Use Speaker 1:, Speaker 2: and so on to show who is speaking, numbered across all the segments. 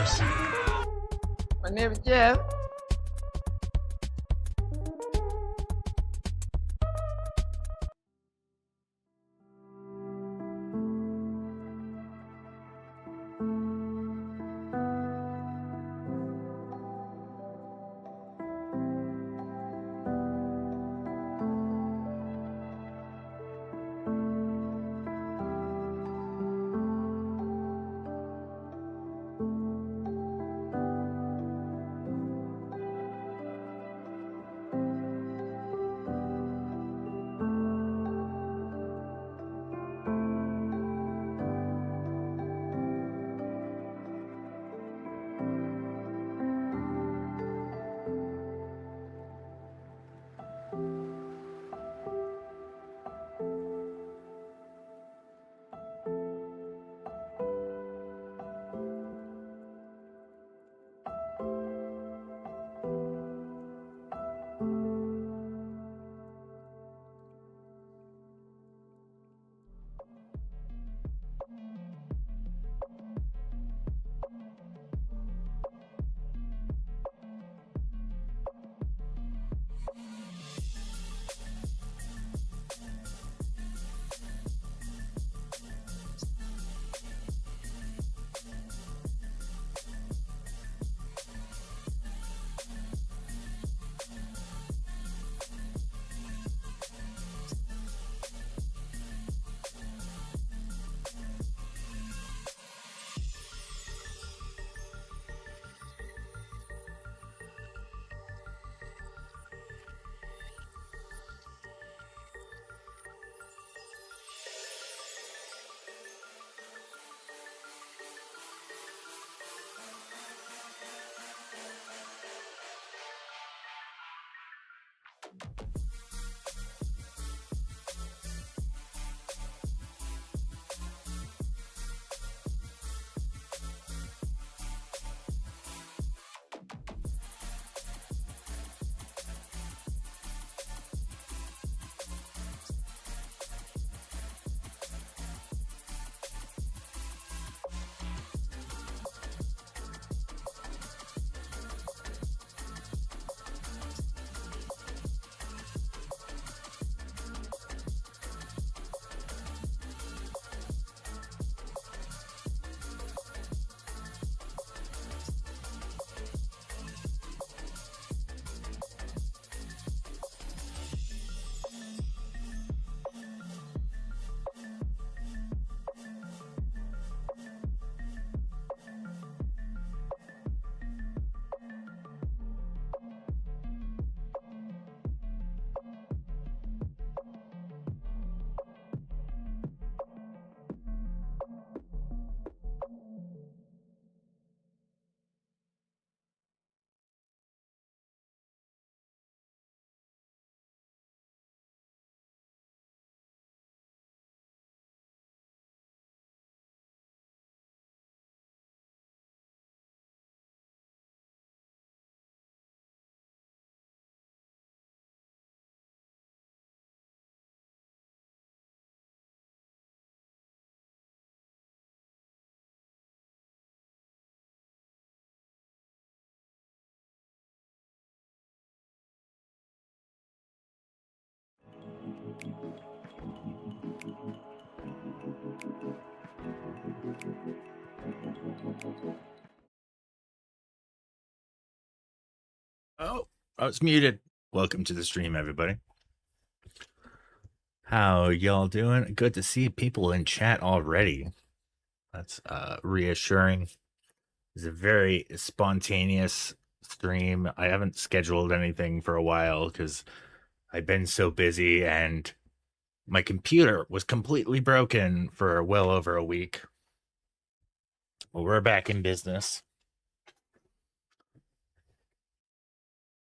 Speaker 1: My name is Jeff.
Speaker 2: Oh, I was muted. Welcome to the stream, everybody. How y'all doing? Good to see people in chat already. That's reassuring. It's a very spontaneous stream. I haven't scheduled anything for a while because I've been so busy and my computer was completely broken for well over a week. Well, we're back in business.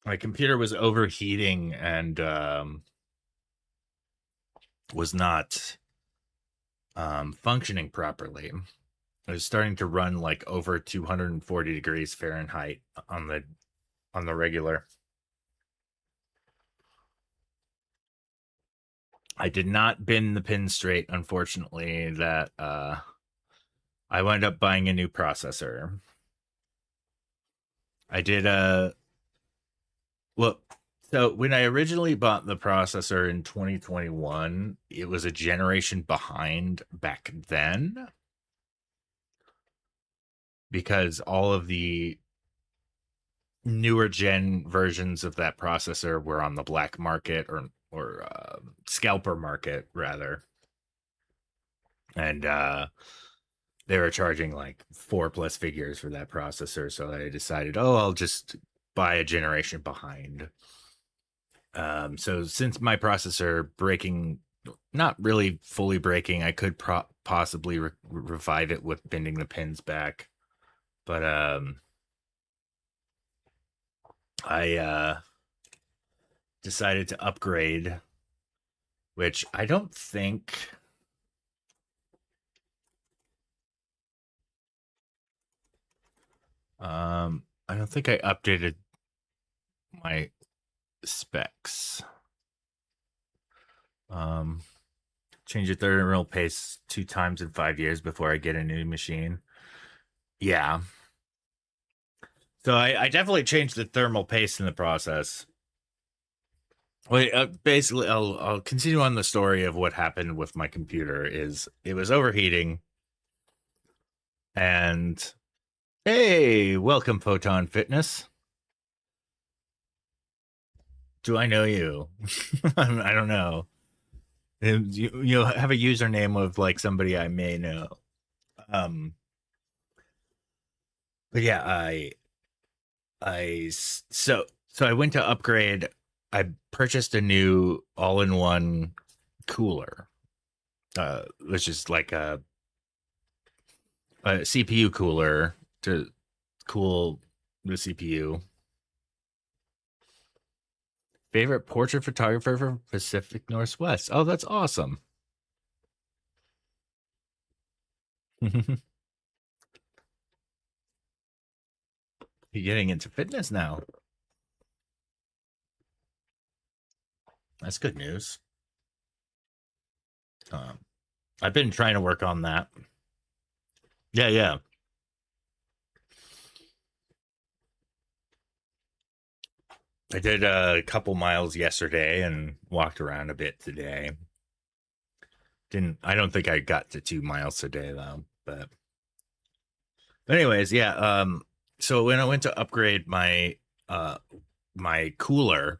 Speaker 2: My computer was overheating and was not functioning properly. It was starting to run like over 240 degrees Fahrenheit on the regular. I did not bin the pin straight, unfortunately. That I wound up buying a new processor. I did well, so when I originally bought the processor in 2021, it was a generation behind back then because all of the newer gen versions of that processor were on the black market or scalper market rather, and they were charging like 4+ figures for that processor. So I decided, oh, I'll just buy a generation behind. So since my processor breaking, not really fully breaking, I could possibly revive it with bending the pins back, but I decided to upgrade, which I don't think. I don't think I updated my specs. Um, change the thermal paste 2 times in 5 years before I get a new machine. Yeah. So I definitely changed the thermal paste in the process. Wait, basically, I'll continue on the story of what happened with my computer. Is it was overheating, and hey, welcome, Photon Fitness. Do I know you? I don't know. You have a username of like somebody I may know. Um, but yeah, so I went to upgrade. I purchased a new all-in-one cooler, which is like a CPU cooler to cool the CPU. Favorite portrait photographer from Pacific Northwest. Oh, that's awesome. You're getting into fitness now. That's good news. Um, I've been trying to work on that. Yeah, yeah. I did a couple miles yesterday and walked around a bit today. Didn't I don't think I got to 2 miles today though. But anyways, yeah. So when I went to upgrade uh my cooler,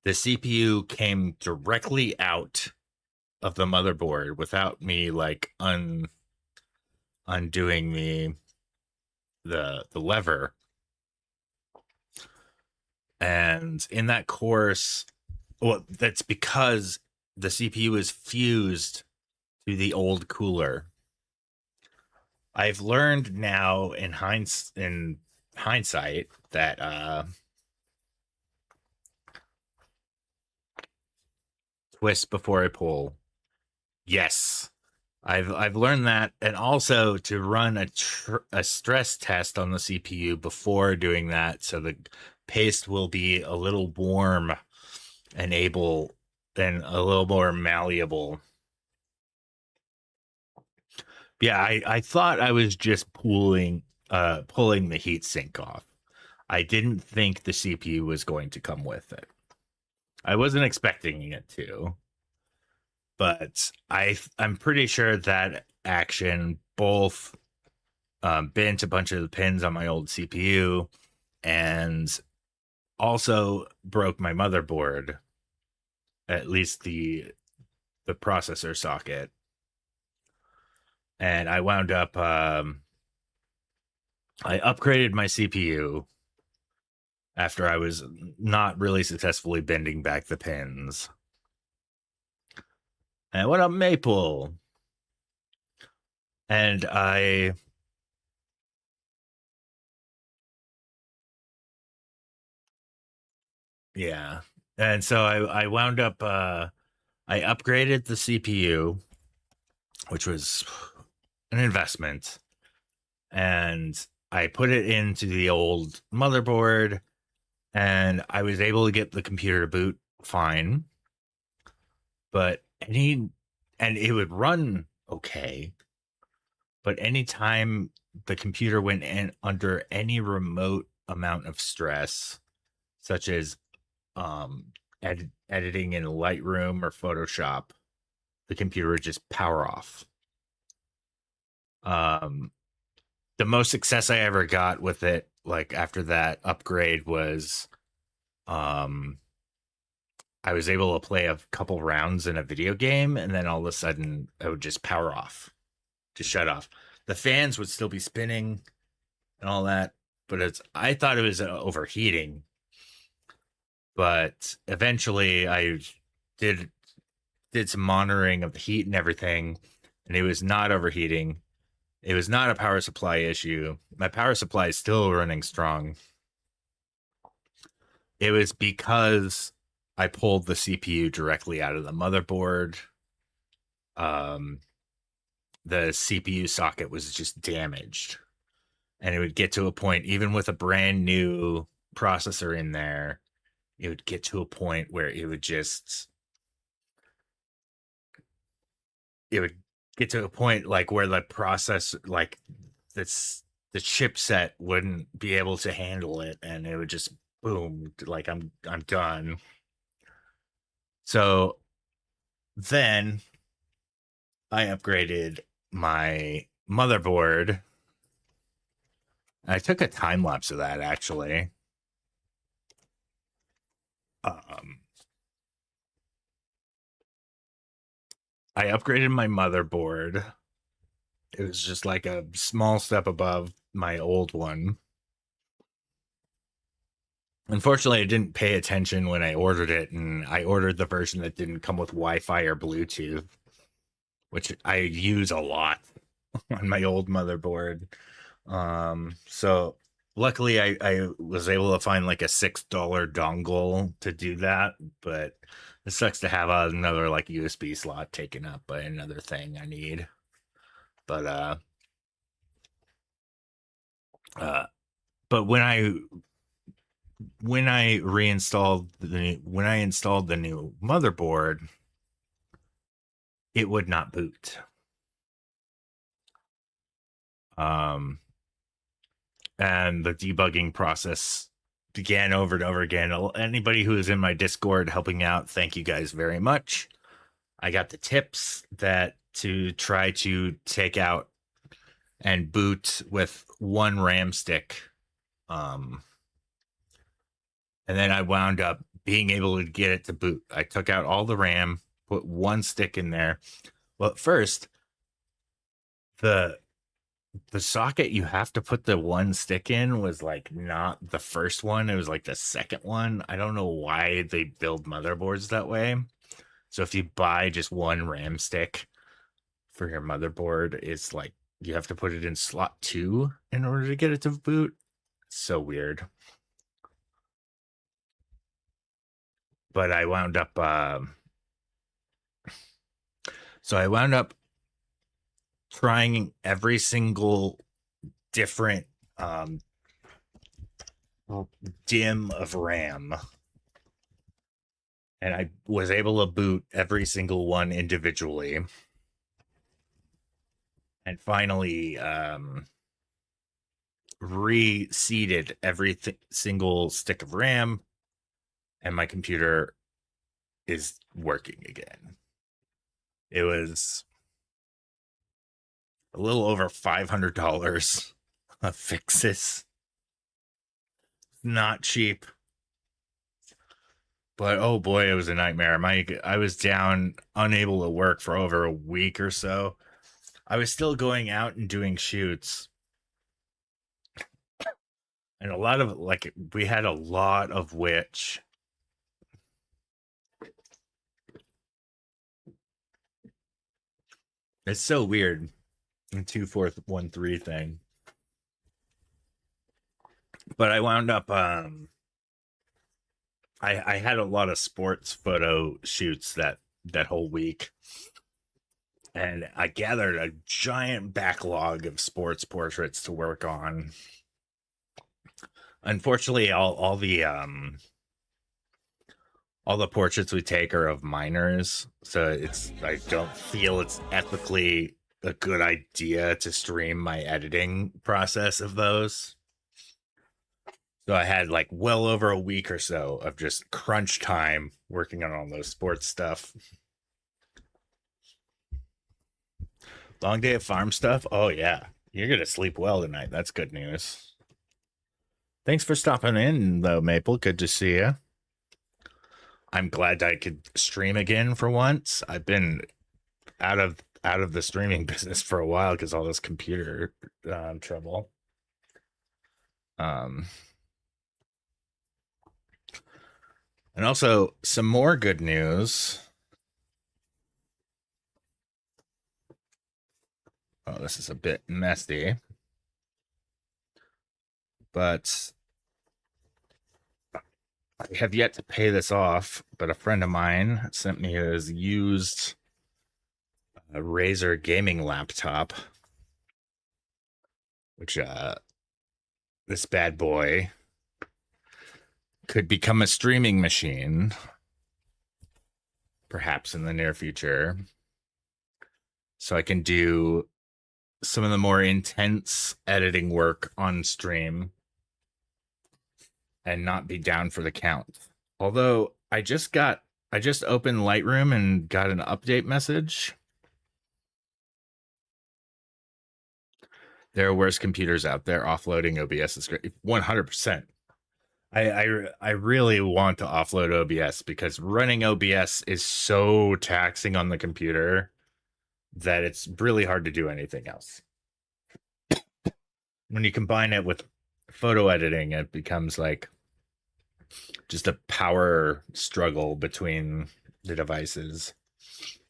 Speaker 2: the CPU came directly out of the motherboard without me like undoing the lever. And in that course, well, that's because the CPU is fused to the old cooler. I've learned now in hindsight that twist before I pull. Yes, I've learned that, and also to run a stress test on the CPU before doing that, so the paste will be a little warm and able and a little more malleable. Yeah, I thought I was just pulling the heat sink off. I didn't think the CPU was going to come with it. I wasn't expecting it to, but I'm pretty sure that action both bent a bunch of the pins on my old CPU and also broke my motherboard, at least the processor socket. And I wound up I upgraded my CPU after I was not really successfully bending back the pins. And what up, Maple? And yeah. And so I wound up I upgraded the CPU, which was an investment, and I put it into the old motherboard, and I was able to get the computer to boot fine. But and it would run okay, but anytime the computer went in under any remote amount of stress, such as um, editing in Lightroom or Photoshop, the computer would just power off. Um, the most success I ever got with it, like after that upgrade, was um, I was able to play a couple rounds in a video game, and then all of a sudden, I would just power off, just shut off. The fans would still be spinning and all that, but I thought it was overheating. But eventually, I did some monitoring of the heat and everything, and it was not overheating. It was not a power supply issue. My power supply is still running strong. It was because I pulled the CPU directly out of the motherboard. Um, the CPU socket was just damaged. And it would get to a point, even with a brand new processor in there, it would get to a point where it would get to a point like where the process, like this, the chipset wouldn't be able to handle it, and it would just boom, like I'm done. So then I upgraded my motherboard. I took a time lapse of that actually. Um, I upgraded my motherboard. It was just like a small step above my old one. Unfortunately, I didn't pay attention when I ordered it, and I ordered the version that didn't come with Wi-Fi or Bluetooth, which I use a lot on my old motherboard. So luckily I was able to find like a $6 dongle to do that, but it sucks to have another like USB slot taken up by another thing I need. But uh but when I reinstalled when I installed the new motherboard, it would not boot. And the debugging process began over and over again. Anybody who is in my Discord helping out, thank you guys very much. I got the tips that to try to take out and boot with one RAM stick. And then I wound up being able to get it to boot. I took out all the RAM, put one stick in there. Well, at first, the socket you have to put the one stick in was like not the first one. It was like the second one. I don't know why they build motherboards that way. So if you buy just one RAM stick for your motherboard, it's like you have to put it in slot 2 in order to get it to boot. It's so weird. But I wound up trying every single different DIMM of RAM, and I was able to boot every single one individually, and finally reseated every single stick of RAM, and my computer is working again. It was a little over $500 of fixes. Not cheap. But oh boy, it was a nightmare. I was down, unable to work for over a week or so. I was still going out and doing shoots. And a lot of, like, we had a lot of which. It's so weird. The 2413 thing. But I wound up I had a lot of sports photo shoots that whole week, and I gathered a giant backlog of sports portraits to work on. Unfortunately, all the portraits we take are of minors, so I don't feel it's ethically a good idea to stream my editing process of those. So I had like well over a week or so of just crunch time working on all those sports stuff. Long day of farm stuff. Oh yeah, you're gonna sleep well tonight. That's good news. Thanks for stopping in, though, Maple. Good to see you. I'm glad I could stream again for once. I've been out of the streaming business for a while because all this computer trouble. Um, and also some more good news. Oh, this is a bit messy, but I have yet to pay this off. But a friend of mine sent me his used Razer gaming laptop, which this bad boy could become a streaming machine, perhaps in the near future. So I can do some of the more intense editing work on stream and not be down for the count. Although I just opened Lightroom and got an update message. There are worse computers out there. Offloading OBS is great. 100%. I really want to offload OBS because running OBS is so taxing on the computer that it's really hard to do anything else. When you combine it with photo editing, it becomes like just a power struggle between the devices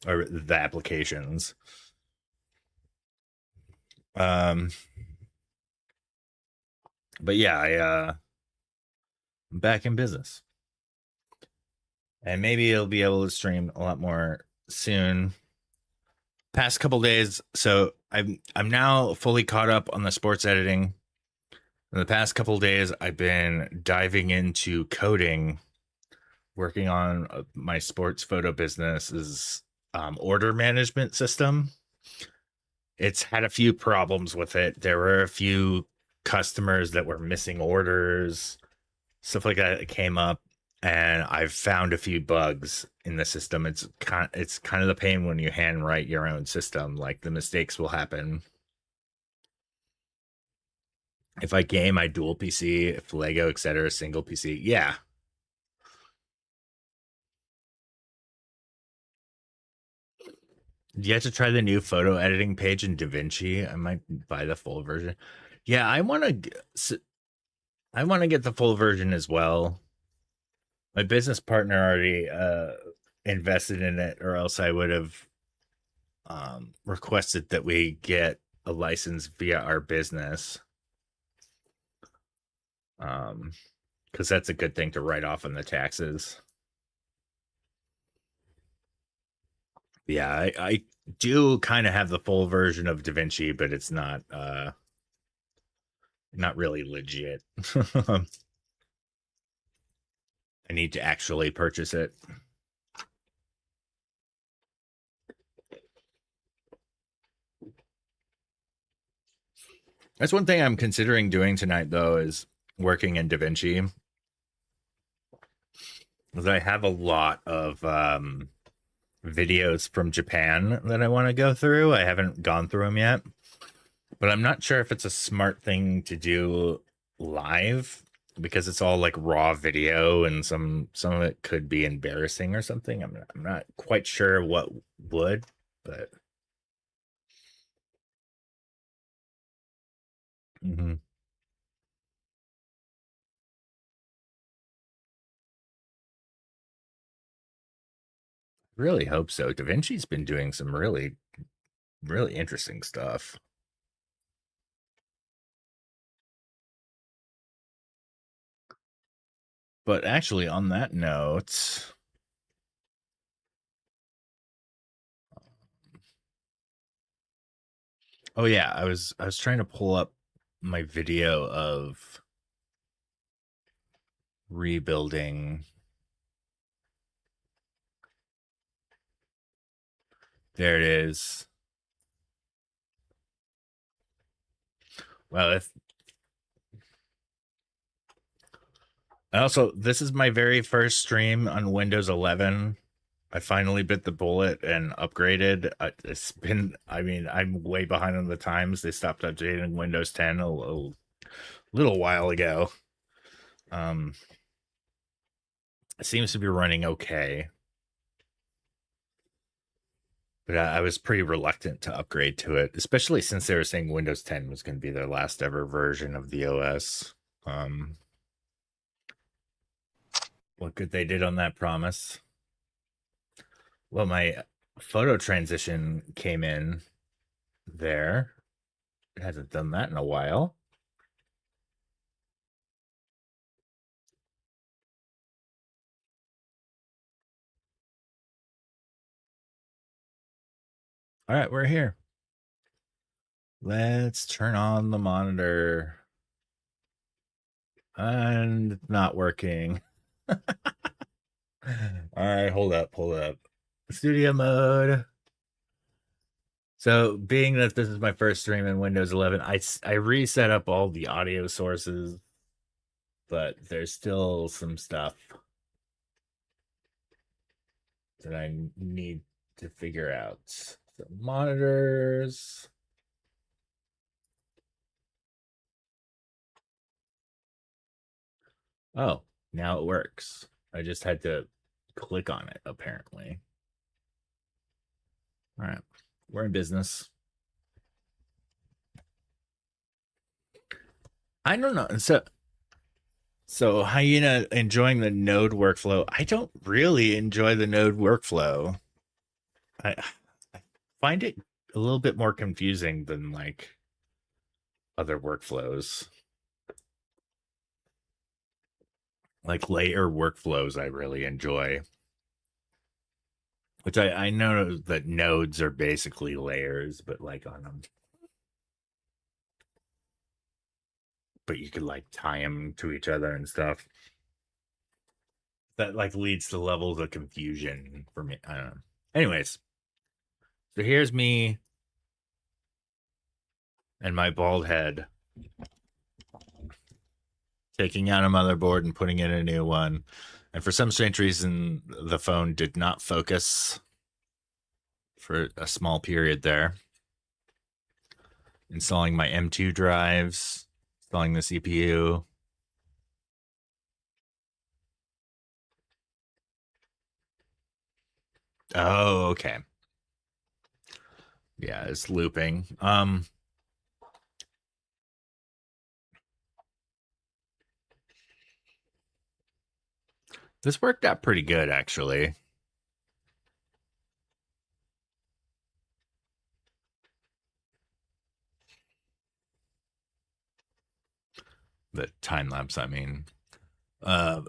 Speaker 2: or the applications. But yeah, I'm back in business, and maybe I'll be able to stream a lot more soon. Past couple days, so I'm now fully caught up on the sports editing. In the past couple days, I've been diving into coding, working on my sports photo business's order management system. It's had a few problems with it. There were a few customers that were missing orders, stuff like that came up, and I've found a few bugs in the system. It's kind of the pain when you handwrite your own system. Like the mistakes will happen. If I game, I dual PC. If Lego, etc., single PC. Yeah. You have to try the new photo editing page in DaVinci. I might buy the full version. Yeah, I want to get the full version as well. My business partner already invested in it, or else I would have requested that we get a license via our business. Because that's a good thing to write off on the taxes. Yeah, I do kind of have the full version of DaVinci, but it's not really legit. I need to actually purchase it. That's one thing I'm considering doing tonight, though, is working in DaVinci. Because I have a lot of videos from Japan that I want to go through. I haven't gone through them yet, but I'm not sure if it's a smart thing to do live because it's all like raw video and some of it could be embarrassing or something. I'm not quite sure what would, but mm-hmm. Really hope so. DaVinci's been doing some really interesting stuff. But actually, on that note, oh yeah, I was trying to pull up my video of rebuilding. There it is. Well, if also, this is my very first stream on Windows 11. I finally bit the bullet and upgraded. It's been, I mean, I'm way behind on the times. They stopped updating Windows 10 a little while ago. It seems to be running okay, but I was pretty reluctant to upgrade to it, especially since they were saying Windows 10 was going to be their last ever version of the OS. What good they did on that promise. Well, my photo transition came in there. It hasn't done that in a while. All right, we're here. Let's turn on the monitor. And it's not working. All right, hold up. Studio mode. So, being that this is my first stream in Windows 11, I reset up all the audio sources, but there's still some stuff that I need to figure out. So, monitors. Oh, now it works. I just had to click on it, apparently. All right, we're in business. I don't know. So Hyena enjoying the node workflow. I don't really enjoy the node workflow. I find it a little bit more confusing than like other workflows. Like layer workflows, I really enjoy. Which I know that nodes are basically layers, but like on them. But you could like tie them to each other and stuff. That like leads to levels of confusion for me. I don't know. Anyways, so here's me and my bald head taking out a motherboard and putting in a new one. And for some strange reason, the phone did not focus for a small period there. Installing my M2 drives, installing the CPU. Oh, okay. Yeah, it's looping. This worked out pretty good, actually. The time lapse, I mean. A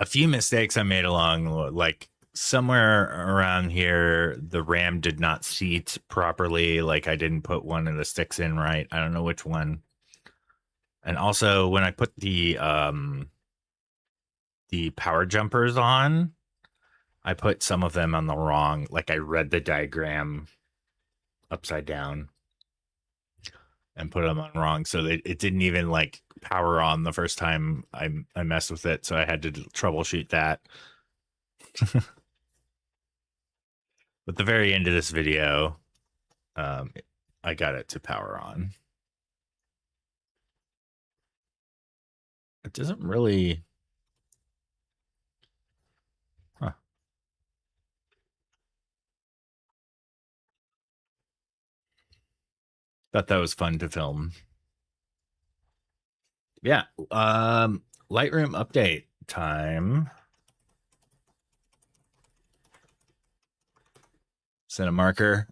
Speaker 2: few mistakes I made along, like somewhere around here, the RAM did not seat properly. Like I didn't put one of the sticks in right. I don't know which one. And also when I put the power jumpers on, I put some of them on the wrong. Like I read the diagram upside down and put them on wrong, so it didn't even like power on the first time I messed with it. So I had to troubleshoot that. But the very end of this video, I got it to power on. It doesn't really. Huh. Thought that was fun to film. Yeah. Lightroom update time. Set a marker.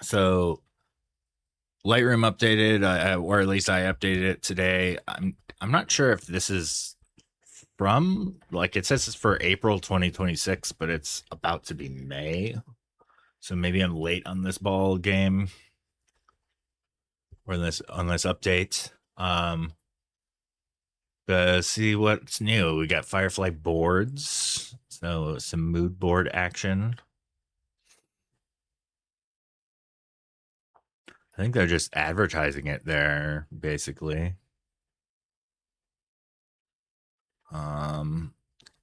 Speaker 2: So Lightroom updated, or at least I updated it today. I'm not sure if this is from, like, it says it's for April 2026, but it's about to be May. So maybe I'm late on this ball game or on this update. See what's new. We got Firefly boards, so some mood board action. I think they're just advertising it there, basically.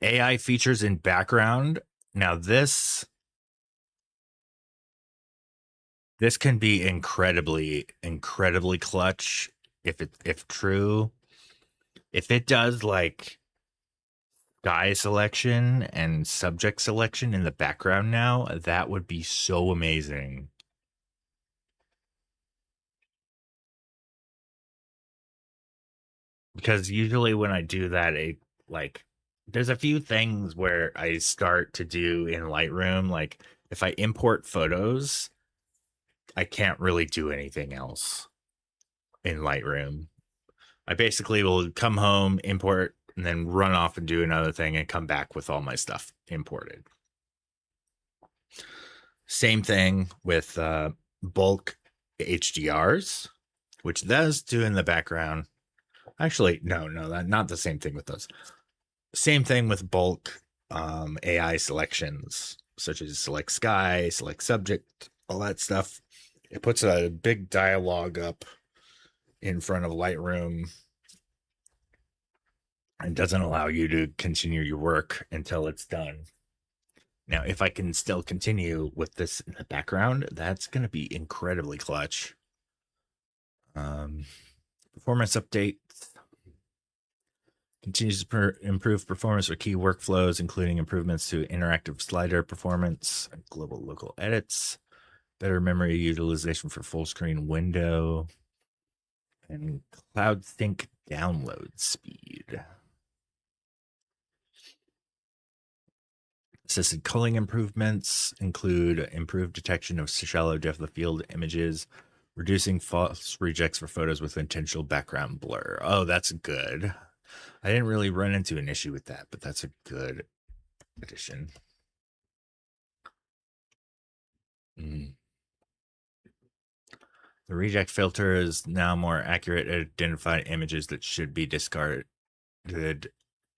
Speaker 2: AI features in background. Now this can be incredibly clutch if true. If it does like guy selection and subject selection in the background now, that would be so amazing. Because usually when I do that, it like there's a few things where I start to do in Lightroom. Like if I import photos, I can't really do anything else in Lightroom. I basically will come home, import, and then run off and do another thing and come back with all my stuff imported. Same thing with bulk HDRs, which does do in the background. Actually, no, not the same thing with those. Same thing with bulk AI selections, such as select sky, select subject, all that stuff. It puts a big dialogue up in front of Lightroom and doesn't allow you to continue your work until it's done. Now, if I can still continue with this in the background, that's going to be incredibly clutch. Performance update continues to improve performance for key workflows, including improvements to interactive slider performance, global local edits, better memory utilization for full screen window, and cloud sync download speed. Assisted culling improvements include improved detection of shallow depth of field images, reducing false rejects for photos with intentional background blur. Oh, that's good. I didn't really run into an issue with that, but that's a good addition. The reject filter is now more accurate at identifying images that should be discarded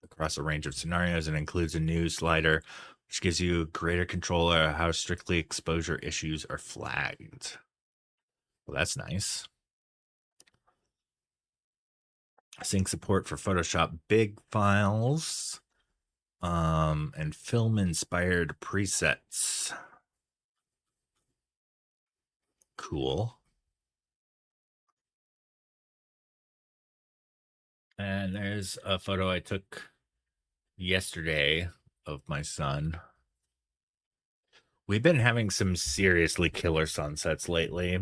Speaker 2: across a range of scenarios and includes a new slider which gives you greater control over how strictly exposure issues are flagged. Well, that's nice. Sync support for Photoshop big files and film inspired presets. Cool. And there's a photo I took yesterday of my son. We've been having some seriously killer sunsets lately.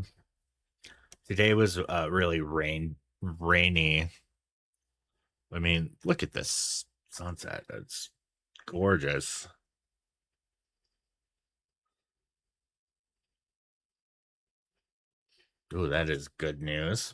Speaker 2: Today was really rainy. I mean, look at this sunset. It's gorgeous. Ooh, that is good news.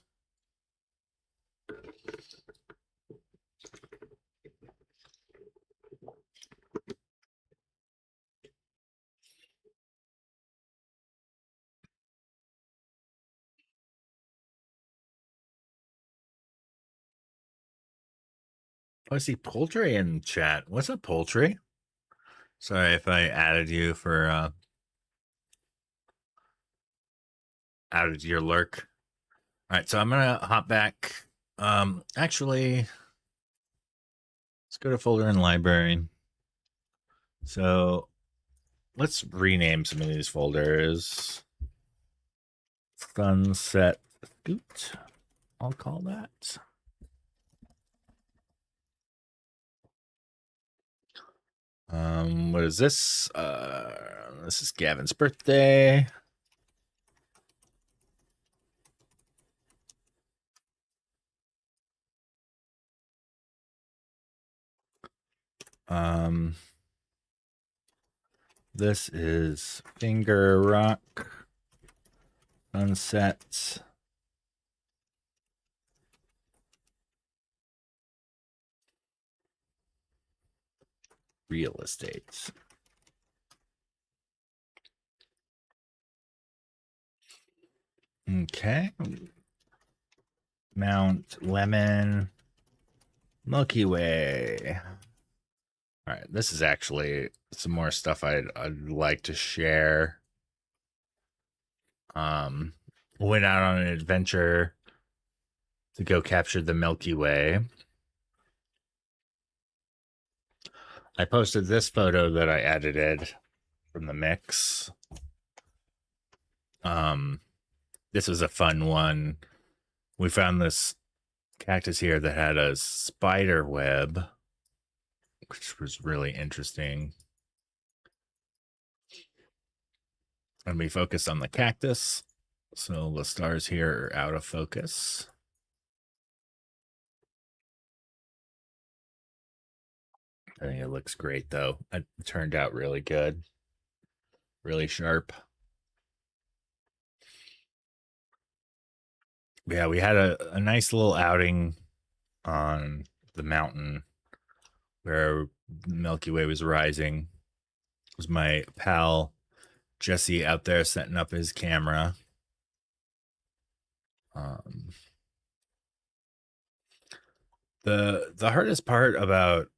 Speaker 2: Oh, I see poultry in chat. What's up, poultry? Sorry if I added you for added your lurk. All right, so I'm gonna hop back. Actually, let's go to folder and library. So let's rename some of these folders. Sunset Scoot, I'll call that. What is this? This is Gavin's birthday. This is Finger Rock Sunset. Real estate. Okay. Mount Lemon. Milky Way. All right, this is actually some more stuff I'd like to share. went out on an adventure to go capture the Milky Way. I posted this photo that I edited from the mix. This was a fun one. We found this cactus here that had a spider web, which was really interesting. And we focused on the cactus, so the stars here are out of focus. I think it looks great, though. It turned out really good, really sharp. Yeah, we had a nice little outing on the mountain where the Milky Way was rising. It was my pal Jesse out there setting up his camera. Um, the hardest part about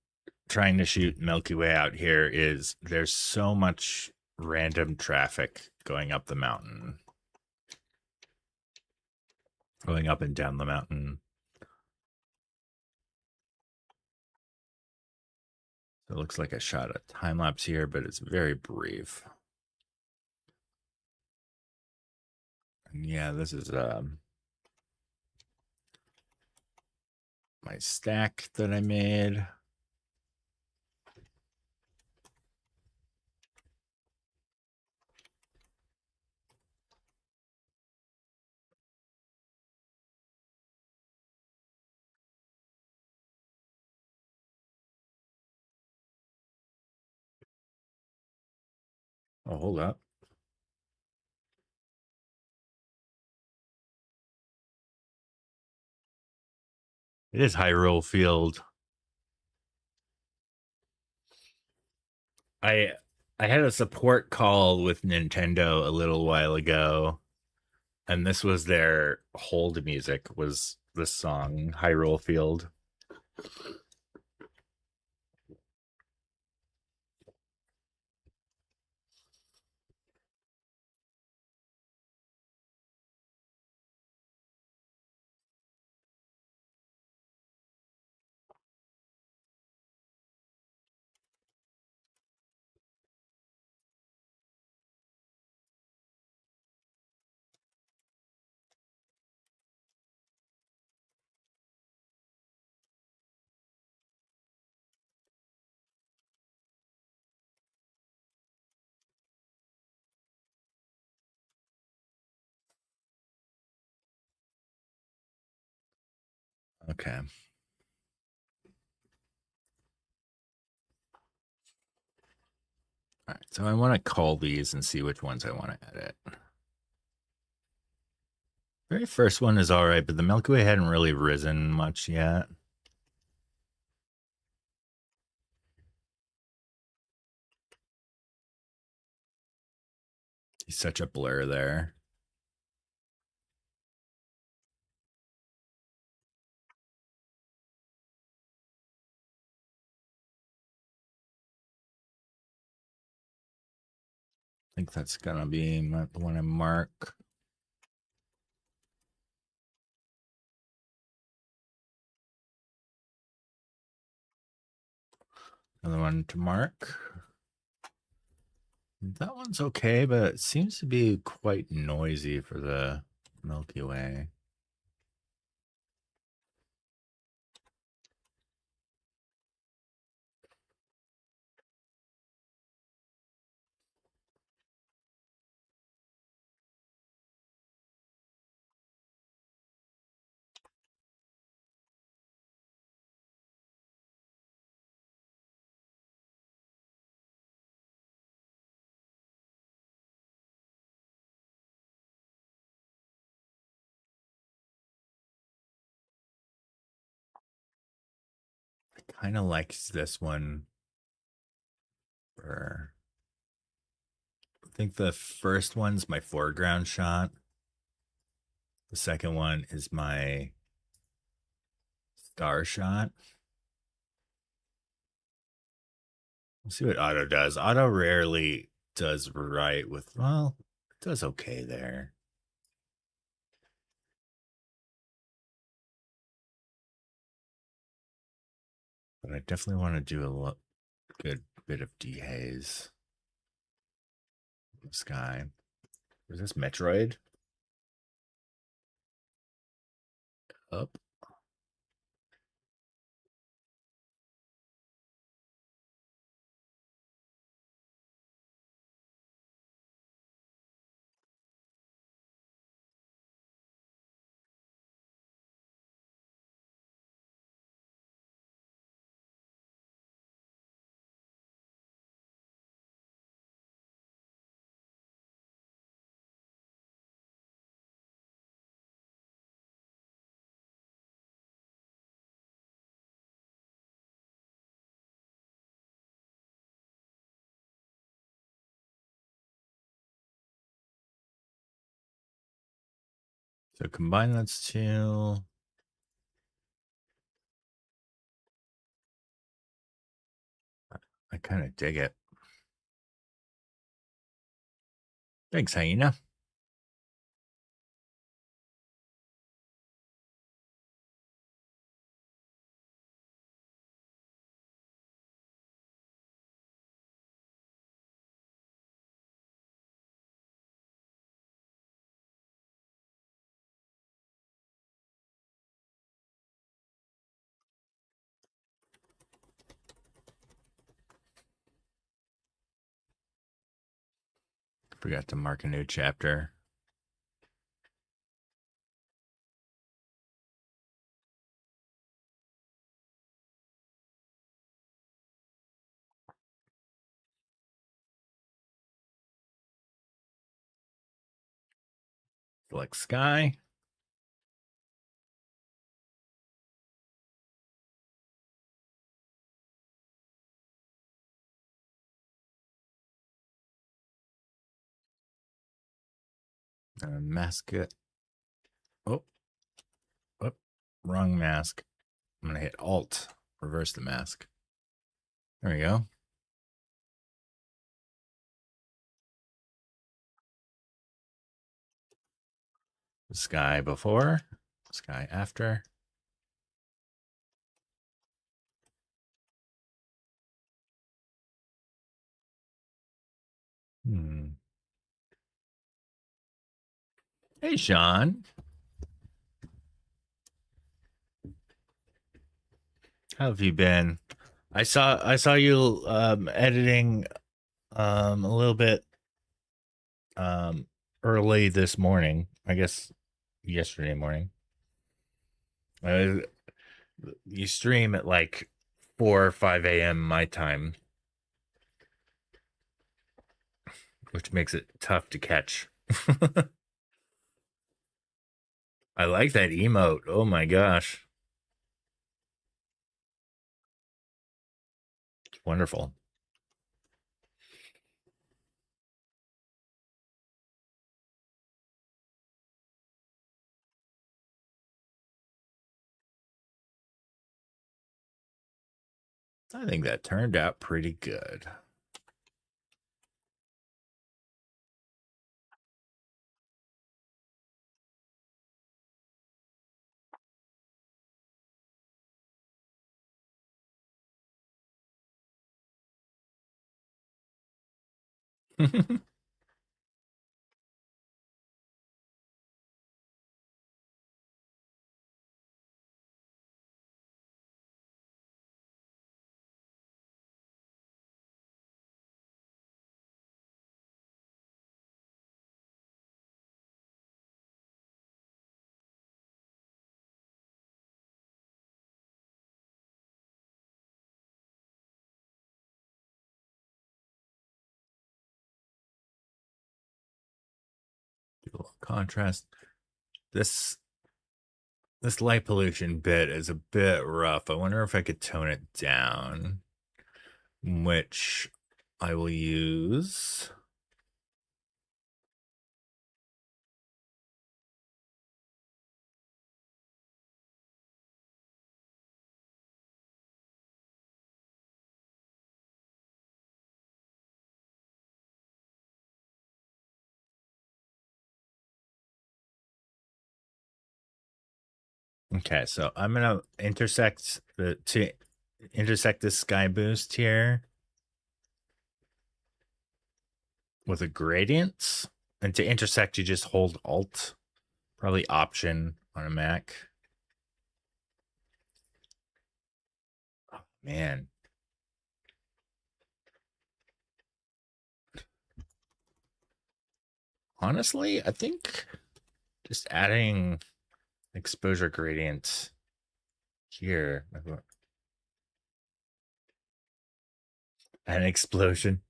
Speaker 2: trying to shoot Milky Way out here is there's so much random traffic going up the mountain, going up and down the mountain. It looks like I shot a time lapse here, but it's very brief. And yeah, this is my stack that I made. Oh, hold up. It is Hyrule Field. I I had a support call with Nintendo a little while ago, and this was their hold music, was this song Hyrule Field. Okay. All right, so I want to call these and see which ones I want to edit. Very first one is all right, but the Milky Way hadn't really risen much yet. He's such a blur there. I think that's gonna be the one I mark. Another one to mark. That one's okay, but it seems to be quite noisy for the Milky Way. I kind of like this one. For I think the first one's my foreground shot. The second one is my star shot. Let's see what auto does. Auto rarely does right with, well, it does okay there. But I definitely want to do a good bit of dehaze. Sky. Is this Metroid? Up. So combine those two. I kind of dig it. Thanks, Hyena. Forgot to mark a new chapter. Select sky. Mask it. Oh, wrong mask. I'm going to hit Alt, reverse the mask. There we go. Sky before, sky after. Hey, Sean. How have you been? I saw you editing a little bit early this morning. I guess yesterday morning. You stream at like 4 or 5 a.m. my time, which makes it tough to catch. I like that emote. Oh my gosh. It's wonderful. I think that turned out pretty good. Do a little contrast. This light pollution bit is a bit rough. I wonder if I could tone it down, which I will use. Okay, so I'm gonna intersect the two, intersect this sky boost here with a gradient. And to intersect, you just hold Alt, probably Option on a Mac. Oh, man. Honestly, I think just adding exposure gradient here. An explosion.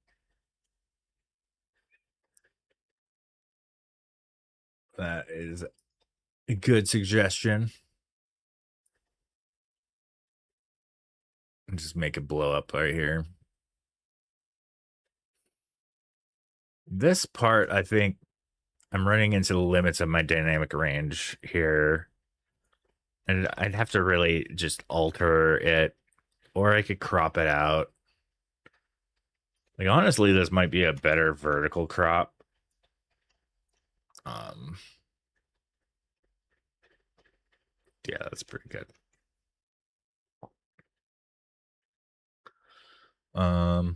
Speaker 2: That is a good suggestion. Just make it blow up right here. This part, I think I'm running into the limits of my dynamic range here. And I'd have to really just alter it, or I could crop it out. Like, honestly, this might be a better vertical crop. Yeah, that's pretty good. Whoa,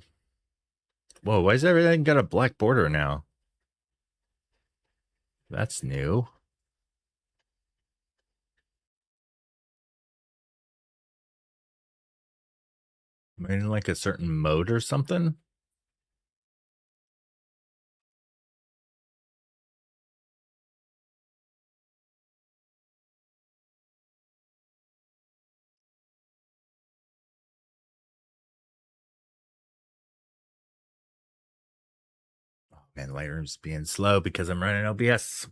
Speaker 2: why is everything got a black border now? That's new. Am I in like a certain mode or something? Oh man, Lightroom's being slow because I'm running OBS.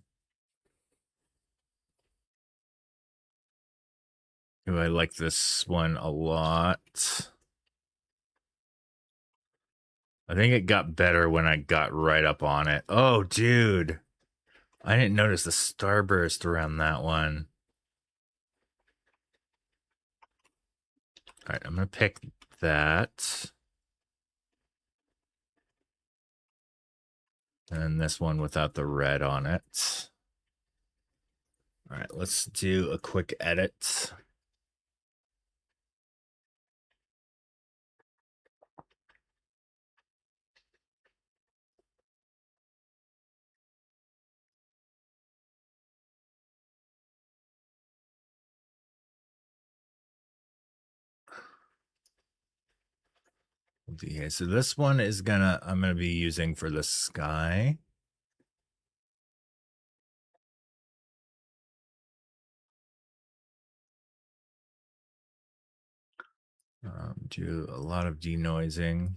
Speaker 2: Ooh, I like this one a lot. I think it got better when I got right up on it. Oh, dude. I didn't notice the starburst around that one. All right, I'm going to pick that. And this one without the red on it. All right, let's do a quick edit. Okay, so this one is I'm gonna be using for the sky. Do a lot of denoising.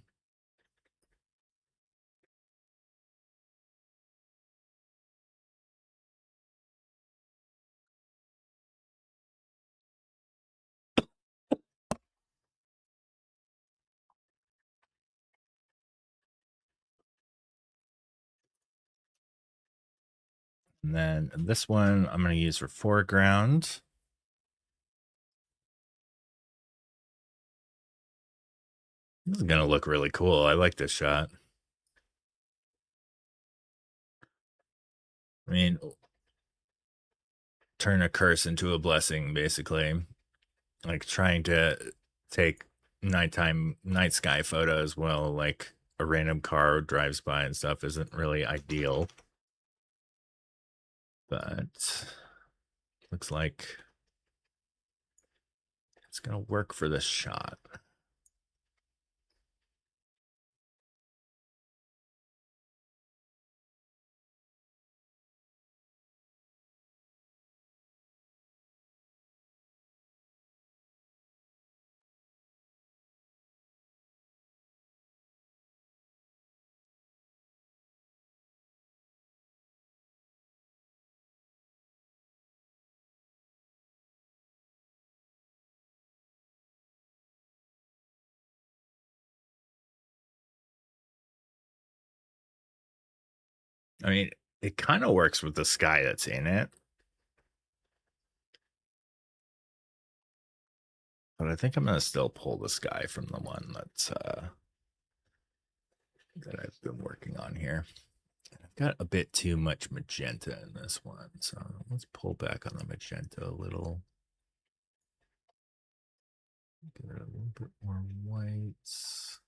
Speaker 2: And then this one I'm going to use for foreground. This is going to look really cool. I like this shot. I mean, turn a curse into a blessing, basically. Like trying to take night sky photos while like a random car drives by and stuff isn't really ideal. But looks like it's going to work for this shot. I mean, it kind of works with the sky that's in it. But I think I'm going to still pull the sky from the one that I've been working on here. I've got a bit too much magenta in this one, so let's pull back on the magenta a little. Get a little bit more whites.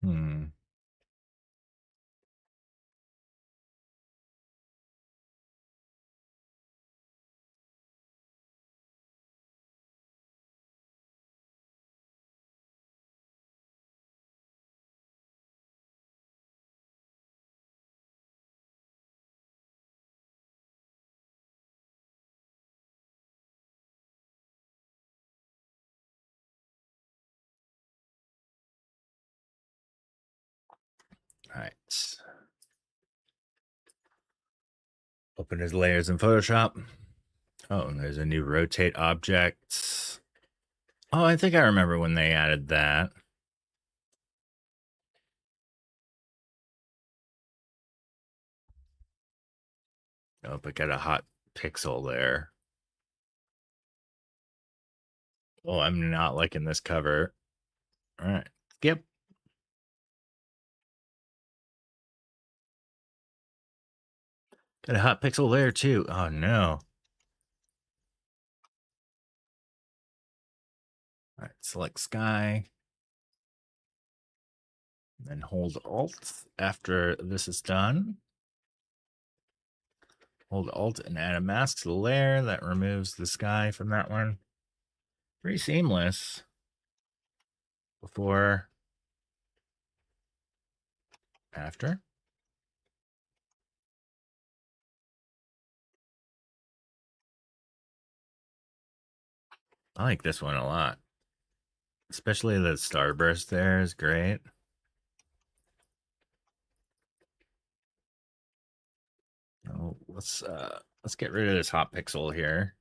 Speaker 2: Hmm. All right. Open his layers in Photoshop. Oh, and there's a new rotate object. Oh, I think I remember when they added that. Oh, but got a hot pixel there. Oh, I'm not liking this cover. All right. Skip. Got a hot pixel there too. Oh no. All right, select sky. Then hold Alt after this is done. Hold Alt and add a mask to the layer that removes the sky from that one. Pretty seamless. Before, after. I like this one a lot. Especially the starburst there is great. Oh, let's get rid of this hot pixel here.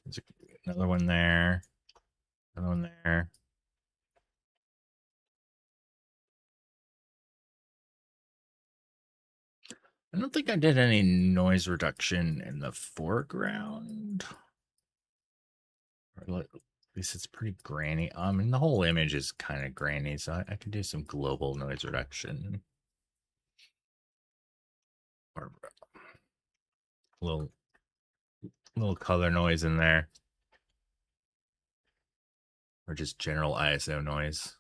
Speaker 2: There's another one there. Another one there. I don't think I did any noise reduction in the foreground. Or at least it's pretty grainy. And the whole image is kind of grainy, so I could do some global noise reduction. Or a little color noise in there. Or just general ISO noise.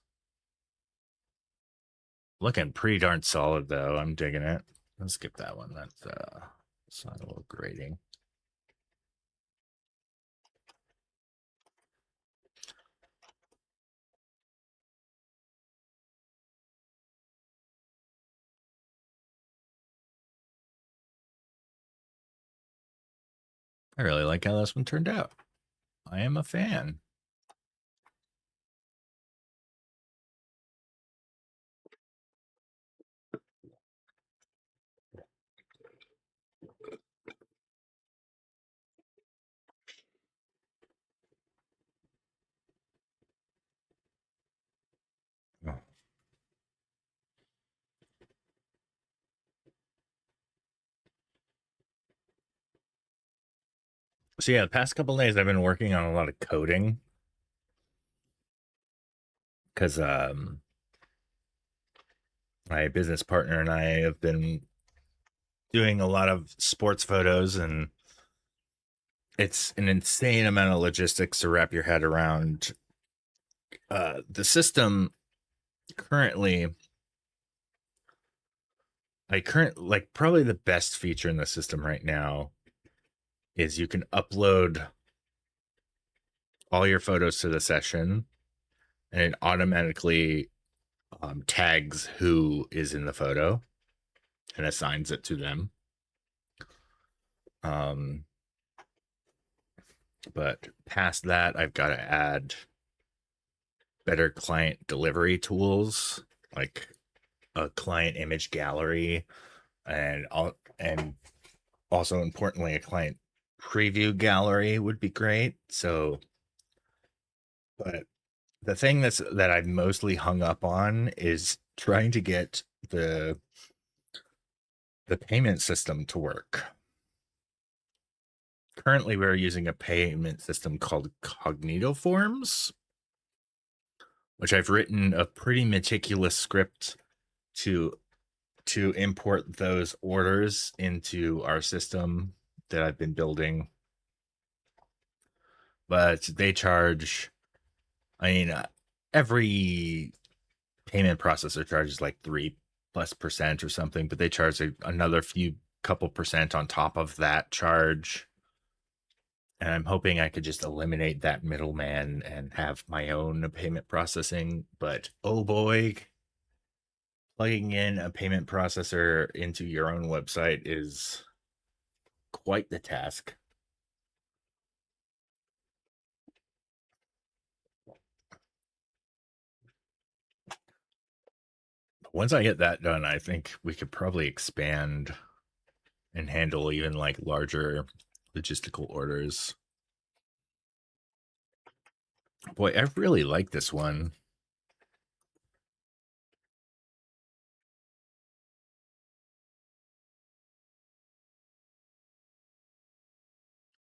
Speaker 2: Looking pretty darn solid though. I'm digging it. Let's skip that one. That's not a little grating. I really like how this one turned out. I am a fan. Oh. So yeah, the past couple days I've been working on a lot of coding because my business partner and I have been doing a lot of sports photos, and it's an insane amount of logistics to wrap your head around. The system currently, like probably the best feature in the system right now is you can upload all your photos to the session, and it automatically tags who is in the photo and assigns it to them. Um, but past that, I've got to add better client delivery tools, like a client image gallery, and also importantly, a client preview gallery would be great. So, but the thing that I've mostly hung up on is trying to get the payment system to work. Currently, we're using a payment system called Cognitoforms, which I've written a pretty meticulous script to import those orders into our system that I've been building. But they charge, I mean, every payment processor charges like 3+% or something, but they charge another few couple percent on top of that charge. And I'm hoping I could just eliminate that middleman and have my own payment processing. But oh boy, plugging in a payment processor into your own website is quite the task. Once I get that done, I think we could probably expand and handle even like larger logistical orders. Boy, I really like this one.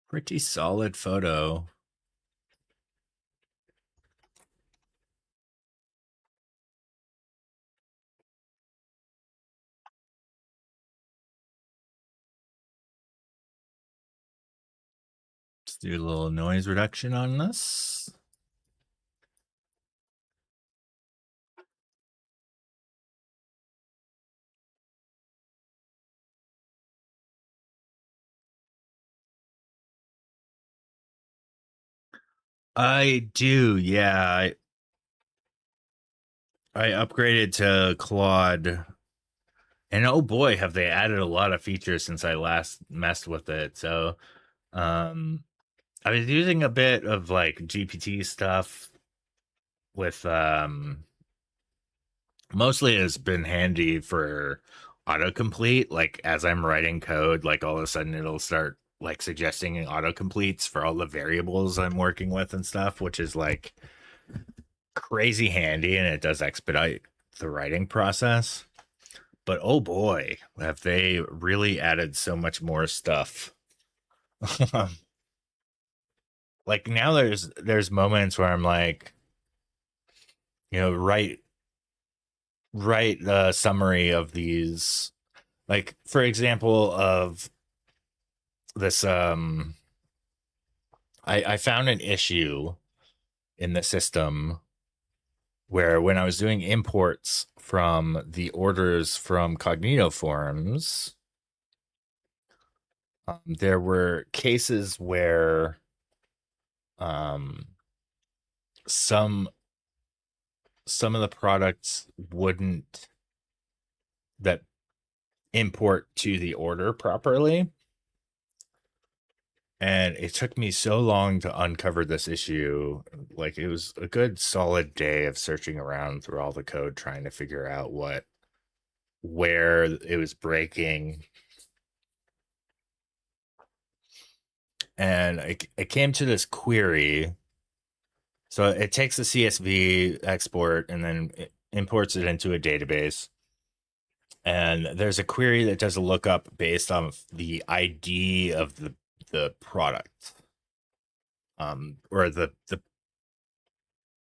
Speaker 2: Pretty solid photo. Let's do a little noise reduction on this. I do, yeah. I upgraded to Claude, and oh boy, have they added a lot of features since I last messed with it. So, I was using a bit of like GPT stuff with mostly it's been handy for autocomplete. Like as I'm writing code, like all of a sudden it'll start like suggesting autocompletes for all the variables I'm working with and stuff, which is like crazy handy, and it does expedite the writing process. But oh boy, have they really added so much more stuff. Like now there's moments where I'm like, write the summary of these, like for example of this I found an issue in the system where when I was doing imports from the orders from Cognito forums, there were cases where um, some of the products wouldn't that import to the order properly. And it took me so long to uncover this issue. Like it was a good solid day of searching around through all the code trying to figure out where it was breaking. And I came to this query. So it takes the CSV export and then it imports it into a database. And there's a query that does a lookup based on the ID of the product, or the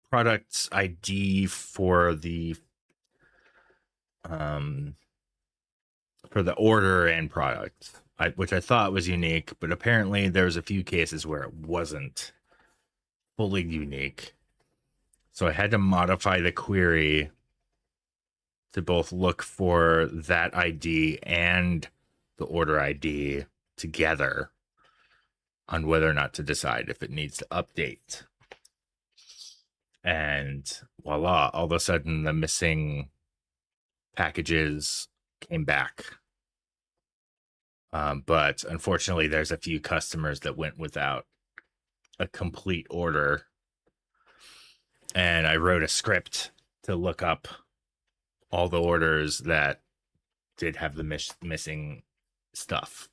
Speaker 2: product's ID for the order and product, which I thought was unique, but apparently there was a few cases where it wasn't fully unique. So I had to modify the query to both look for that ID and the order ID together on whether or not to decide if it needs to update. And voila, all of a sudden the missing packages came back. But unfortunately, there's a few customers that went without a complete order. And I wrote a script to look up all the orders that did have the missing stuff.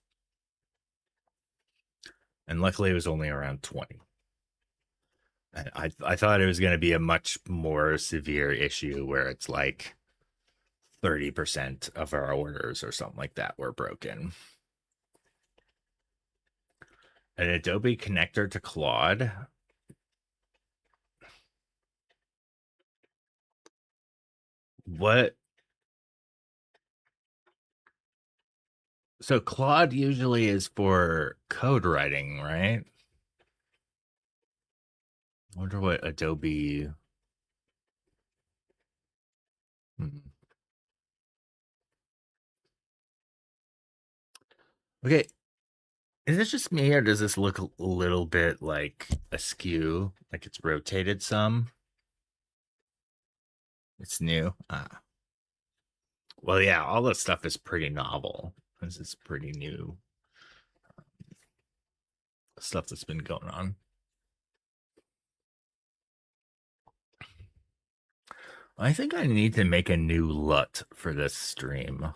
Speaker 2: And luckily, it was only around 20. I thought it was going to be a much more severe issue where it's like 30% of our orders or something like that were broken. An Adobe connector to Claude. What? So Claude usually is for code writing, right? I wonder what Adobe. Hmm. Okay, is this just me or does this look a little bit like askew, like it's rotated some? It's new. Well, yeah, all this stuff is pretty novel. This is pretty new stuff that's been going on. I think I need to make a new LUT for this stream.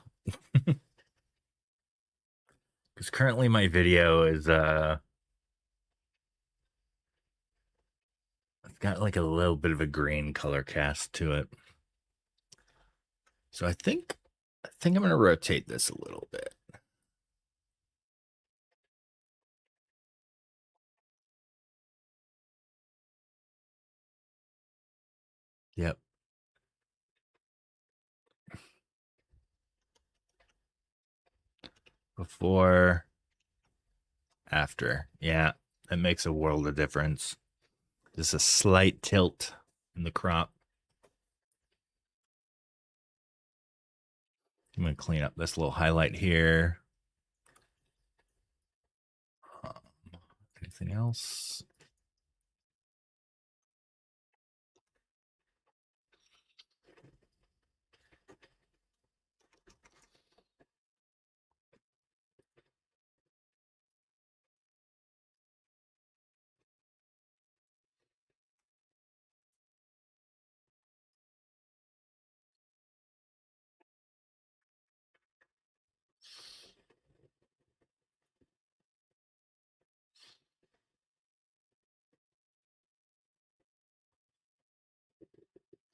Speaker 2: Because currently my video is it's got like a little bit of a green color cast to it. So I think I'm gonna rotate this a little bit. Yep. Before, after. Yeah, that makes a world of difference. Just a slight tilt in the crop. I'm gonna clean up this little highlight here. Um, Anything else?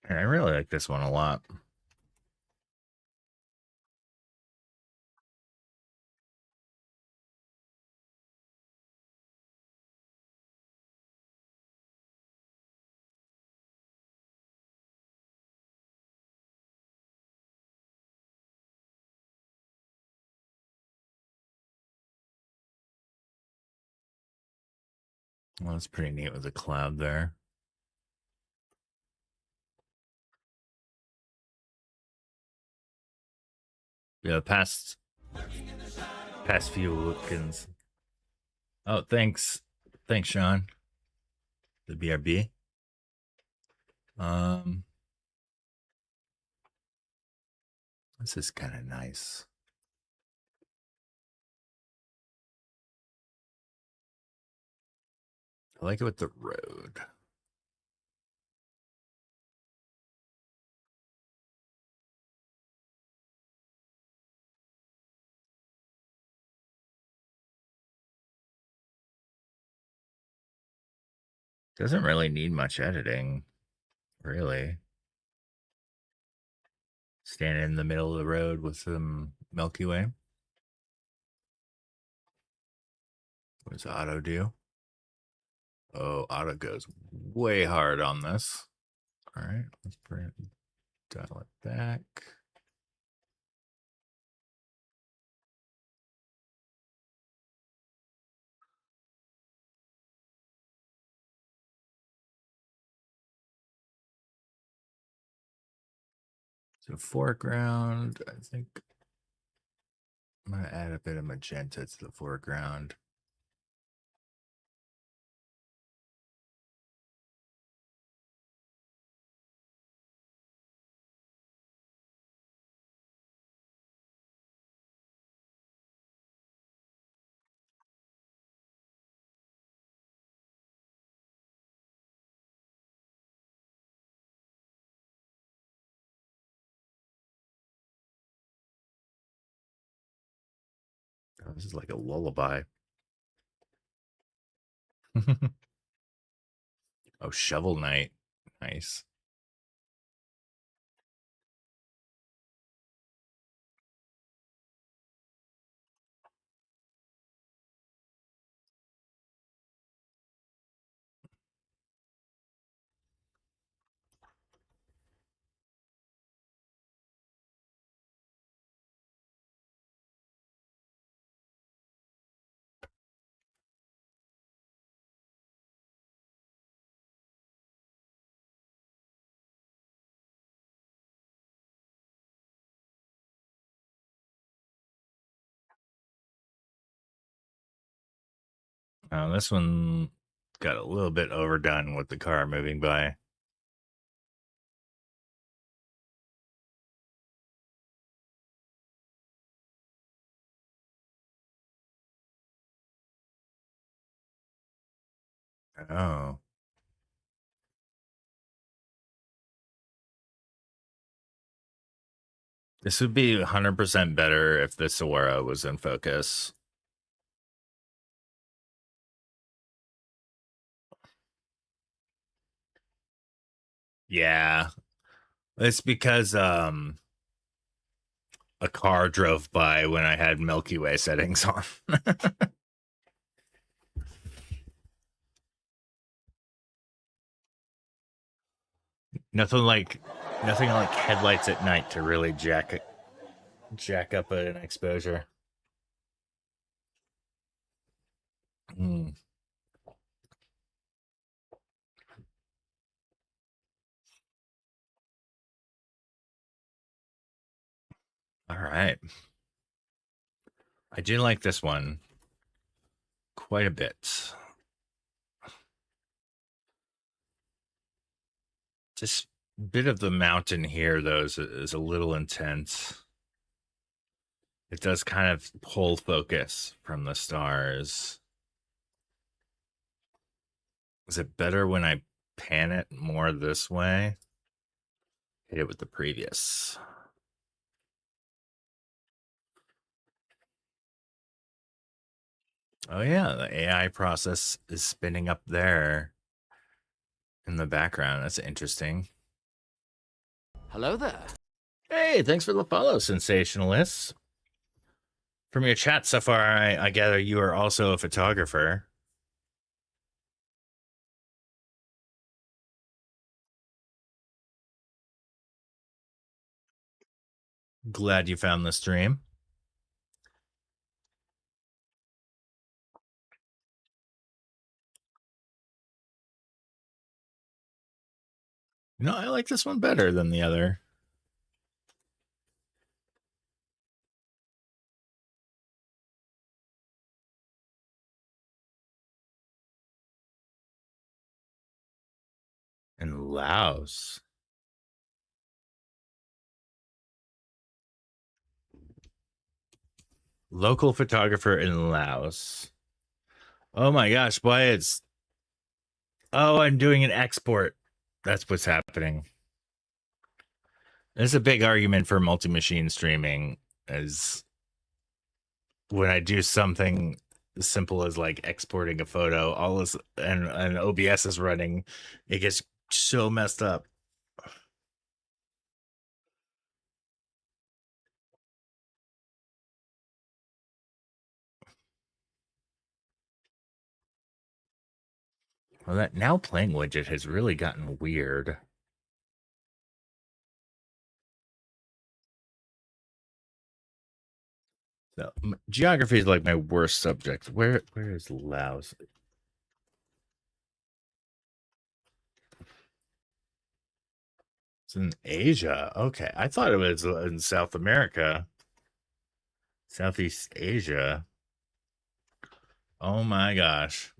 Speaker 2: I really like this one a lot. Well, that's pretty neat with the cloud there. Yeah, past few weekends. Oh, thanks, Sean. The BRB. Um, this is kind of nice. I like it with the road. Doesn't really need much editing, really. Standing in the middle of the road with some Milky Way. What does auto do? Oh, auto goes way hard on this. All right, let's dial it back. So foreground, I think I'm gonna add a bit of magenta to the foreground. Oh, this is like a lullaby. Oh, Shovel Knight. Nice. This one got a little bit overdone with the car moving by. Oh. This would be 100% better if the Sora was in focus. Yeah. It's because a car drove by when I had Milky Way settings on. nothing like nothing like headlights at night to really jack up an exposure. Mm. All right. I do like this one quite a bit. This bit of the mountain here, though, is a little intense. It does kind of pull focus from the stars. Is it better when I pan it more this way? Hit it with the previous. Oh yeah, the AI process is spinning up there in the background. That's interesting.
Speaker 1: Hello there.
Speaker 2: Hey, thanks for the follow, sensationalists. From your chat so far, I gather you are also a photographer. Glad you found the stream. No, I like this one better than the other. In Laos. Local photographer in Laos. Oh my gosh, why it's... Oh, I'm doing an export. That's what's happening. There's a big argument for multi-machine streaming is when I do something as simple as like exporting a photo, all this and OBS is running, it gets so messed up. Well, that now playing widget has really gotten weird. So geography is like my worst subject. Where is Laos? It's in Asia. Okay, I thought it was in South America, Southeast Asia. Oh my gosh,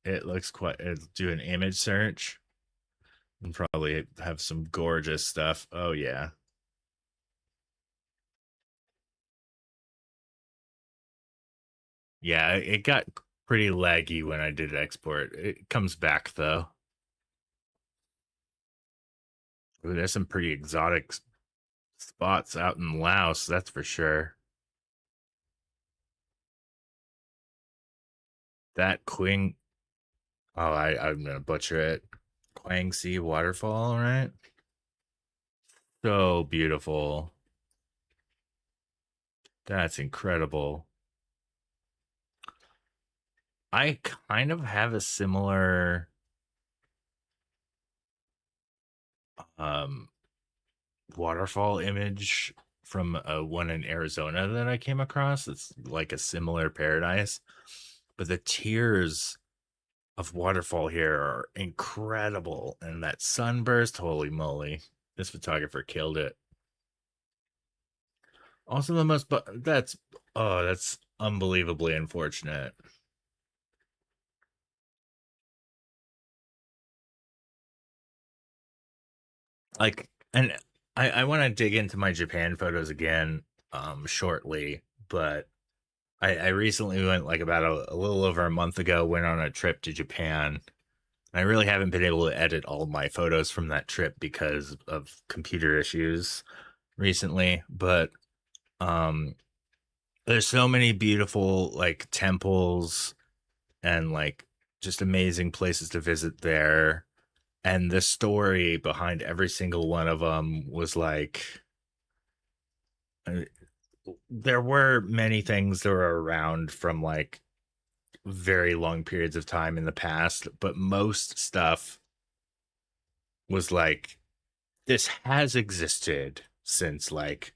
Speaker 2: it looks quite. Do an image search and probably have some gorgeous stuff. Oh yeah. Yeah, it got pretty laggy when I did export. It comes back though. Ooh, there's some pretty exotic spots out in Laos, that's for sure. That Oh, I'm gonna butcher it. Guangxi waterfall, right? So beautiful. That's incredible. I kind of have a similar um waterfall image from one in Arizona that I came across. It's like a similar paradise, but the tiers of waterfall here are incredible, and that sunburst, holy moly, this photographer killed it. Also, the most, but that's oh, that's unbelievably unfortunate. Like, and I want to dig into my Japan photos again shortly, but I recently went like about a little over a month ago, went on a trip to Japan. I really haven't been able to edit all my photos from that trip because of computer issues recently, but um there's so many beautiful like temples and like just amazing places to visit there, and the story behind every single one of them was like uh, there were many things that were around from like very long periods of time in the past, but most stuff was like this has existed since like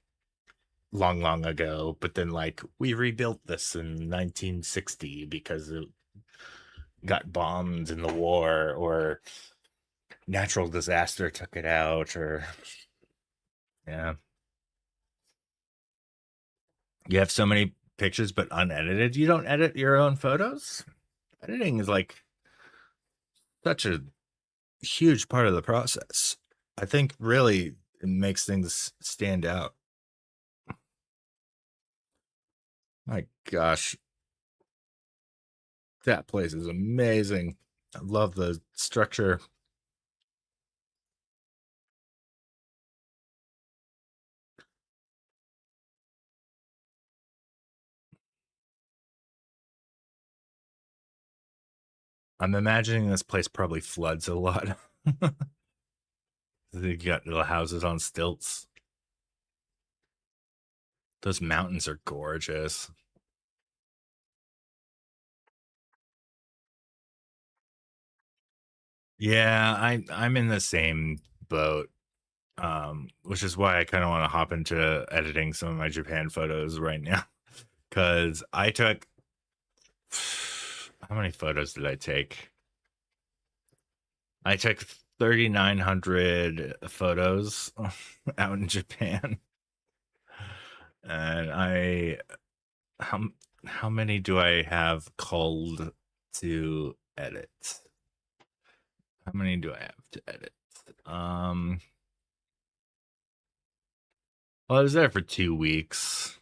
Speaker 2: long ago, but then like we rebuilt this in 1960 because it got bombed in the war, or natural disaster took it out, or yeah. You have so many pictures but unedited. You don't edit your own photos? Editing is like such a huge part of the process. I think really it makes things stand out. My gosh, that place is amazing. I love the structure. I'm imagining this place probably floods a lot. They got the houses on stilts. Those mountains are gorgeous. Yeah, I'm in the same boat. Which is why I kind of want to hop into editing some of my Japan photos right now. Cause I took how many photos did I take? I took 3,900 photos out in Japan. And how how many do I have called to edit? How many do I have to edit? Um, well, I was there for 2 weeks.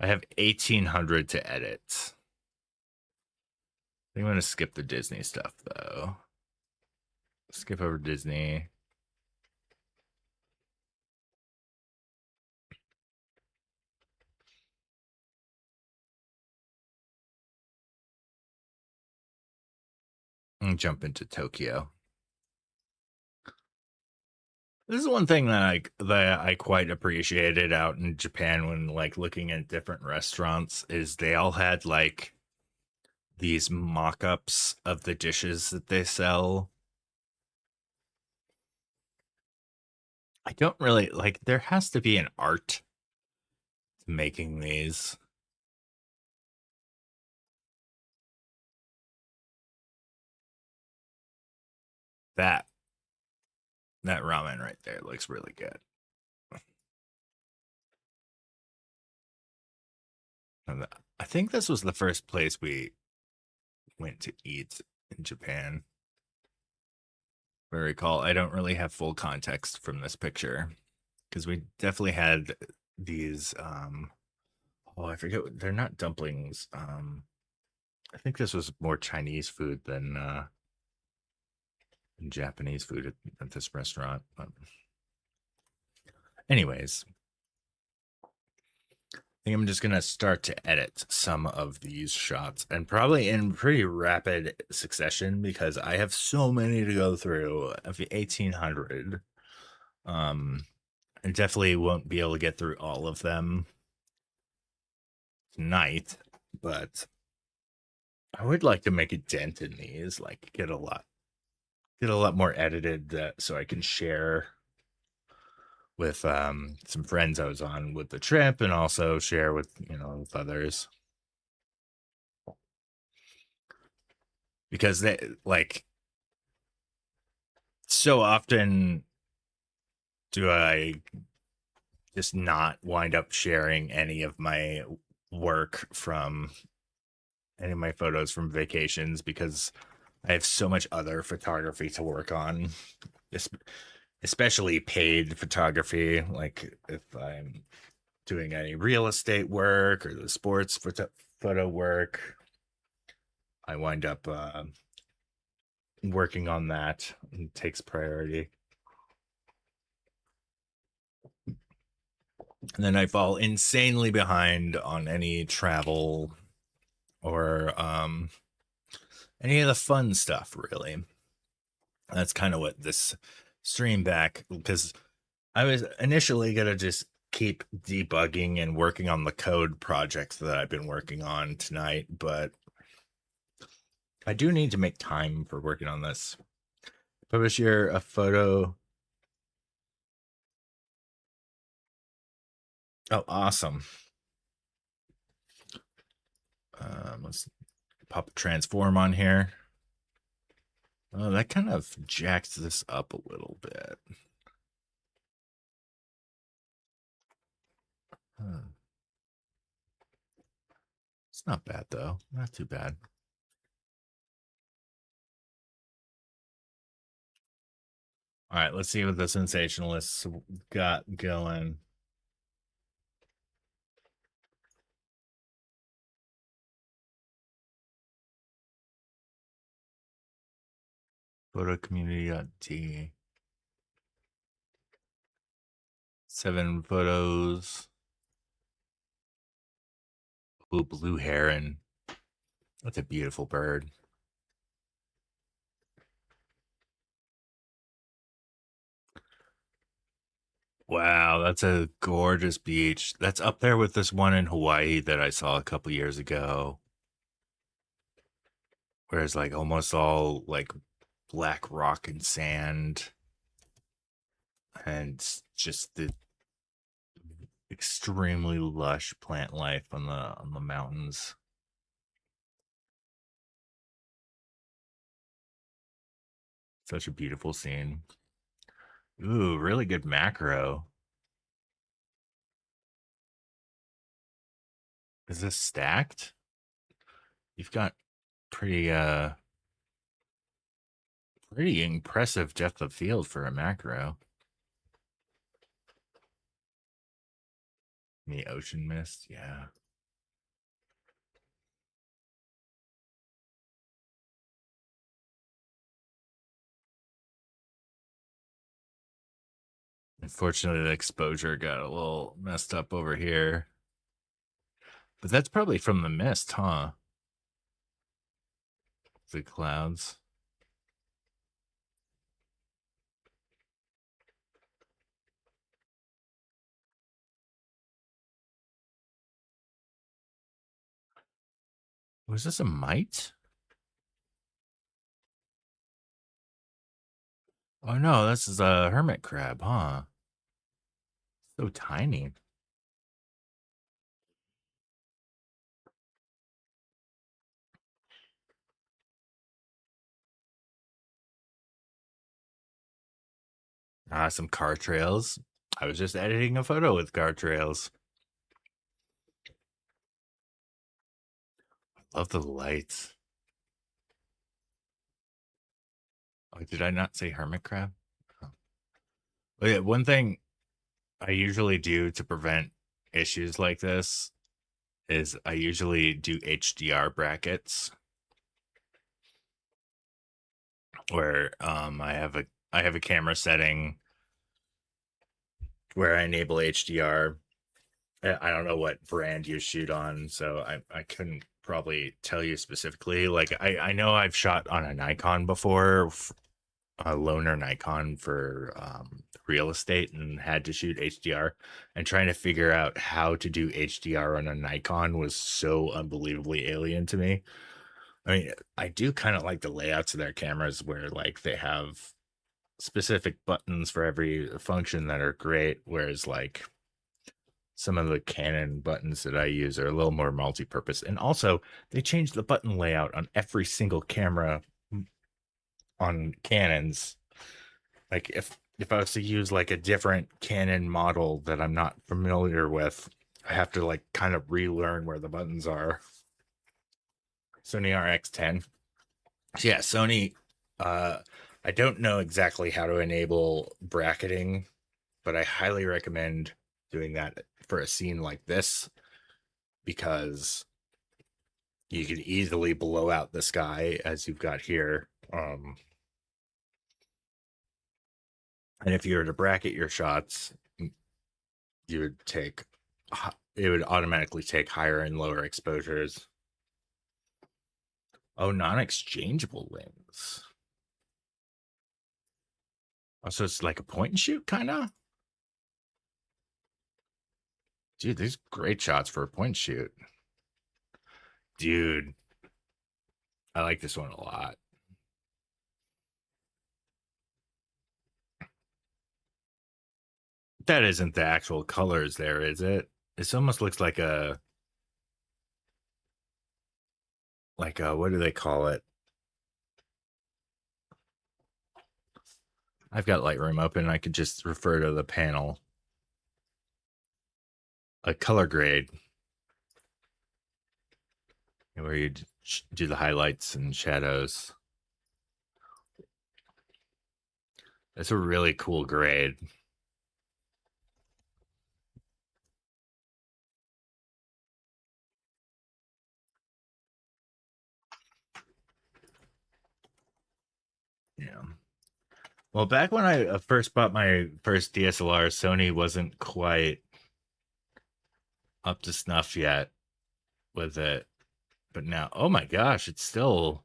Speaker 2: I have 1,800 to edit. I'm gonna skip the Disney stuff though. Skip over Disney. And jump into Tokyo. This is one thing that I quite appreciated out in Japan when like looking at different restaurants is they all had like these mock-ups of the dishes that they sell. I don't really like there has to be an art to making these. That that ramen right there looks really good. And I think this was the first place we went to eat in Japan. If I recall, I don't really have full context from this picture because we definitely had these oh, I forget, they're not dumplings. I think this was more Chinese food than Japanese food at this restaurant. But anyways, I think I'm just gonna start to edit some of these shots, and probably in pretty rapid succession because I have so many to go through of the 1800. I definitely won't be able to get through all of them tonight, but I would like to make a dent in these, like get a lot more edited so I can share with some friends I was on with the trip, and also share with with others, because they like so often do I just not wind up sharing any of my work from any of my photos from vacations because I have so much other photography to work on, especially paid photography. Like if I'm doing any real estate work or the sports photo work, I wind up working on that. It takes priority. And then I fall insanely behind on any travel or any of the fun stuff, really. That's kind of what this stream back, because I was initially going to just keep debugging and working on the code projects that I've been working on tonight, but I do need to make time for working on this. Publish here a photo. Oh, awesome. Let's pop a transform on here. Oh, that kind of jacks this up a little bit. It's not bad, though. Not too bad. All right, let's see what the sensationalists got going. Photo community.t. 7 photos. Ooh, blue heron. That's a beautiful bird. Wow, that's a gorgeous beach. That's up there with this one in Hawaii that I saw a couple years ago. Where it's like almost all like black rock and sand, and just the extremely lush plant life on the mountains. Such a beautiful scene. Ooh, really good macro. Is this stacked? You've got pretty pretty impressive depth of field for a macro. The ocean mist, yeah. Unfortunately, the exposure got a little messed up over here. But that's probably from the mist, huh? The clouds. Was this a mite? Oh no, this is a hermit crab, huh? So tiny. Some car trails. I was just editing a photo with car trails. Love the lights. Oh, did I not say hermit crab? Oh. Oh, yeah, one thing I usually do to prevent issues like this is I usually do HDR brackets where I have a camera setting where I enable HDR, I don't know what brand you shoot on, so I couldn't probably tell you specifically. Like I know I've shot on a Nikon before, a loaner Nikon for real estate, and had to shoot HDR. And trying to figure out how to do HDR on a Nikon was so unbelievably alien to me. I mean, I do kind of like the layouts of their cameras where like they have specific buttons for every function that are great, whereas like some of the Canon buttons that I use are a little more multi-purpose. And also, they changed the button layout on every single camera on Canons. Like if I was to use like a different Canon model that I'm not familiar with, I have to like kind of relearn where the buttons are. Sony RX10. So yeah, Sony. Uh, I don't know exactly how to enable bracketing, but I highly recommend doing that for a scene like this because you can easily blow out the sky as you've got here. And if you were to bracket your shots, you would take it would automatically take higher and lower exposures. Oh, non-exchangeable lens. Oh, so it's like a point and shoot kind of. Dude, these great shots for a point and shoot. Dude, I like this one a lot. That isn't the actual colors there, is it? This almost looks like a what do they call it? I've got Lightroom open. I could just refer to the panel. A color grade where you do the highlights and shadows. That's a really cool grade. Yeah. Well, back when I first bought my first DSLR, Sony wasn't quite up to snuff yet with it. But now, oh my gosh, it's still.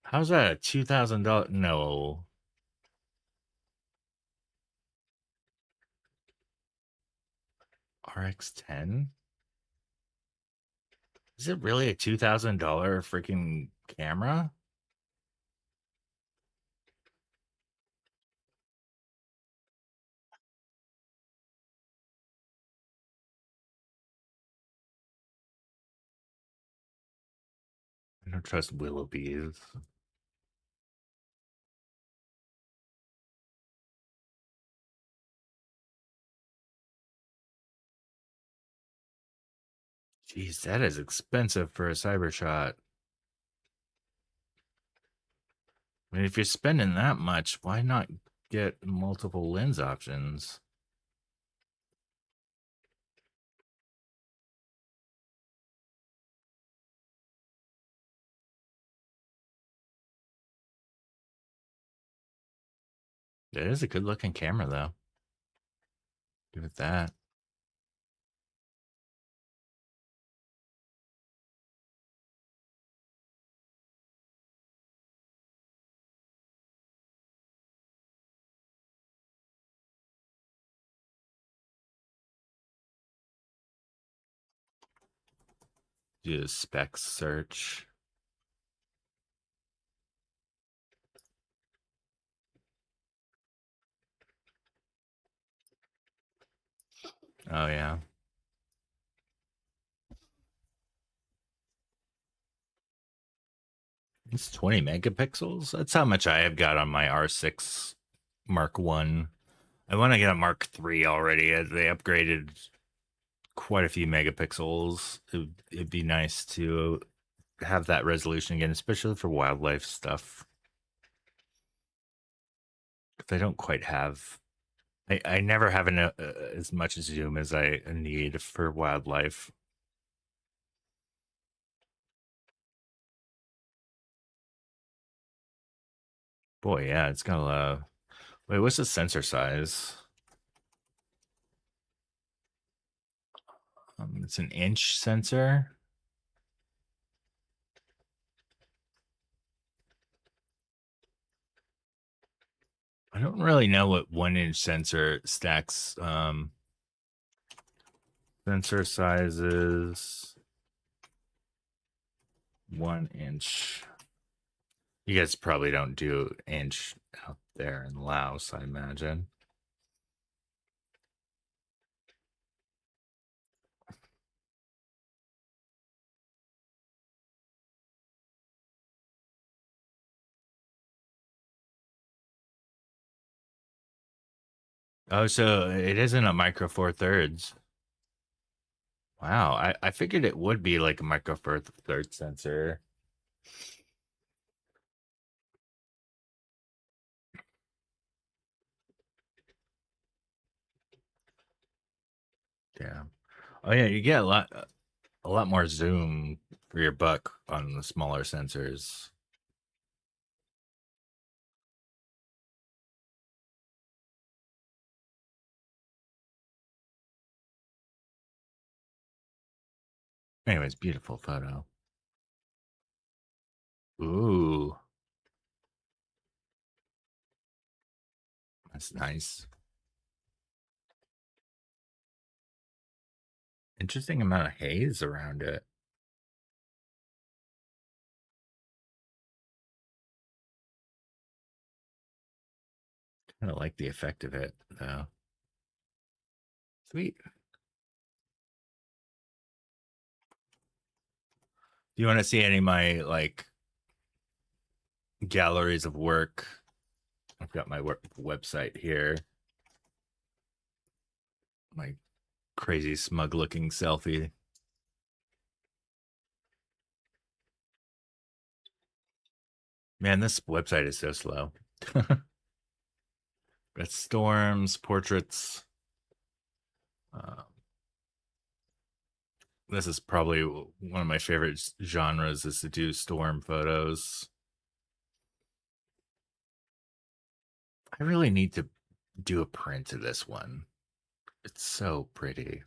Speaker 2: How's that a $2,000? No. RX10? Is it really a $2,000 freaking camera? I don't trust Willoughby's. Jeez, that is expensive for a cyber shot. I mean, if you're spending that much, why not get multiple lens options? It is a good looking camera, though. Give it that. Do a specs search. Oh, yeah. It's 20 megapixels. That's how much I have got on my R6 Mark 1. I want to get a Mark 3 already as they upgraded quite a few megapixels. It'd be nice to have that resolution again, especially for wildlife stuff. Because I don't quite have. I never have as much zoom as I need for wildlife. Boy, yeah, it's got a lot. Wait, what's the sensor size? It's an inch sensor. I don't really know what 1-inch sensor stacks. Sensor sizes 1 inch. You guys probably don't do inch out there in Laos, I imagine. Oh, so it isn't a micro four thirds. Wow, I figured it would be like a micro four thirds sensor. Yeah. Oh yeah, you get a lot more zoom for your buck on the smaller sensors. Anyways, beautiful photo. Ooh, that's nice. Interesting amount of haze around it. Kind of like the effect of it, though. Sweet. Do you want to see any of my like galleries of work? I've got my website here. My crazy smug looking selfie. Man, this website is so slow. Got storms, portraits. This is probably one of my favorite genres is to do storm photos. I really need to do a print of this one. It's so pretty.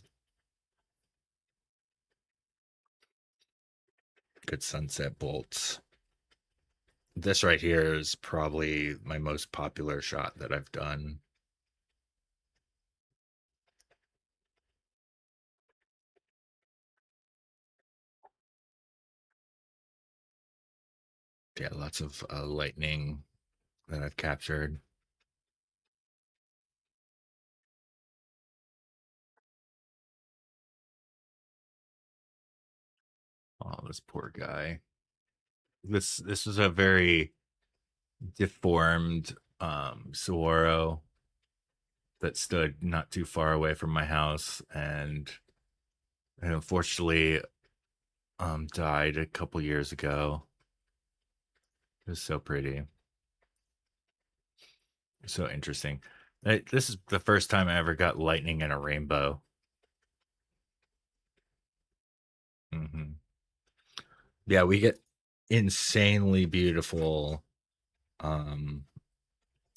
Speaker 2: Good sunset bolts. This right here is probably my most popular shot that I've done. Yeah, lots of lightning that I've captured. Oh, this poor guy. This was a very deformed saguaro that stood not too far away from my house and unfortunately died a couple years ago. It was so pretty. So interesting. This is the first time I ever got lightning in a rainbow. Mm-hmm. Yeah, we get insanely beautiful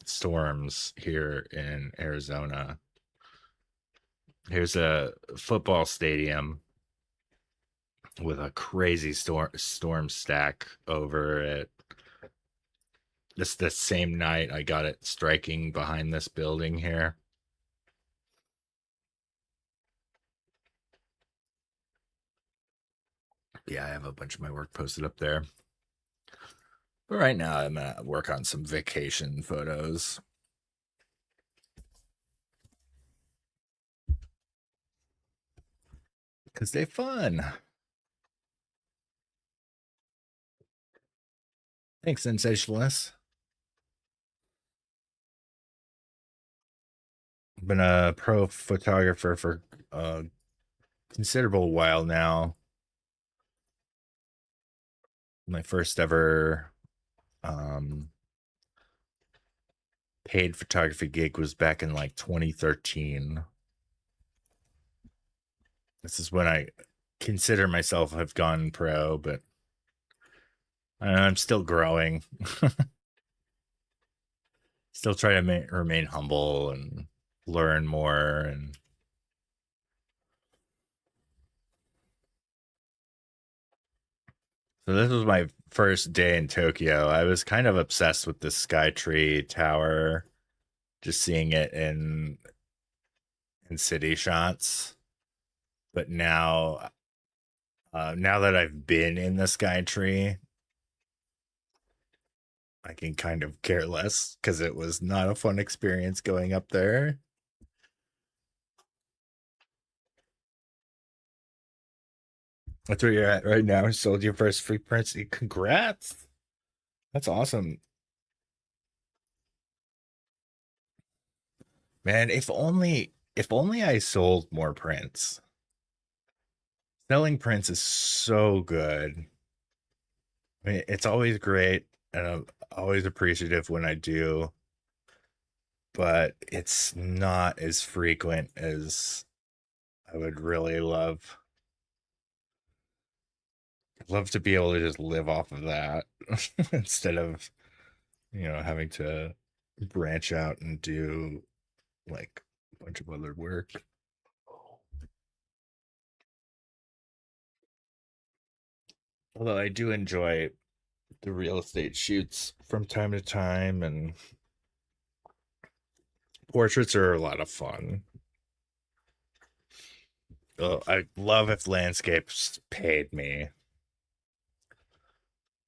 Speaker 2: storms here in Arizona. Here's a football stadium with a crazy storm stack over it. This the same night I got it striking behind this building here. Yeah, I have a bunch of my work posted up there. But right now I'm gonna work on some vacation photos. Because they're fun. Thanks, sensationalist. I've been a pro photographer for a considerable while now. My first ever paid photography gig was back in like 2013. This is when I consider myself have gone pro, but I'm still growing. Still try to remain humble and learn more. And So this was my first day in Tokyo. I was kind of obsessed with the Skytree Tower, just seeing it in city shots. But now that I've been in the Skytree, I can kind of care less because it was not a fun experience going up there. That's where you're at right now. Sold your first free prints. Congrats. That's awesome. Man, if only I sold more prints. Selling prints is so good. I mean, it's always great and I'm always appreciative when I do, but it's not as frequent as I would really love. I'd love to be able to just live off of that instead of, having to branch out and do like a bunch of other work. Although I do enjoy the real estate shoots from time to time, and portraits are a lot of fun. I love if landscapes paid me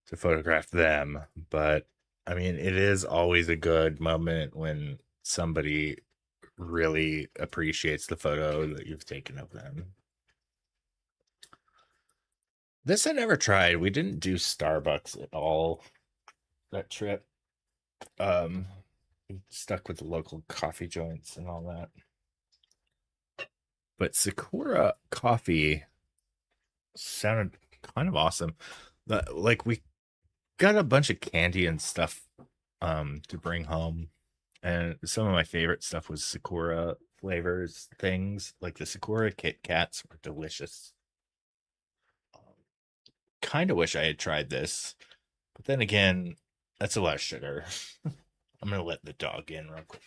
Speaker 2: to photograph them, but I mean, it is always a good moment when somebody really appreciates the photo that you've taken of them. This I never tried. We didn't do Starbucks at all that trip. Um, Stuck with the local coffee joints and all that. But Sakura coffee sounded kind of awesome. Like we got a bunch of candy and stuff to bring home. And some of my favorite stuff was Sakura flavors things. Like the Sakura Kit Kats were delicious. Um, kind of wish I had tried this, but then again, that's a lot of sugar. I'm gonna let the dog in real quick.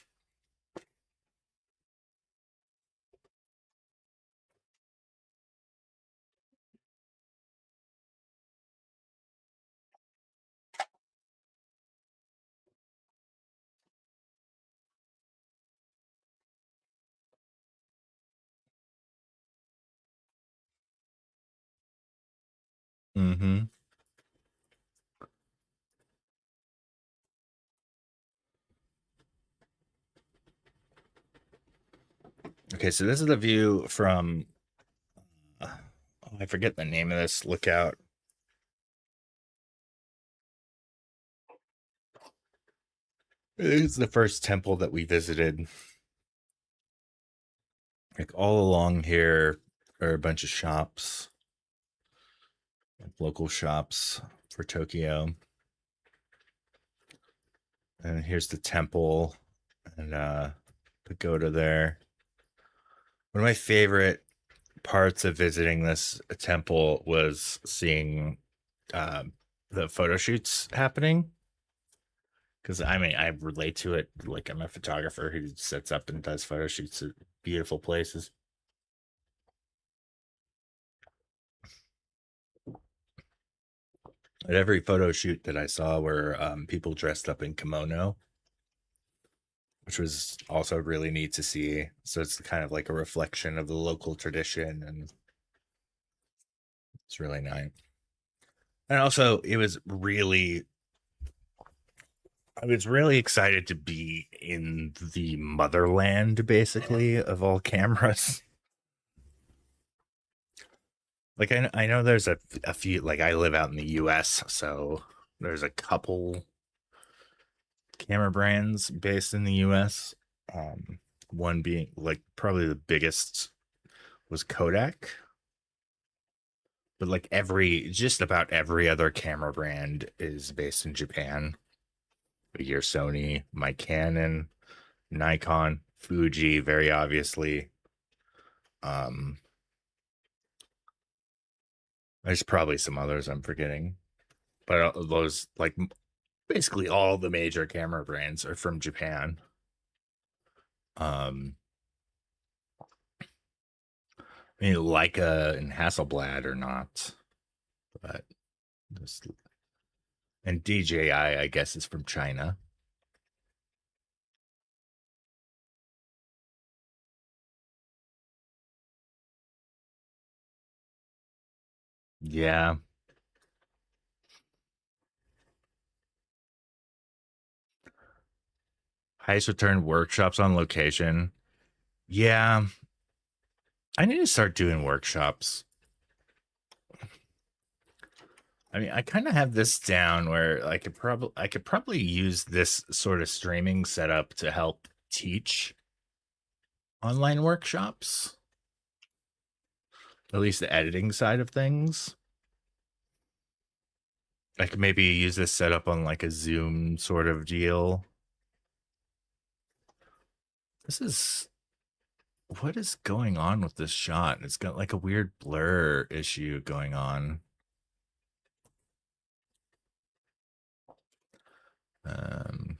Speaker 2: Mm-hmm. Okay, so this is the view from. Oh, I forget the name of this lookout. It's the first temple that we visited. Like all along here are a bunch of shops, like local shops for Tokyo. And here's the temple and pagoda there. One of my favorite parts of visiting this temple was seeing um, the photo shoots happening. Because I mean, I relate to it. Like I'm a photographer who sets up and does photo shoots at beautiful places. At every photo shoot that I saw were people dressed up in kimono, which was also really neat to see. So it's kind of like a reflection of the local tradition, and it's really nice. And also, I was really excited to be in the motherland, basically, of all cameras. Like I know there's a few. Like I live out in the U.S., so there's a couple camera brands based in the U.S. Um, One being like probably the biggest was Kodak, but like just about every other camera brand is based in Japan. Your Sony, my Canon, Nikon, Fuji, very obviously. Um, there's probably some others I'm forgetting, but those like basically all the major camera brands are from Japan. Um, I mean, Leica and Hasselblad are not, but And DJI, I guess, is from China. Yeah. Highest return workshops on location. Yeah. I need to start doing workshops. I mean, I kind of have this down where I could probably use this sort of streaming setup to help teach online workshops. At least the editing side of things. I could maybe use this setup on like a Zoom sort of deal. This is what is going on with this shot? It's got like a weird blur issue going on. Um,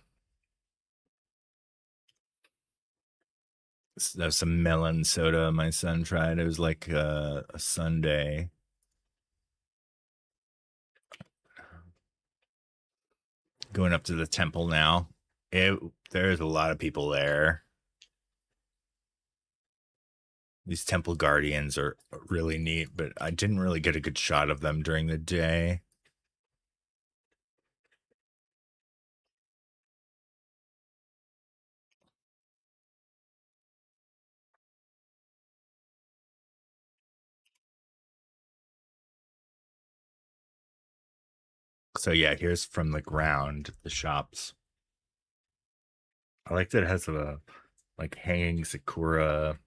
Speaker 2: there's some melon soda my son tried. It was like a Sunday. Going up to the temple now. There's a lot of people there. These temple guardians are really neat, but I didn't really get a good shot of them during the day. So yeah, here's from the ground the shops. I like that it has a like hanging sakura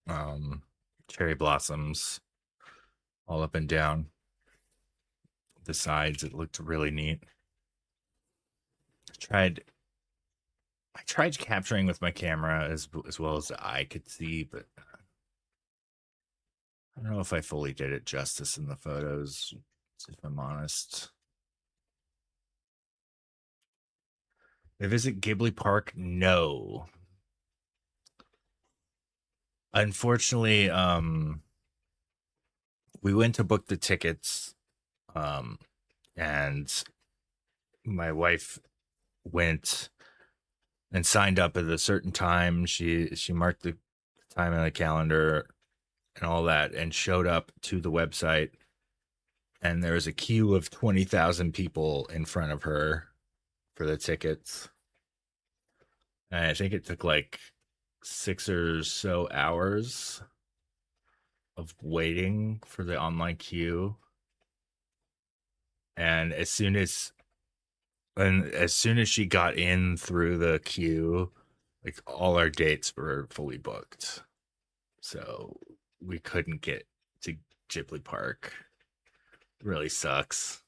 Speaker 2: um cherry blossoms all up and down the sides. It looked really neat. I tried capturing with my camera as well as the eye could see, but I don't know if I fully did it justice in the photos, if I'm honest. They visit Ghibli Park? No. Unfortunately, we went to book the tickets, um, and my wife went and signed up at a certain time. She marked the time on the calendar and all that, and showed up to the website, and there was a queue of 20,000 people in front of her for the tickets. And I think it took like 6 or so hours of waiting for the online queue. And as soon as she got in through the queue, like all our dates were fully booked. So we couldn't get to Ghibli Park. Really sucks.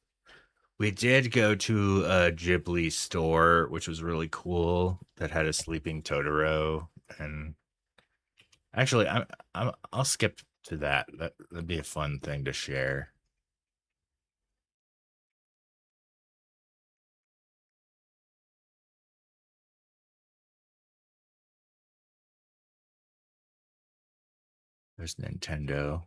Speaker 2: We did go to a Ghibli store, which was really cool, that had a sleeping Totoro. And actually, I'll skip to that. That'd be a fun thing to share. There's Nintendo.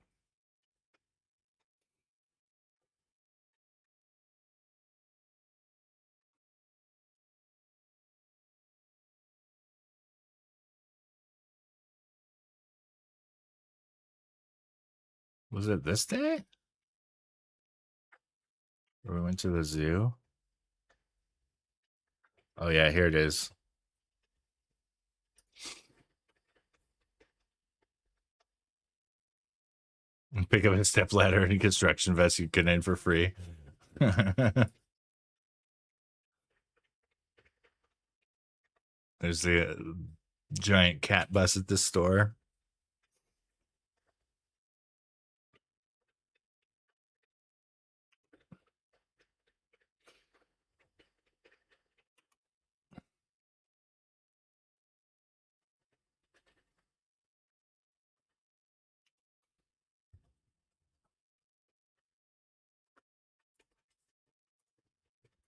Speaker 2: Was it this day? Or we went to the zoo? Oh yeah, here it is. Pick up a step ladder and a construction vest you get in for free. There's the giant cat bus at the store.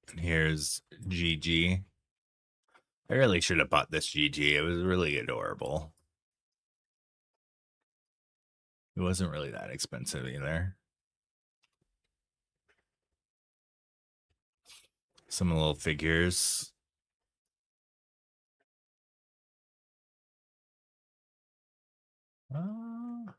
Speaker 2: And here's Gigi. I really should have bought this Gigi. It was really adorable. It wasn't really that expensive either. Some little figures. Uh,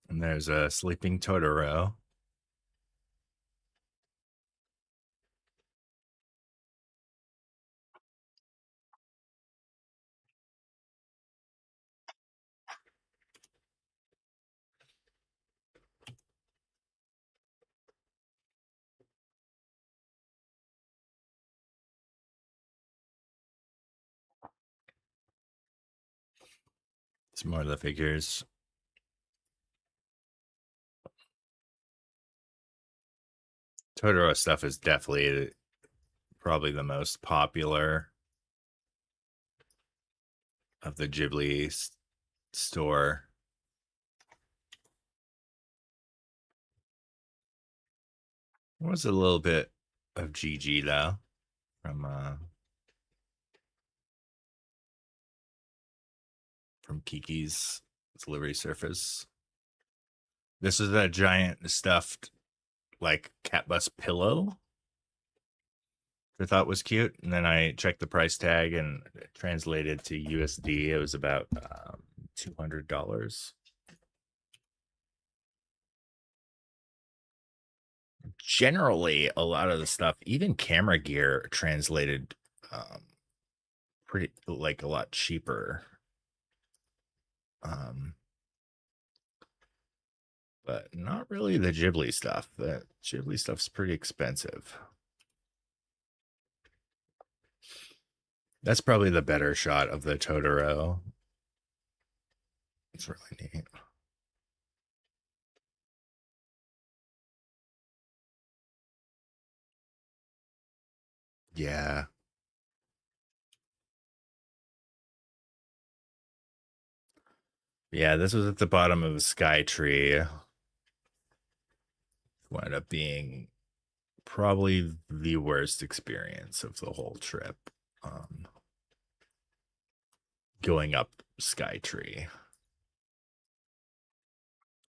Speaker 2: and there's a sleeping Totoro. Some more of the figures. Totoro stuff is definitely probably the most popular of the Ghibli store. There was a little bit of GG though from Kiki's delivery surface. This is a giant stuffed like cat bus pillow. I thought was cute, and then I checked the price tag and translated to USD. It was about $200. Generally, a lot of the stuff, even camera gear, translated pretty like a lot cheaper. But not really the Ghibli stuff. The Ghibli stuff's pretty expensive. That's probably the better shot of the Totoro. It's really neat. Yeah. Yeah, this was at the bottom of a sky tree. Wound up being probably the worst experience of the whole trip. Going up Skytree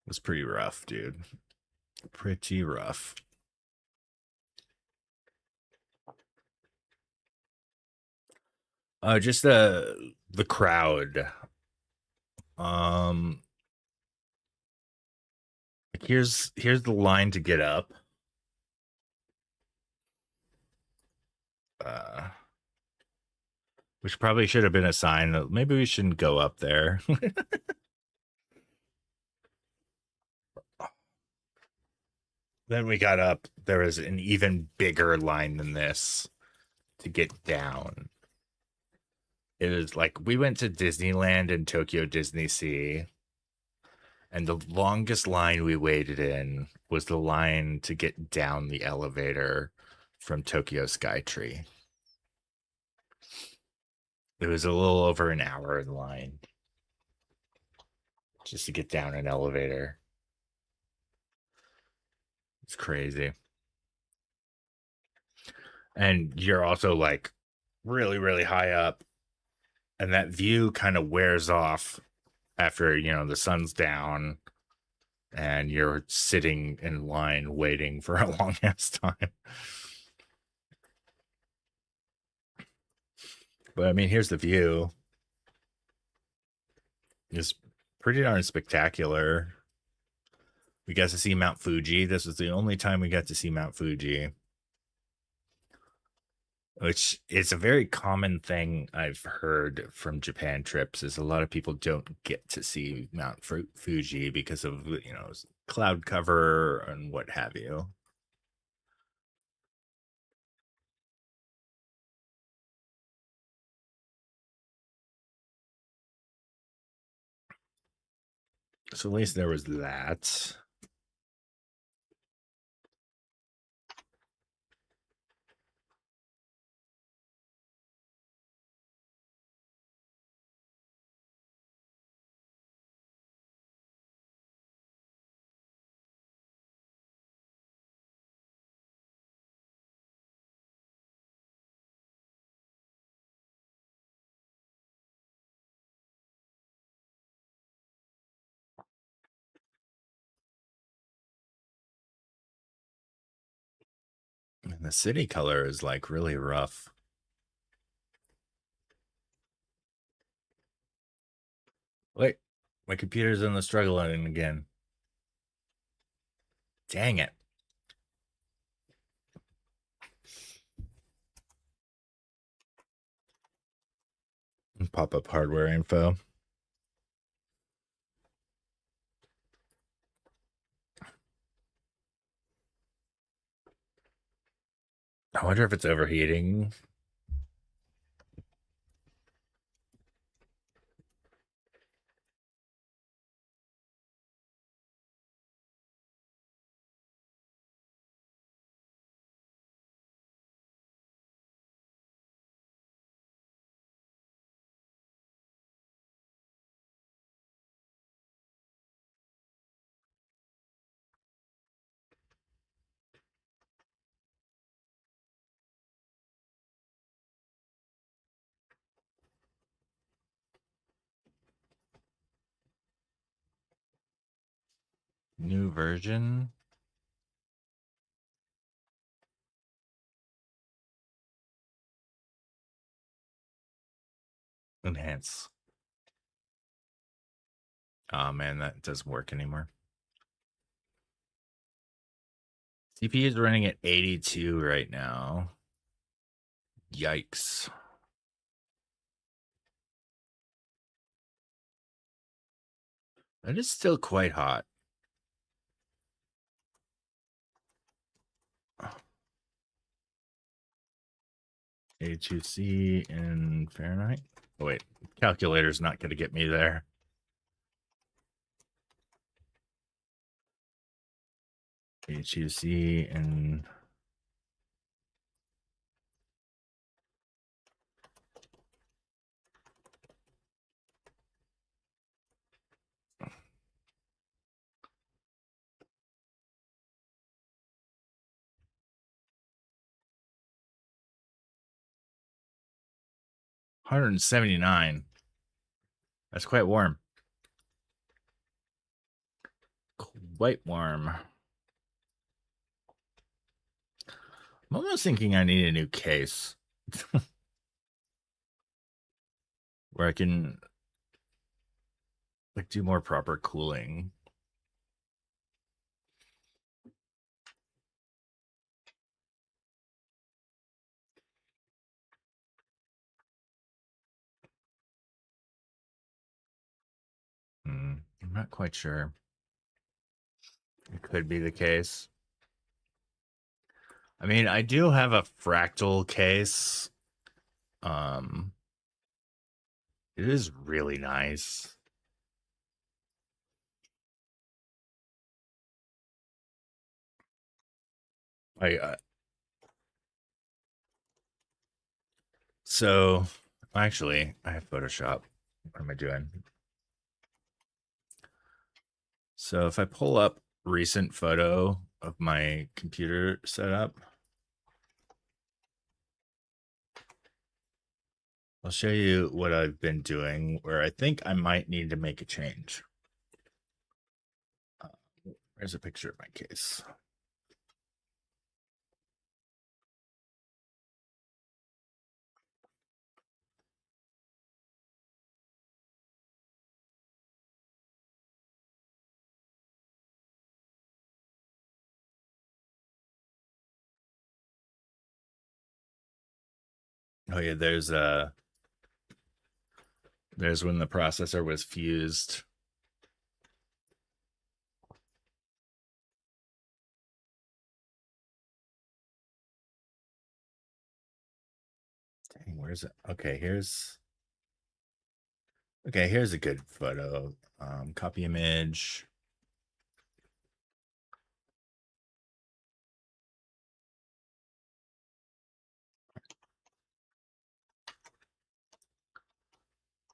Speaker 2: was pretty rough, dude. Pretty rough. Just the crowd. Like here's the line to get up. Which probably should have been a sign that maybe we shouldn't go up there. Then we got up. There was an even bigger line than this to get down. It was like we went to Disneyland and Tokyo Disney Sea, and the longest line we waited in was the line to get down the elevator from Tokyo Skytree. It was a little over an hour in line just to get down an elevator. It's crazy. And you're also like really, really high up, and that view kind of wears off after, the sun's down and you're sitting in line waiting for a long ass time. But I mean, here's the view. It's pretty darn spectacular. We got to see Mount Fuji. This was the only time we got to see Mount Fuji, which is a very common thing I've heard from Japan trips. Is a lot of people don't get to see Mount Fuji because of cloud cover and what have you. So at least there was that. The city color is like really rough. Wait, my computer's in the struggle line again. Dang it. Pop up hardware info. I wonder if it's overheating. New version. Enhance. Oh man, that doesn't work anymore. CPU is running at 82 right now. Yikes. That is still quite hot. HUC in Fahrenheit. Oh, wait, calculator's not going to get me there. HUC in $179. That's quite warm. Quite warm. I'm almost thinking I need a new case where I can like do more proper cooling. I'm not quite sure. It could be the case. I mean, I do have a fractal case. It is really nice. So actually, I have Photoshop. What am I doing? So if I pull up recent photo of my computer setup, I'll show you what I've been doing where I think I might need to make a change. There's a picture of my case. Oh yeah, there's when the processor was fused. Dang, where's it? Okay, here's a good photo. Copy image.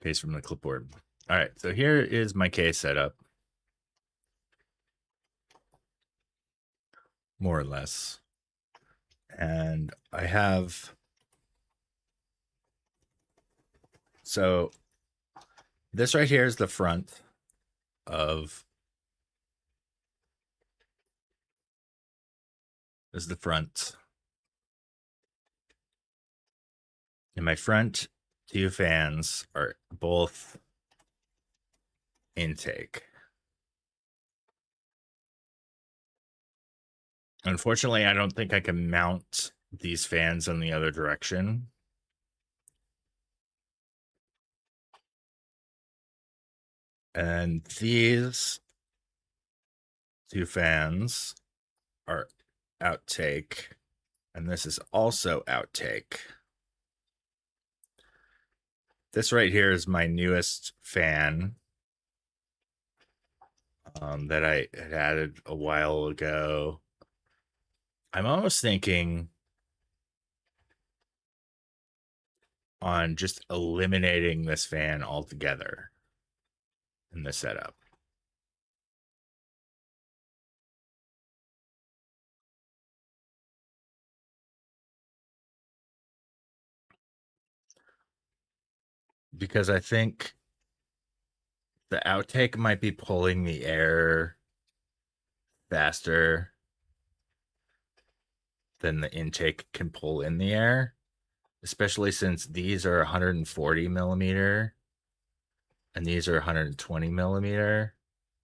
Speaker 2: Paste from the clipboard. All right, so here is my case setup. More or less. And I have, so this right here is the front of, And my front two fans are both intake. Unfortunately, I don't think I can mount these fans in the other direction. And these two fans are outtake. And this is also outtake. This right here is my newest fan that I had added a while ago. I'm almost thinking on just eliminating this fan altogether in the setup. Because I think the outtake might be pulling the air faster than the intake can pull in the air, especially since these are 140 millimeter and these are 120 millimeter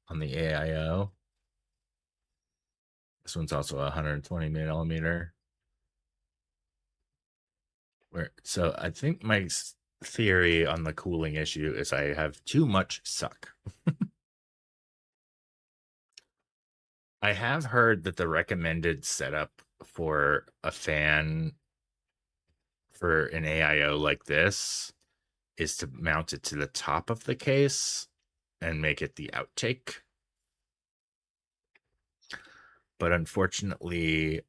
Speaker 2: on the AIO. This one's also 120 millimeter. So I think my theory on the cooling issue is I have too much suck. I have heard that the recommended setup for a fan for an AIO like this is to mount it to the top of the case and make it the outtake. But unfortunately,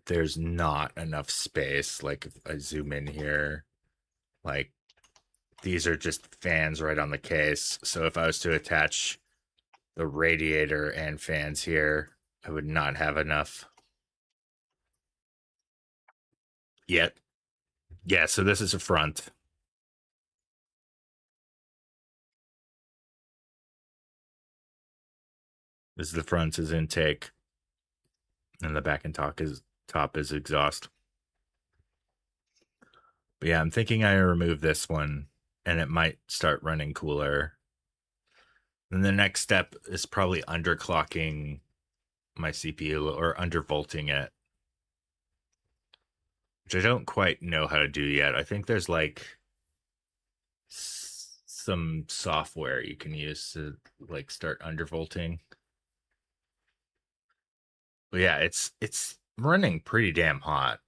Speaker 2: there's not enough space. Like if I zoom in here, like these are just fans right on the case. So if I was to attach the radiator and fans here, I would not have enough yet. Yeah, so this is a front. This is the front is intake, and the back and top is exhaust. But yeah, I'm thinking I remove this one, and it might start running cooler. Then the next step is probably underclocking my CPU or undervolting it, which I don't quite know how to do yet. I think there's like some software you can use to like start undervolting. But yeah, it's running pretty damn hot.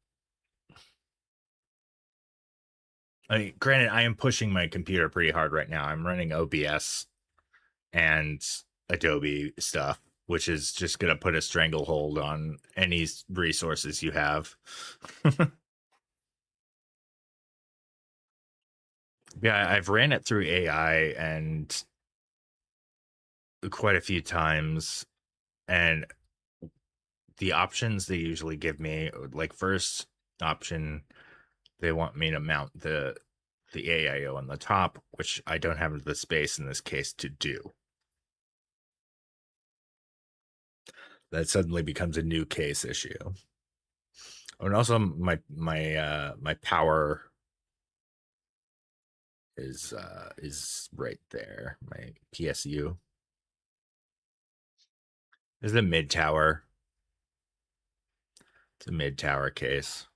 Speaker 2: I mean, granted, I am pushing my computer pretty hard right now. I'm running OBS and Adobe stuff, which is just going to put a stranglehold on any resources you have. Yeah, I've ran it through AI and quite a few times, and the options they usually give me, like first option, they want me to mount the AIO on the top, which I don't have the space in this case to do. That suddenly becomes a new case issue. Oh, and also my power is right there. My PSU is the mid tower. It's a mid tower case.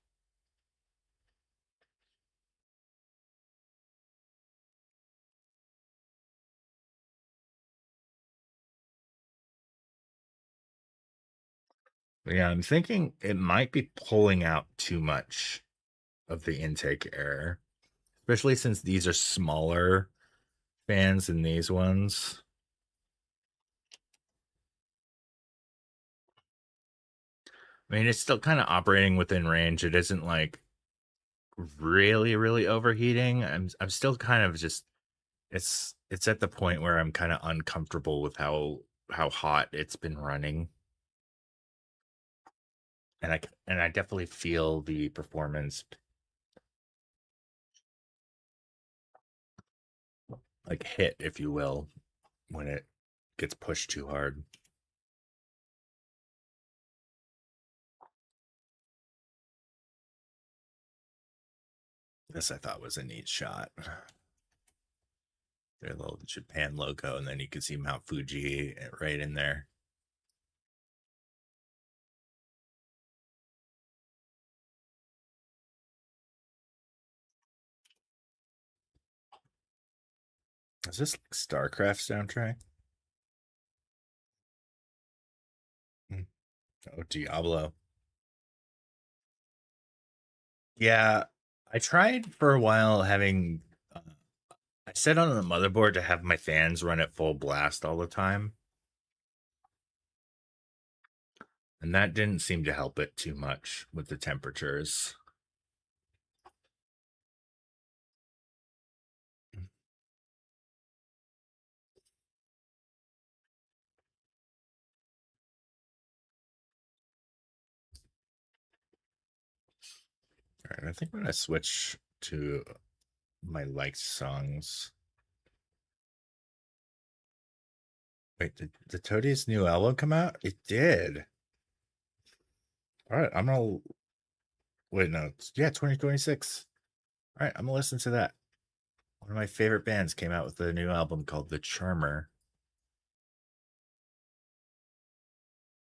Speaker 2: But yeah, I'm thinking it might be pulling out too much of the intake air, especially since these are smaller fans than these ones. I mean, it's still kind of operating within range. It isn't like really overheating. I'm still kind of just it's at the point where I'm kind of uncomfortable with how hot it's been running. And I definitely feel the performance like hit, if you will, when it gets pushed too hard. This I thought was a neat shot. Their little Japan logo, and then you can see Mount Fuji right in there. Is this like StarCraft soundtrack? Oh, Diablo. Yeah, I tried for a while having. I set on the motherboard to have my fans run at full blast all the time, and that didn't seem to help it too much with the temperatures. All right, I think I'm gonna switch to my liked songs. Wait, did the Toadies' new album come out? It did. All right, I'm gonna wait. No, yeah, 2026. All right, I'm gonna listen to that. One of my favorite bands came out with a new album called The Charmer,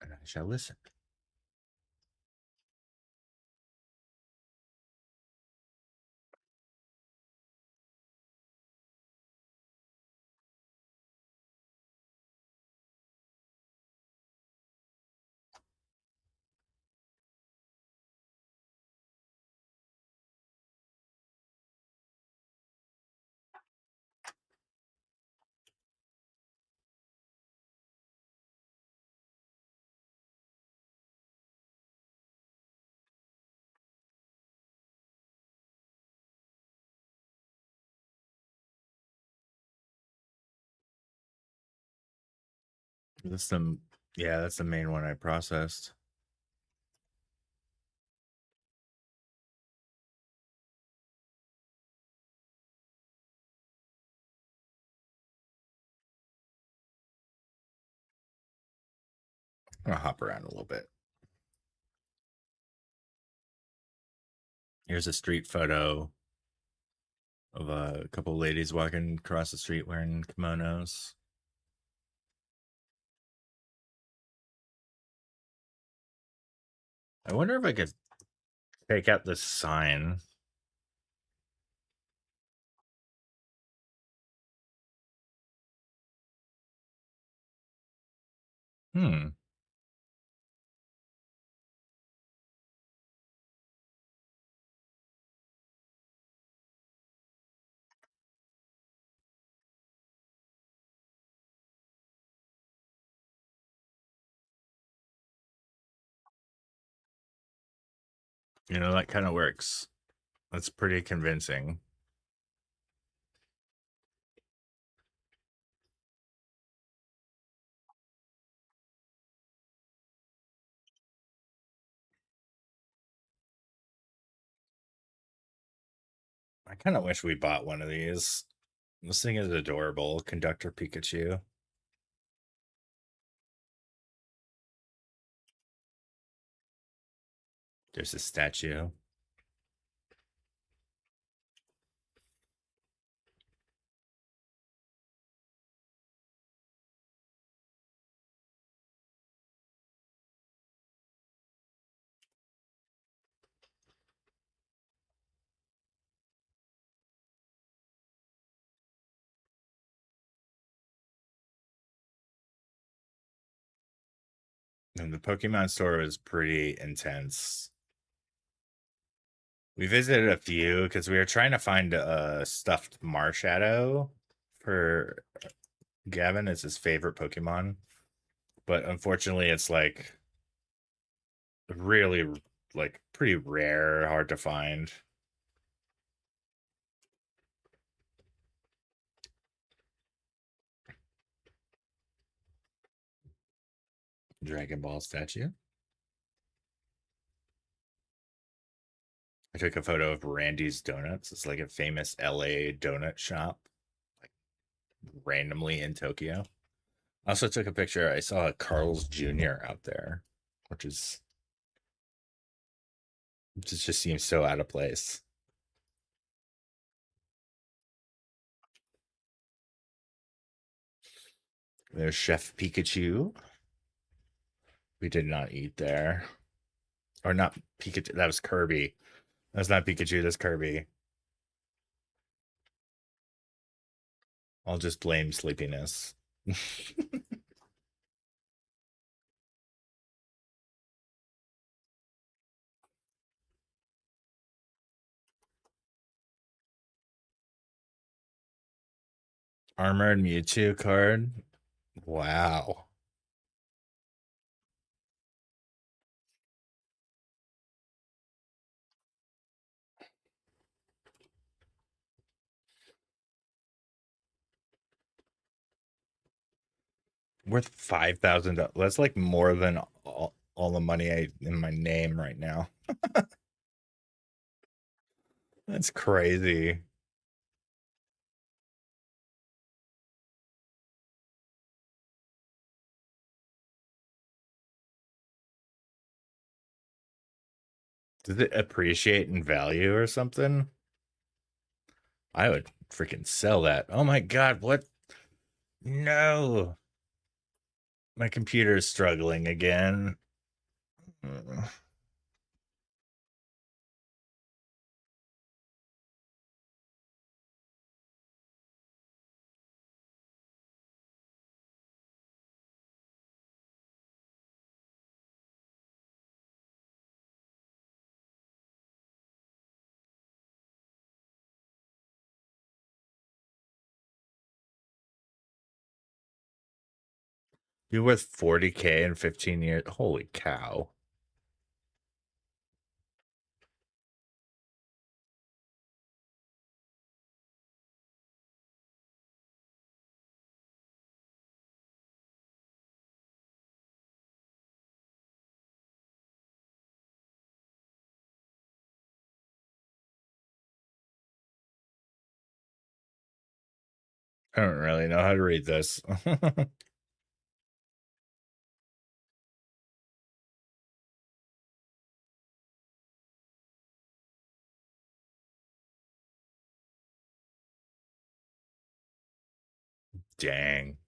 Speaker 2: and I shall listen. That's the yeah, that's the main one I processed. I'm gonna hop around a little bit. Here's a street photo of a couple ladies walking across the street wearing kimonos. I wonder if I could take out this sign. Hmm. You know, that kind of works. That's pretty convincing. I kind of wish we bought one of these. This thing is adorable. Conductor Pikachu. There's a statue. And the Pokemon store was pretty intense. We visited a few because we were trying to find a stuffed Marshadow for Gavin. It's his favorite Pokemon. But unfortunately, it's like really like pretty rare, hard to find. Dragon Ball statue. I took a photo of Randy's Donuts. It's like a famous LA donut shop, like randomly in Tokyo. I also took a picture. I saw a Carl's Jr. out there, which is just seems so out of place. There's Chef Pikachu. We did not eat there. Or not Pikachu. That was Kirby. That's not Pikachu. That's Kirby. I'll just blame sleepiness. Armored Mewtwo card. Wow. Worth $5,000. That's like more than all the money I in my name right now. That's crazy. Does it appreciate in value or something? I would freaking sell that. Oh my god, what? No. My computer is struggling again. You're worth 40K in 15 years. Holy cow. I don't really know how to read this. Dang.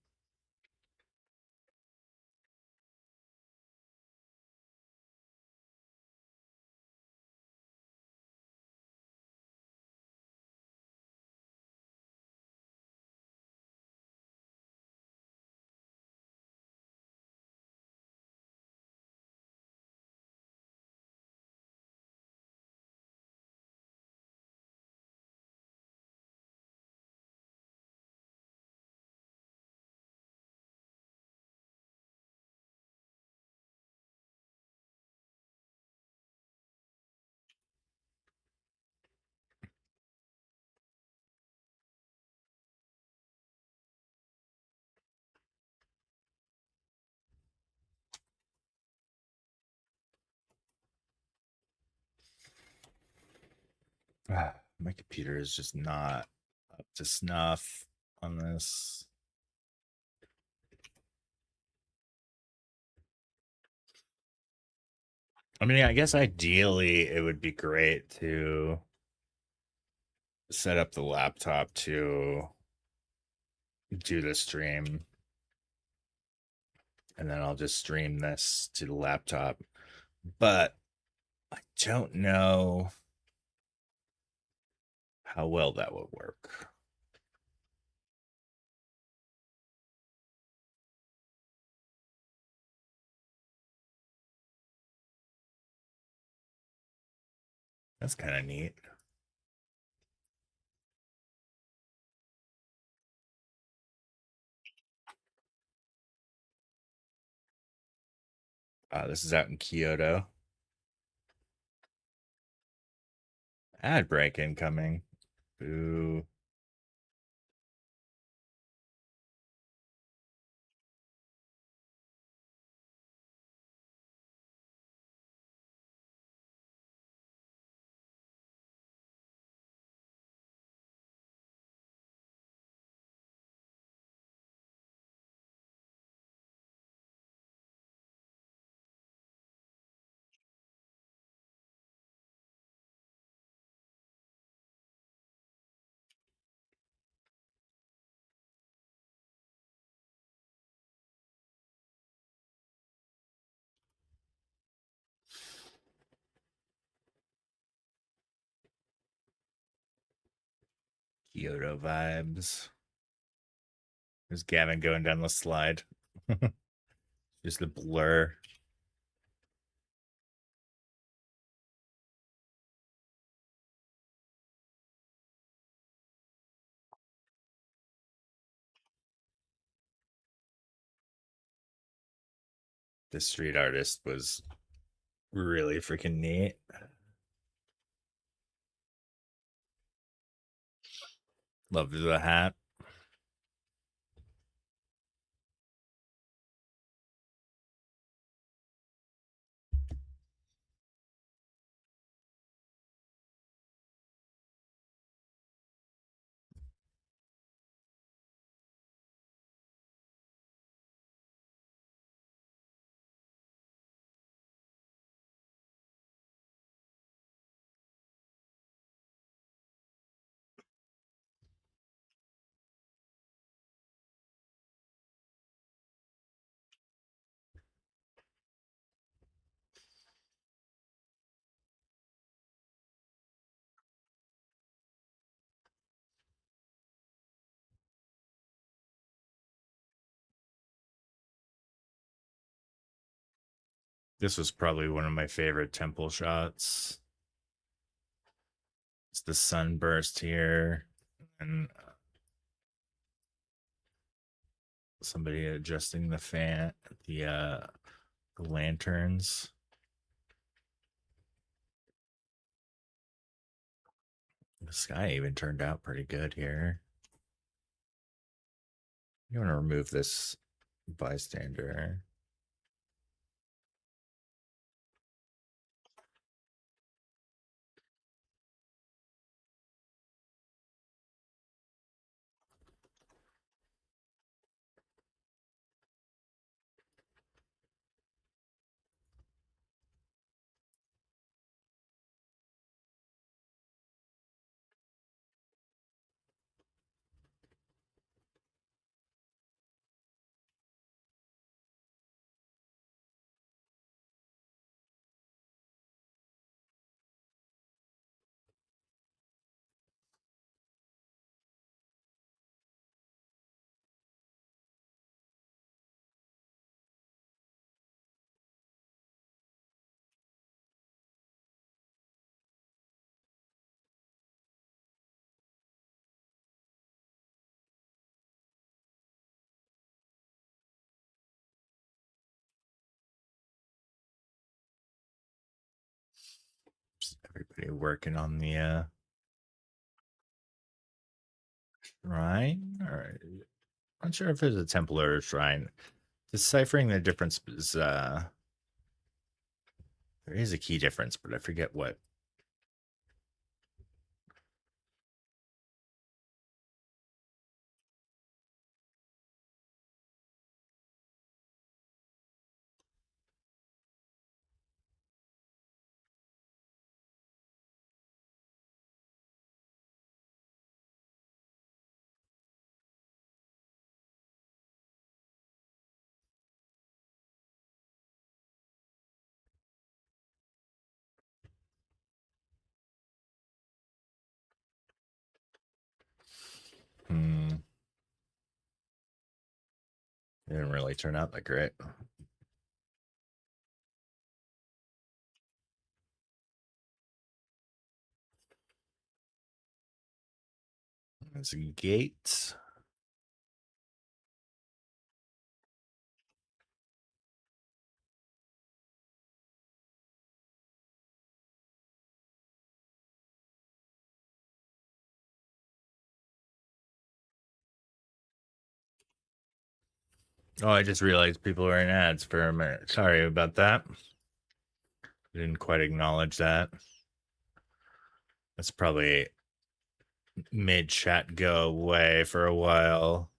Speaker 2: My computer is just not up to snuff on this. I mean, I guess ideally it would be great to set up the laptop to do the stream, and then I'll just stream this to the laptop. But I don't know how well that would work. That's kind of neat. This is out in Kyoto. Ad break incoming. Ooh. Kyoto vibes. There's Gavin going down the slide. Just a blur. The street artist was really freaking neat. Loved the hat. This was probably one of my favorite temple shots. It's the sunburst here, and somebody adjusting the fan, the lanterns. The sky even turned out pretty good here. You want to remove this bystander. Just everybody working on the shrine. All right. Not sure if it's a temple or a shrine. Deciphering the difference is there is a key difference, but I forget what. It didn't really turn out that great. There's a gate. Oh, I just realized people were in ads for a minute. Sorry about that. Didn't quite acknowledge that. That's probably made chat go away for a while.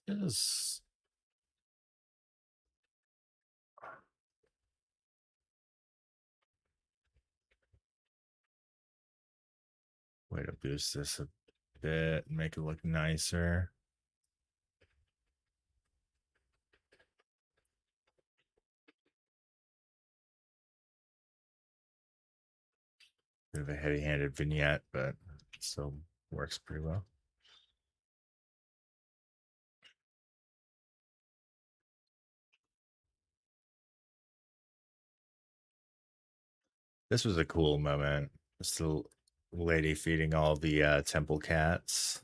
Speaker 2: Just way to boost this a bit, make it look nicer. Bit of a heavy-handed vignette, but it still works pretty well. This was a cool moment. It's the lady feeding all the temple cats.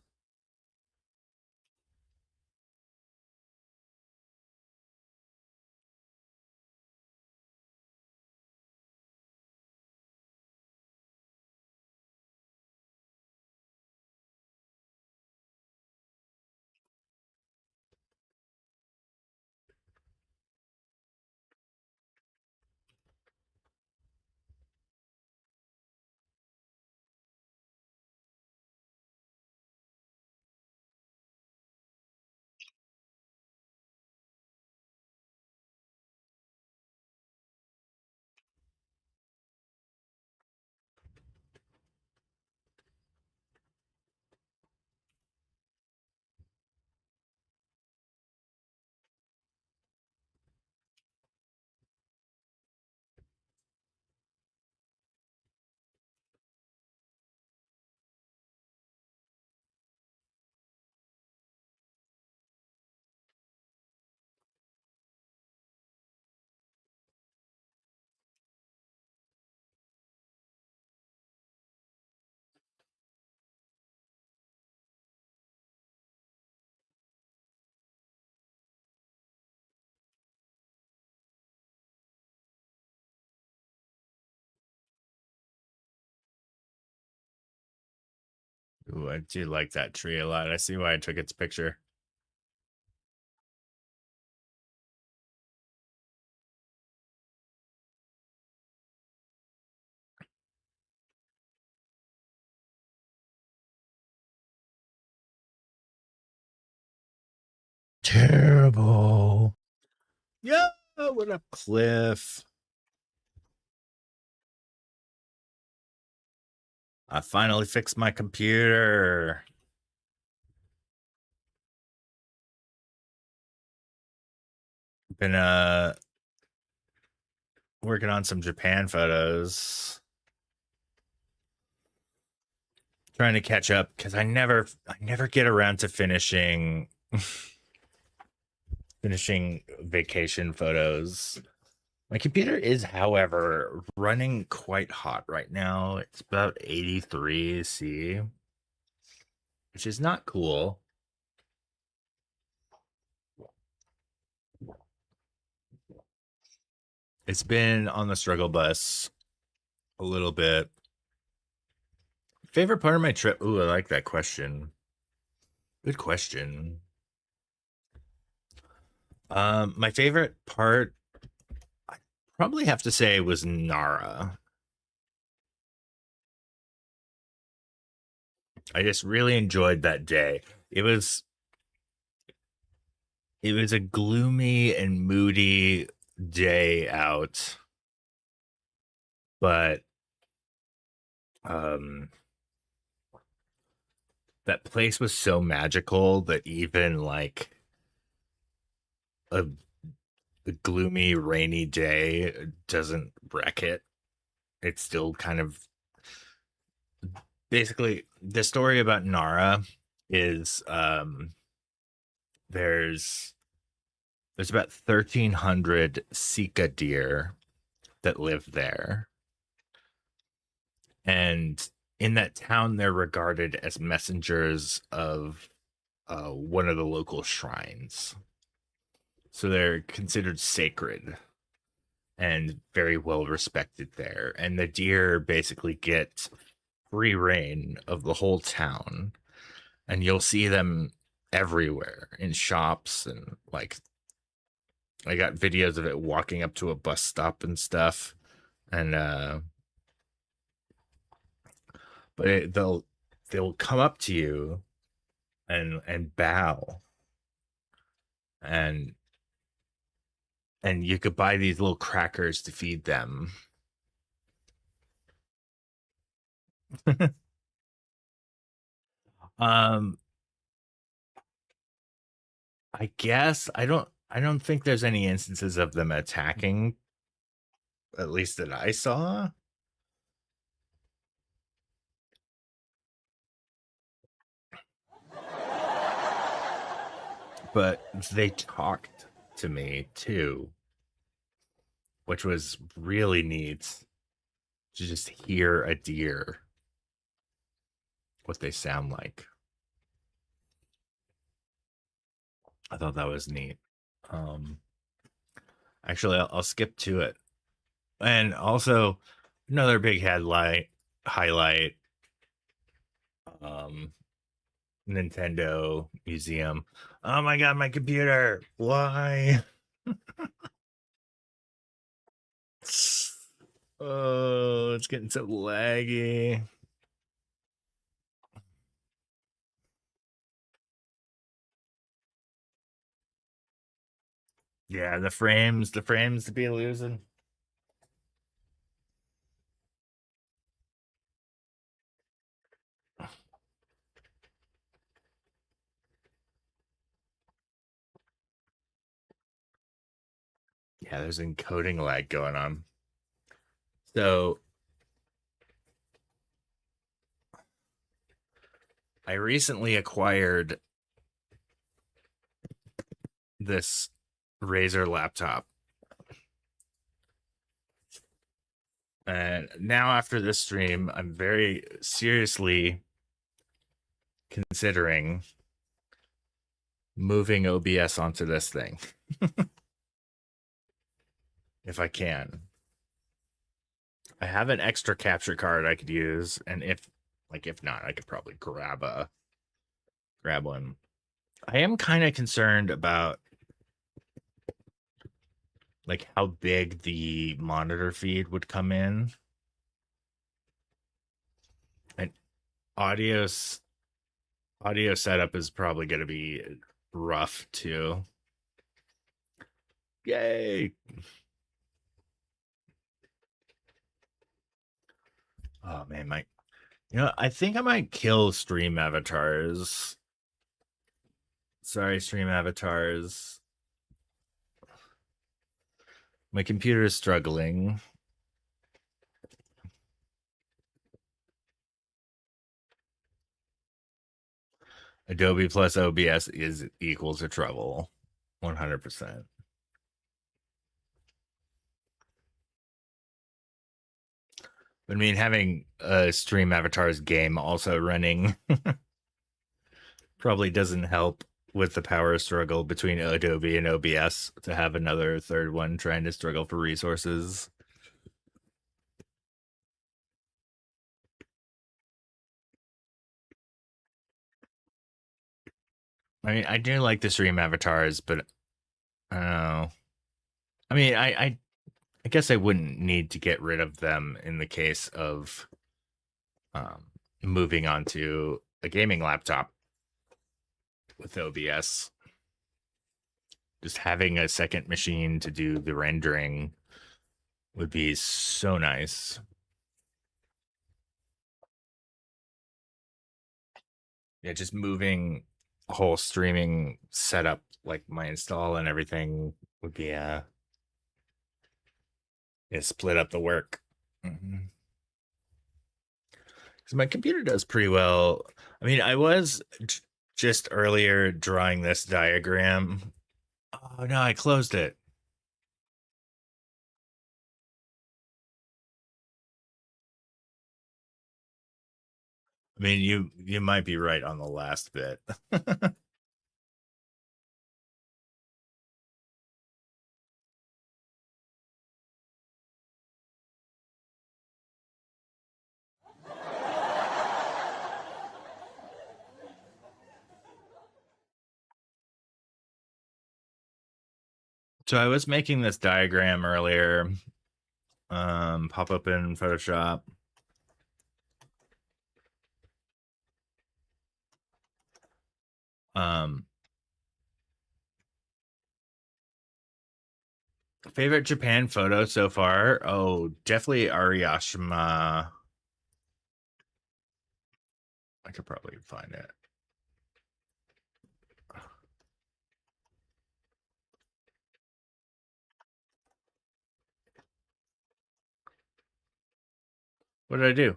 Speaker 2: Ooh, I do like that tree a lot. I see why I took its picture. Terrible. Yeah, what a cliff. I finally fixed my computer. Been working on some Japan photos. Trying to catch up because I never get around to finishing vacation photos. My computer is, however, running quite hot right now. It's about 83 C, which is not cool. It's been on the struggle bus a little bit. Favorite part of my trip? Ooh, I like that question. Good question. My favorite part, I probably have to say, was Nara. I just really enjoyed that day. It was a gloomy and moody day out, but that place was so magical that even like a, a gloomy rainy day doesn't wreck it. It's still kind of basically the story about Nara is there's about 1,300 Sika deer that live there. And in that town, they're regarded as messengers of one of the local shrines. So they're considered sacred and very well respected there. And the deer basically get free reign of the whole town. And you'll see them everywhere in shops and like I got videos of it walking up to a bus stop and stuff. And but they'll come up to you and bow and you could buy these little crackers to feed them. um I guess I don't think there's any instances of them attacking, at least that I saw. but they talked to me too, which was really neat to just hear a deer, what they sound like. I thought that was neat. Um, Actually, I'll skip to it. And also, another big headlight highlight. Um, Nintendo Museum. Oh my god, my computer! Why? Oh, it's getting so laggy. Yeah, the frames to be losing. Yeah, there's encoding lag going on. So I recently acquired this Razer laptop. And now after this stream, I'm very seriously considering moving OBS onto this thing. If I can. I have an extra capture card I could use, and if not, I could probably grab one. I am kind of concerned about like how big the monitor feed would come in. And audio setup is probably going to be rough too. Yay. Oh man, I think I might kill stream avatars. Sorry, stream avatars. My computer is struggling. Adobe plus OBS is equal to trouble. 100%. I mean, having a stream avatars game also running probably doesn't help with the power struggle between Adobe and OBS to have another third one trying to struggle for resources. I mean, I do like the stream avatars, but I don't know. I mean, I guess I wouldn't need to get rid of them in the case of moving on to a gaming laptop with OBS. Just having a second machine to do the rendering would be so nice. Yeah, just moving a whole streaming setup, like my install and everything, would be split up the work. Mm-hmm. Because my computer does pretty well. I mean, I was just earlier drawing this diagram. Oh no, I closed it. I mean, you might be right on the last bit. So I was making this diagram earlier. Pop up in Photoshop. Um, Favorite Japan photo so far? Oh, definitely Ariyashima. I could probably find it. What did I do?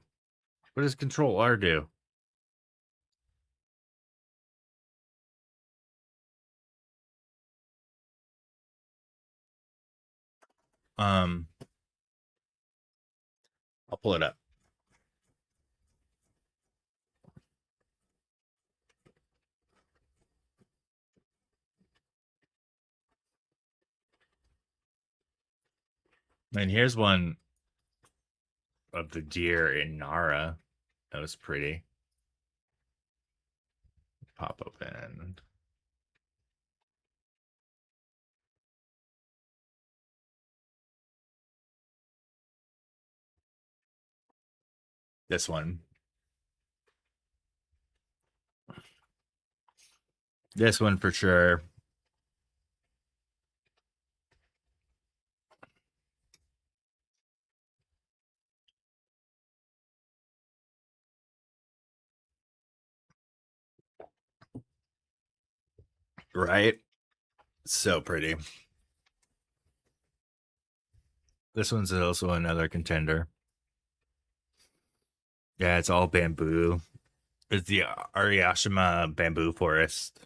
Speaker 2: What does Control R do? Um, I'll pull it up. And here's one of the deer in Nara. That was pretty. Pop open. This one. This one for sure. Right? So pretty. This one's also another contender. Yeah, it's all bamboo. It's the Ariyashima bamboo forest.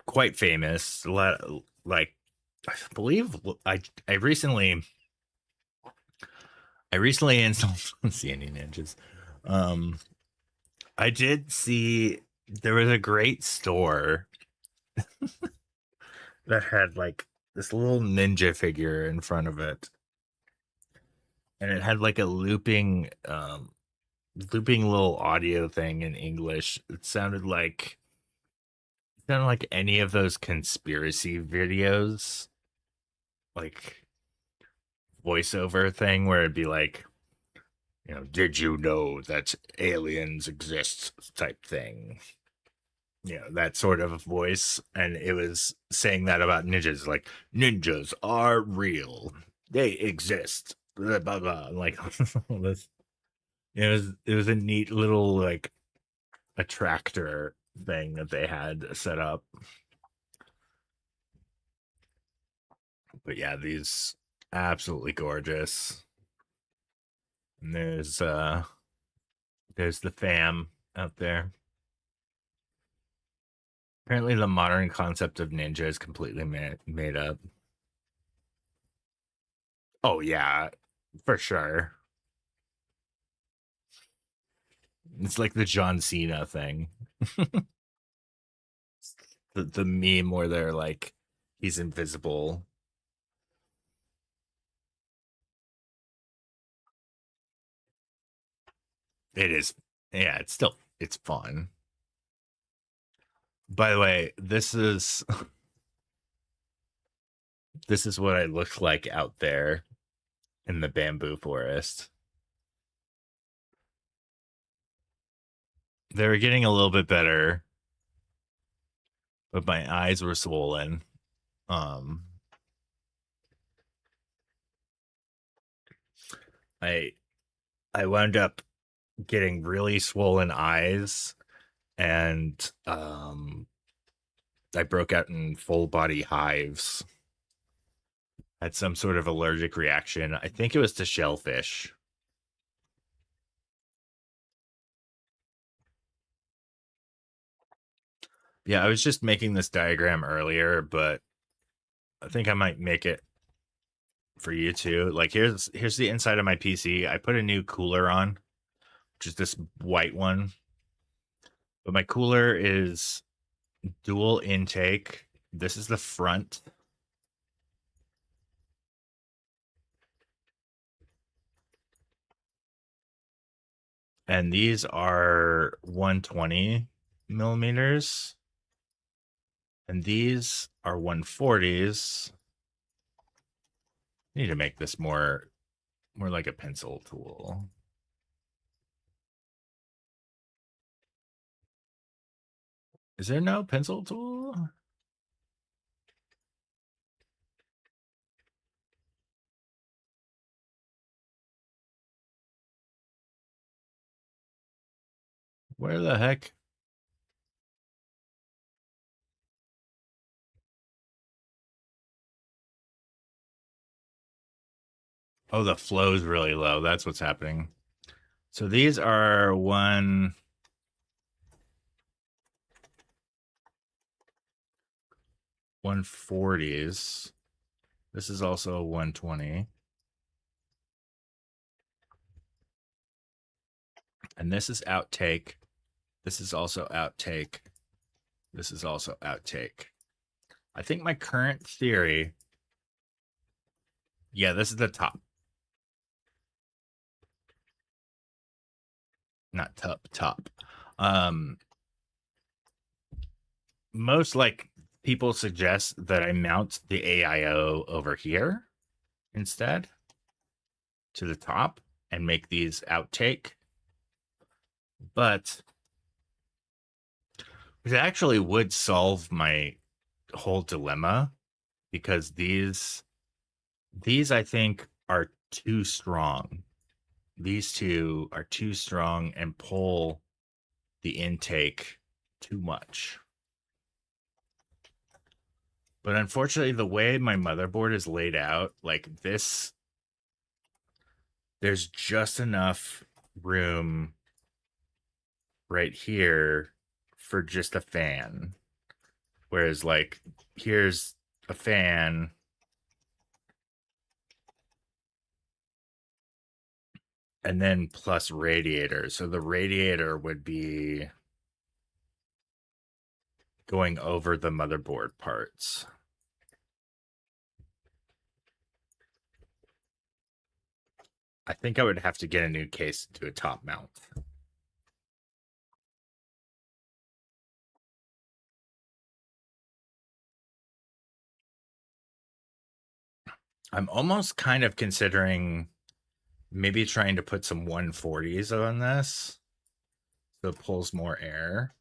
Speaker 2: Quite famous. A lot, like, I believe I recently installed. Don't see any ninjas. Um, I did see there was a great store that had like this little ninja figure in front of it, and it had like a looping little audio thing in English. It sounded like any of those conspiracy videos, like voiceover thing where it'd be like, did you know that aliens exist type thing. That sort of voice. And it was saying that about ninjas, like, ninjas are real. They exist. Blah blah blah. Like this. It was a neat little like attractor thing that they had set up. But yeah, these absolutely gorgeous. And there's the fam out there. Apparently, the modern concept of ninja is completely made up. Oh yeah, for sure. It's like the John Cena thing, the meme where they're like, he's invisible. It is, yeah. It's fun. By the way, this is what I look like out there in the bamboo forest. They were getting a little bit better, but my eyes were swollen. Um, I I wound up getting really swollen eyes, and I broke out in full body hives. Had some sort of allergic reaction. I think it was to shellfish. Yeah, I was just making this diagram earlier, but I think I might make it for you too. Like here's the inside of my PC. I put a new cooler on, which is this white one. But my cooler is dual intake. This is the front. And these are 120 millimeters. And these are 140s. I need to make this more like a pencil tool. Is there no pencil tool? Where the heck? Oh, the flow is really low. That's what's happening. So these are 140s. This is also a 120. And this is outtake. This is also outtake. This is also outtake. I think my current theory. Yeah, this is the top. Not top. Most like people suggest that I mount the AIO over here instead to the top and make these outtake. But it actually would solve my whole dilemma because these I think are too strong. These two are too strong and pull the intake too much. But unfortunately, the way my motherboard is laid out, like this, there's just enough room right here for just a fan. Whereas, like, here's a fan. And then plus radiator. So the radiator would be going over the motherboard parts. I think I would have to get a new case to do a top mount. I'm almost kind of considering maybe trying to put some 140s on this so it pulls more air.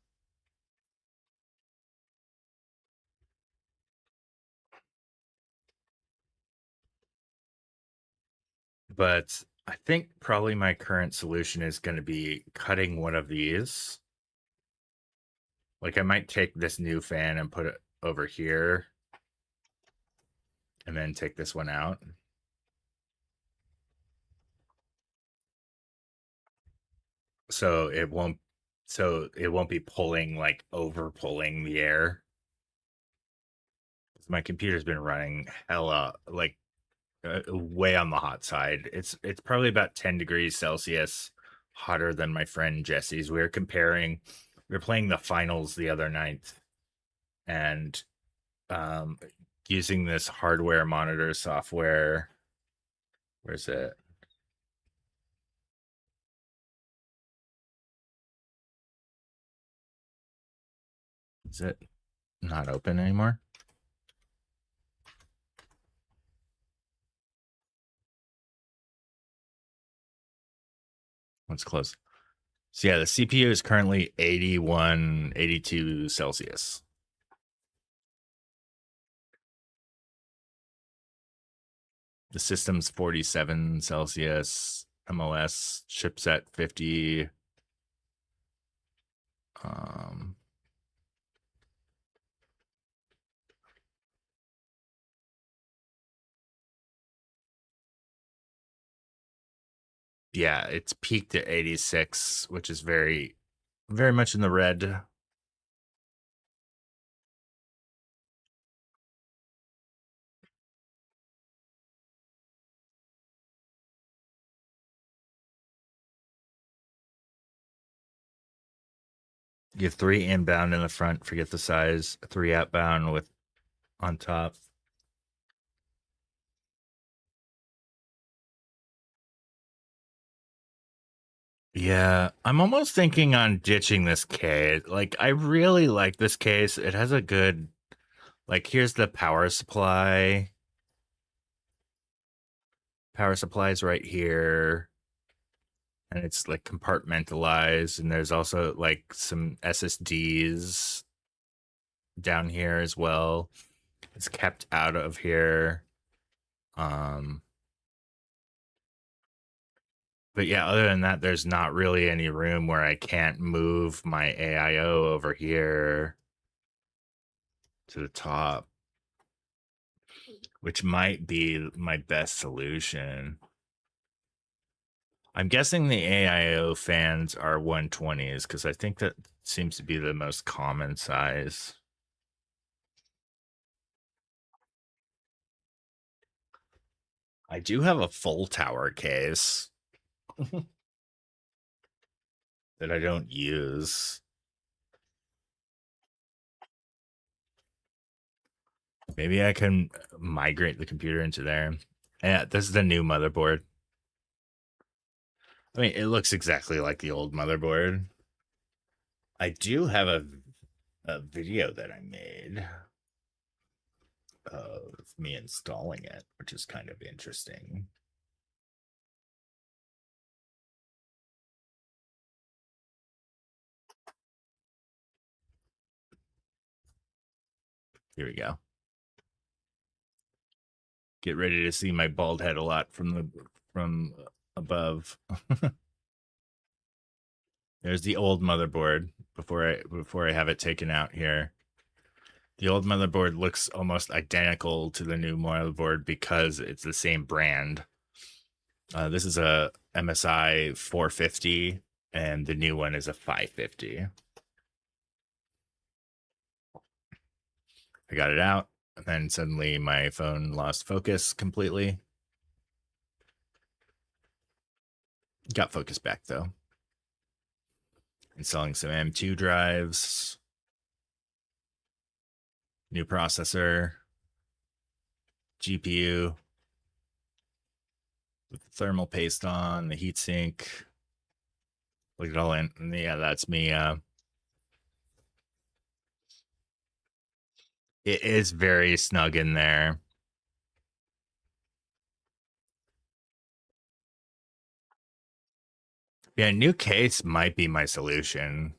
Speaker 2: But I think probably my current solution is going to be cutting one of these. Like I might take this new fan and put it over here and then take this one out. So it won't be pulling like over pulling the air. My computer's been running hella like way on the hot side. It's probably about 10 degrees Celsius hotter than my friend Jesse's. We were playing the finals the other night and using this hardware monitor software. Where's it? Is it not open anymore? Let's close. So yeah, the CPU is currently 81, 82 Celsius. The system's 47 Celsius. MOS chipset 50. Yeah, it's peaked at 86, which is very, very much in the red. You have 3 inbound in the front, forget the size, 3 outbound with on top. Yeah, I'm almost thinking on ditching this case. Like, I really like this case. It has a good, like, here's the power supply. Power supply's right here. And it's like compartmentalized. And there's also like some SSDs down here as well. It's kept out of here. But yeah, other than that, there's not really any room where I can't move my AIO over here to the top, which might be my best solution. I'm guessing the AIO fans are 120s because I think that seems to be the most common size. I do have a full tower case that I don't use. Maybe I can migrate the computer into there. Yeah, this is the new motherboard. I mean, it looks exactly like the old motherboard. I do have a video that I made of me installing it, which is kind of interesting. Here we go. Get ready to see my bald head a lot from above. There's the old motherboard before I have it taken out here. The old motherboard looks almost identical to the new motherboard because it's the same brand. This is a MSI 450, and the new one is a 550. I got it out, and then suddenly my phone lost focus completely. Got focus back though. Installing some M2 drives, new processor, GPU with the thermal paste on, the heatsink. Look it all in. Yeah, that's me. It is very snug in there. Yeah, new case might be my solution.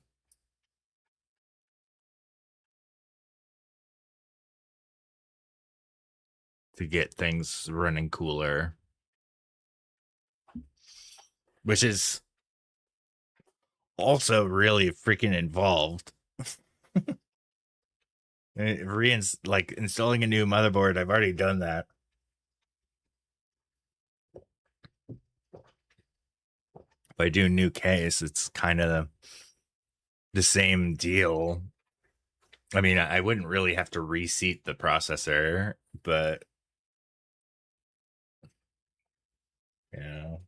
Speaker 2: To get things running cooler. Which is also really freaking involved. Like installing a new motherboard, I've already done that. If I do a new case, it's kind of the same deal. I mean, I wouldn't really have to reseat the processor, but you know.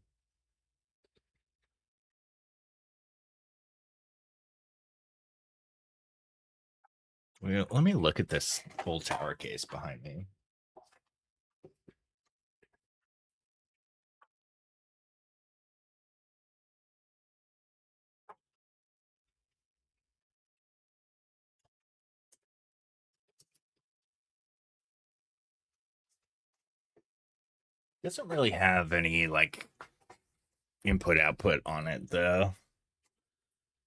Speaker 2: Let me look at this full tower case behind me. Doesn't really have any like input output on it though.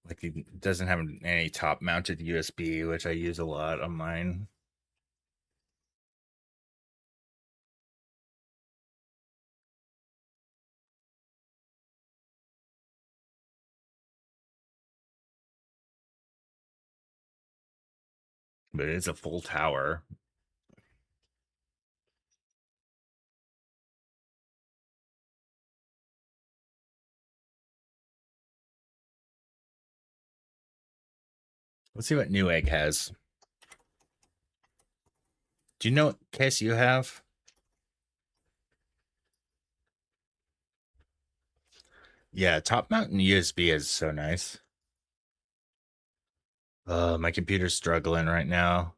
Speaker 2: Like it doesn't have any top mounted USB, which I use a lot on mine. But it's a full tower. Let's see what Newegg has. Do you know what case you have? Yeah, top mountain USB is so nice. My computer's struggling right now.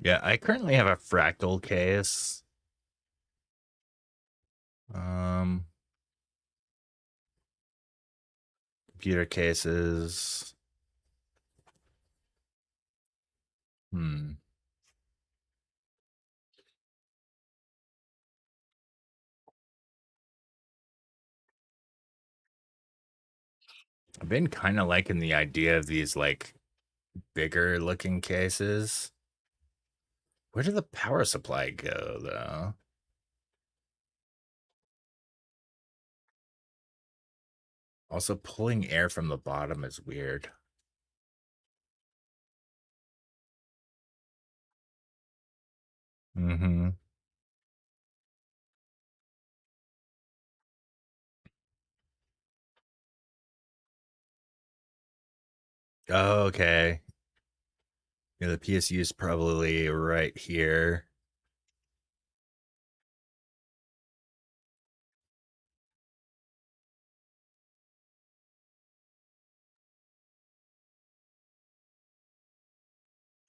Speaker 2: Yeah, I currently have a fractal case. Um, computer cases. Hmm. I've been kind of liking the idea of these like bigger looking cases. Where did the power supply go though? Also, pulling air from the bottom is weird. Mm-hmm. Oh, okay. Yeah, the PSU is probably right here.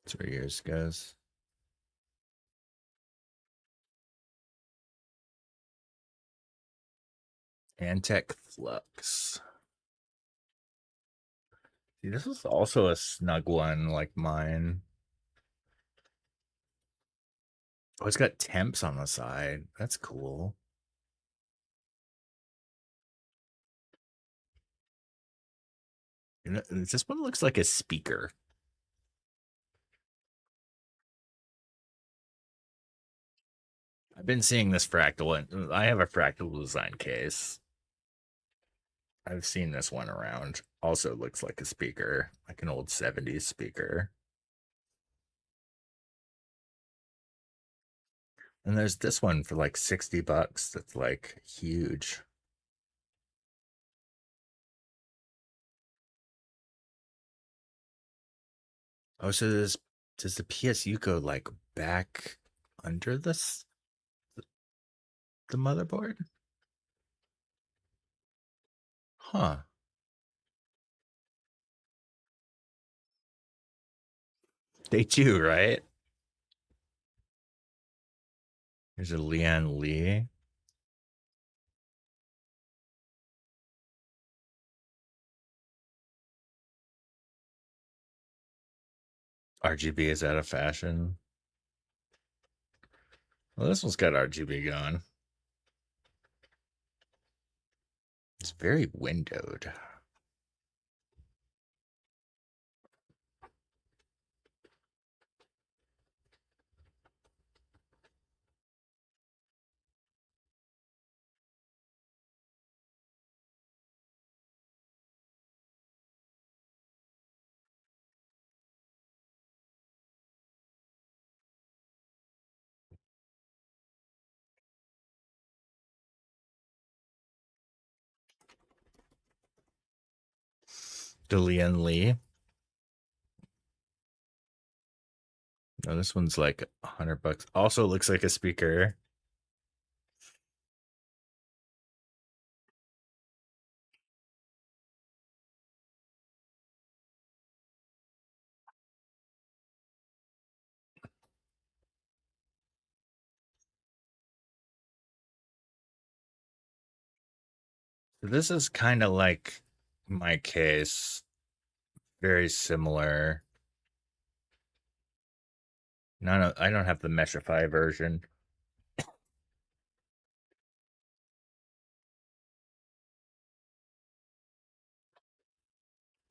Speaker 2: That's where yours goes. Antec Flux. See, this is also a snug one like mine. Oh, it's got temps on the side. That's cool. You know, this one looks like a speaker. I've been seeing this fractal, and I have a fractal design case. I've seen this one around. Also looks like a speaker, like an old 70s speaker. And there's this one for like $60 that's like huge. Oh, so does the PSU go like back under the motherboard? Huh. They do, right? There's a Lian Li. RGB is out of fashion. Well, this one's got RGB going. It's very windowed. The Lian Li. No, this one's like $100. Also looks like a speaker. So this is kind of like my case. Very similar. No, I don't have the Meshify version.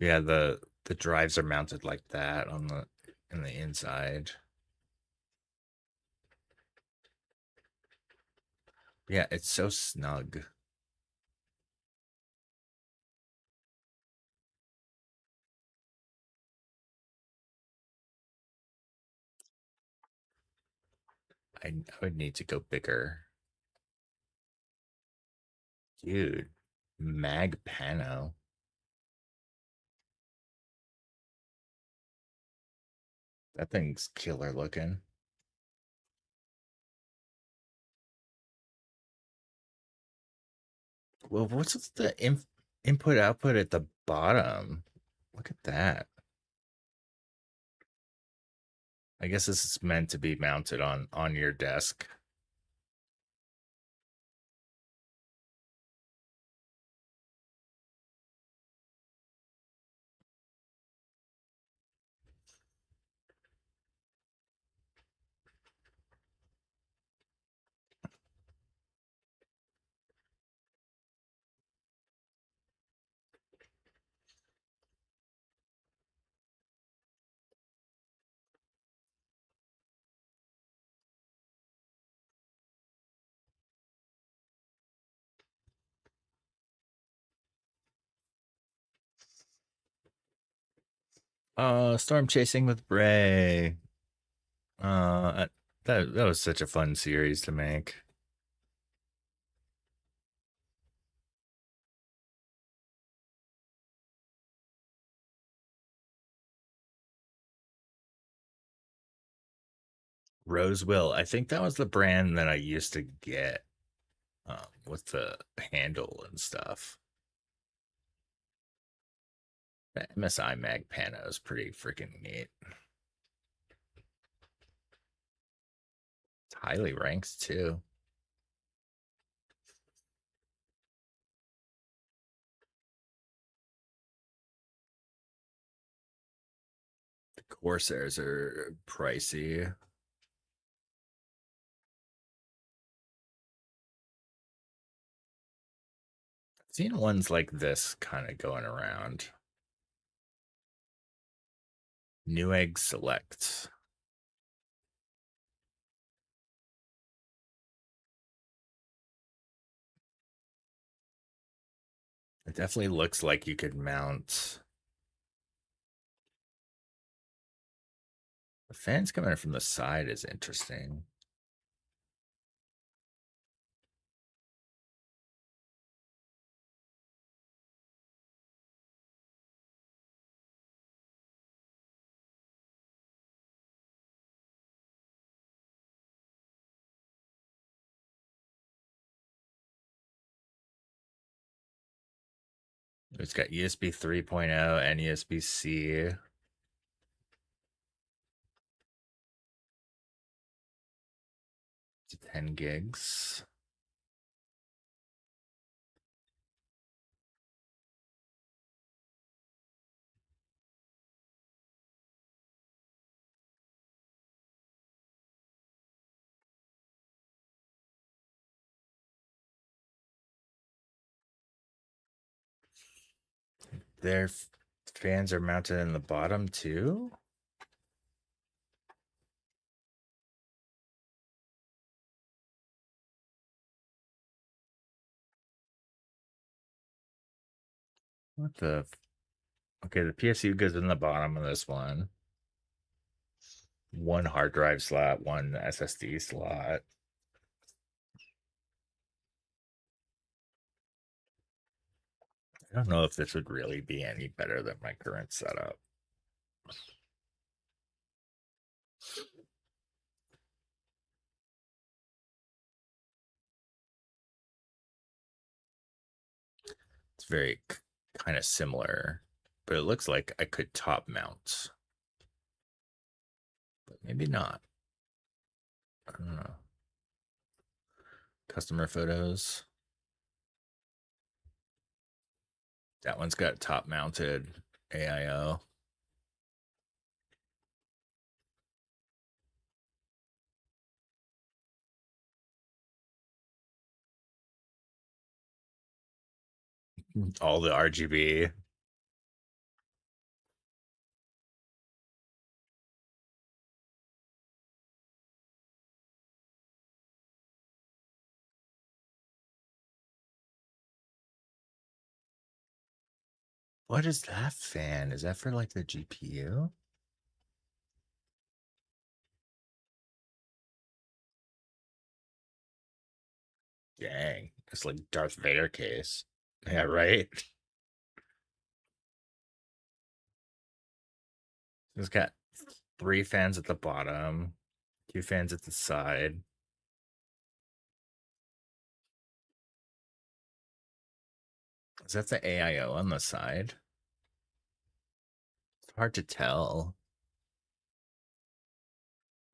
Speaker 2: Yeah, the drives are mounted like that on the in the inside. Yeah, it's so snug. I would need to go bigger. Dude, Mag Pano. That thing's killer looking. Well, what's the input output at the bottom? Look at that. I guess this is meant to be mounted on your desk. Storm chasing with Bray. That was such a fun series to make. Rosewill. I think that was the brand that I used to get with the handle and stuff. The MSI Mag Pano is pretty freaking neat. It's highly ranked too. The Corsairs are pricey. I've seen ones like this kind of going around. Newegg Select. It definitely looks like you could mount. The fans coming from the side is interesting. It's got USB 3.0 and USB-C. 10 gigs. Their fans are mounted in the bottom too. What the? Okay, the PSU goes in the bottom of this one. One hard drive slot, one SSD slot. I don't know if this would really be any better than my current setup. It's very kind of similar, but it looks like I could top mount, but maybe not. I don't know. Customer photos. That one's got top mounted AIO. All the RGB. What is that fan? Is that for like the GPU? Dang, it's like Darth Vader case. Yeah, right. It's got 3 fans at the bottom, 2 fans at the side. Is that the AIO on the side? It's hard to tell.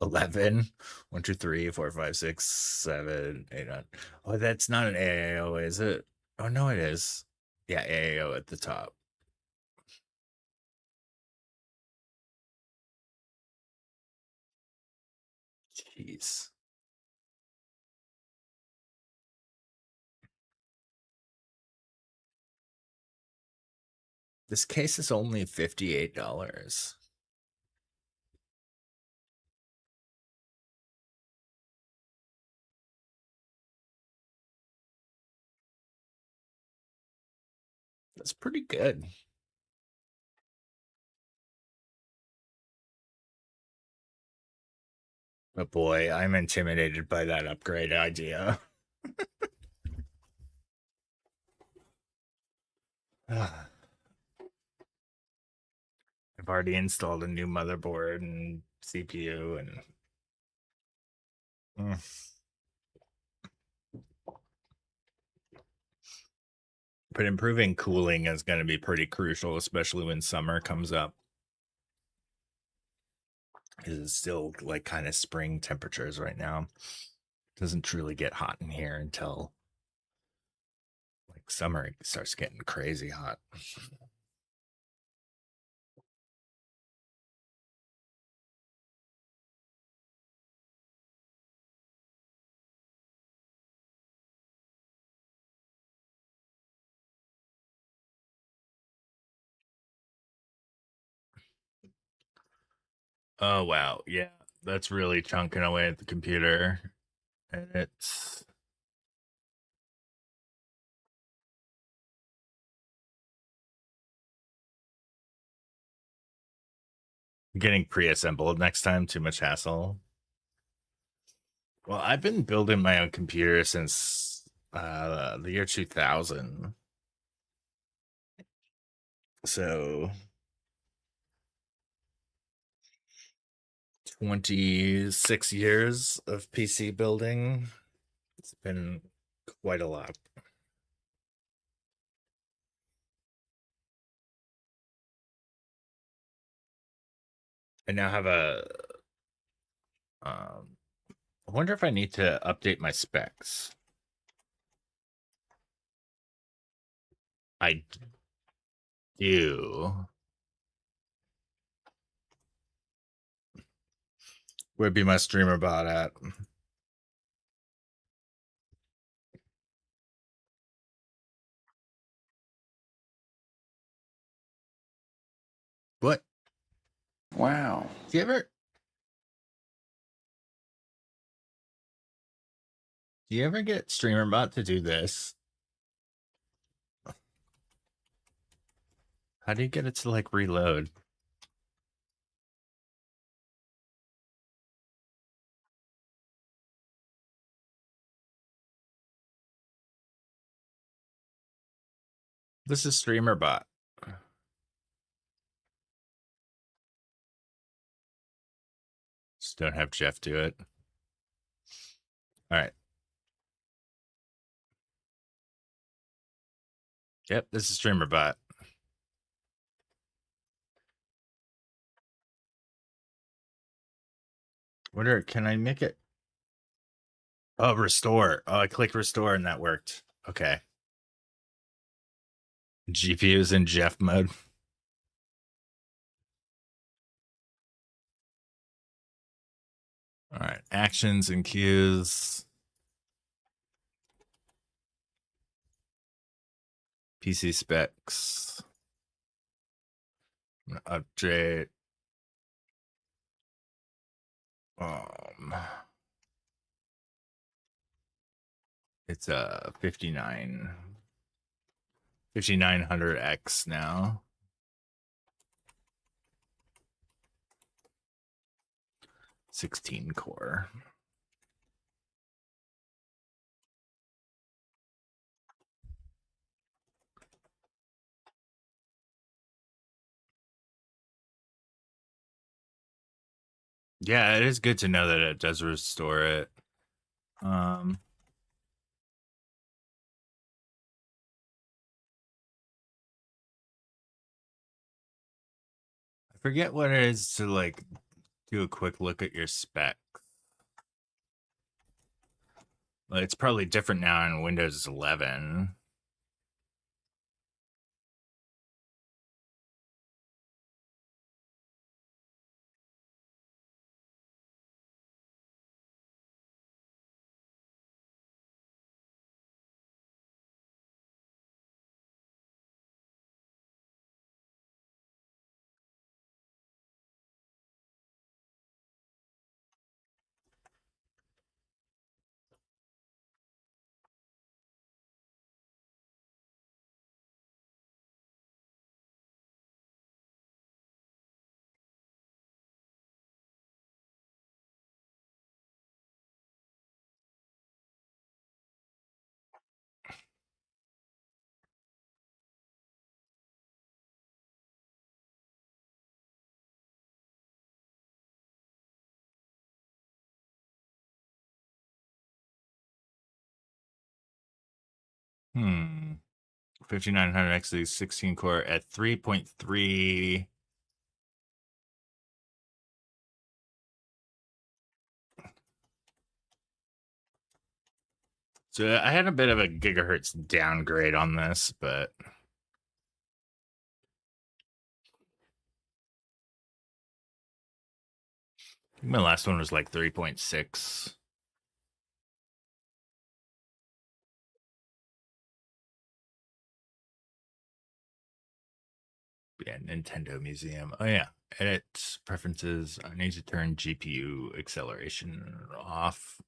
Speaker 2: 11. 1, 2, 3, 4, 5, 6, 7, 8, 9. Oh, that's not an AIO, is it? Oh, no, it is. Yeah, AIO at the top. Jeez. This case is only $58. That's pretty good. But boy, I'm intimidated by that upgrade idea. I've already installed a new motherboard and CPU and but improving cooling is going to be pretty crucial, especially when summer comes up. Because it's still like kind of spring temperatures right now. It doesn't truly get hot in here until like summer. It starts getting crazy hot. Oh wow, yeah, that's really chunking away at the computer, and it's getting pre-assembled next time. Too much hassle. Well, I've been building my own computer since the year 2000, so 26 years of PC building. It's been quite a lot. I now have a um I wonder if I need to update my specs. I do. Where'd be my streamer bot at? What?
Speaker 1: Wow.
Speaker 2: Do you ever get streamer bot to do this? How do you get it to like reload? This is streamer bot. Just don't have Jeff do it. All right. Yep, this is streamer bot. Wonder, can I make it? Oh, restore. Oh, I clicked restore and that worked. Okay. GPU's in Jeff mode. All right. Actions and cues. PC specs. I'm gonna update. Um, it's a 5900X now. 16 core. Yeah, it is good to know that it does restore it. I forget what it is to like do a quick look at your spec. Well, it's probably different now in Windows 11. 5900 XD 16 core at 3.3. So I had a bit of a gigahertz downgrade on this, but my last one was like 3.6. Yeah, Nintendo Museum. Oh yeah, edit preferences. I need to turn GPU acceleration off.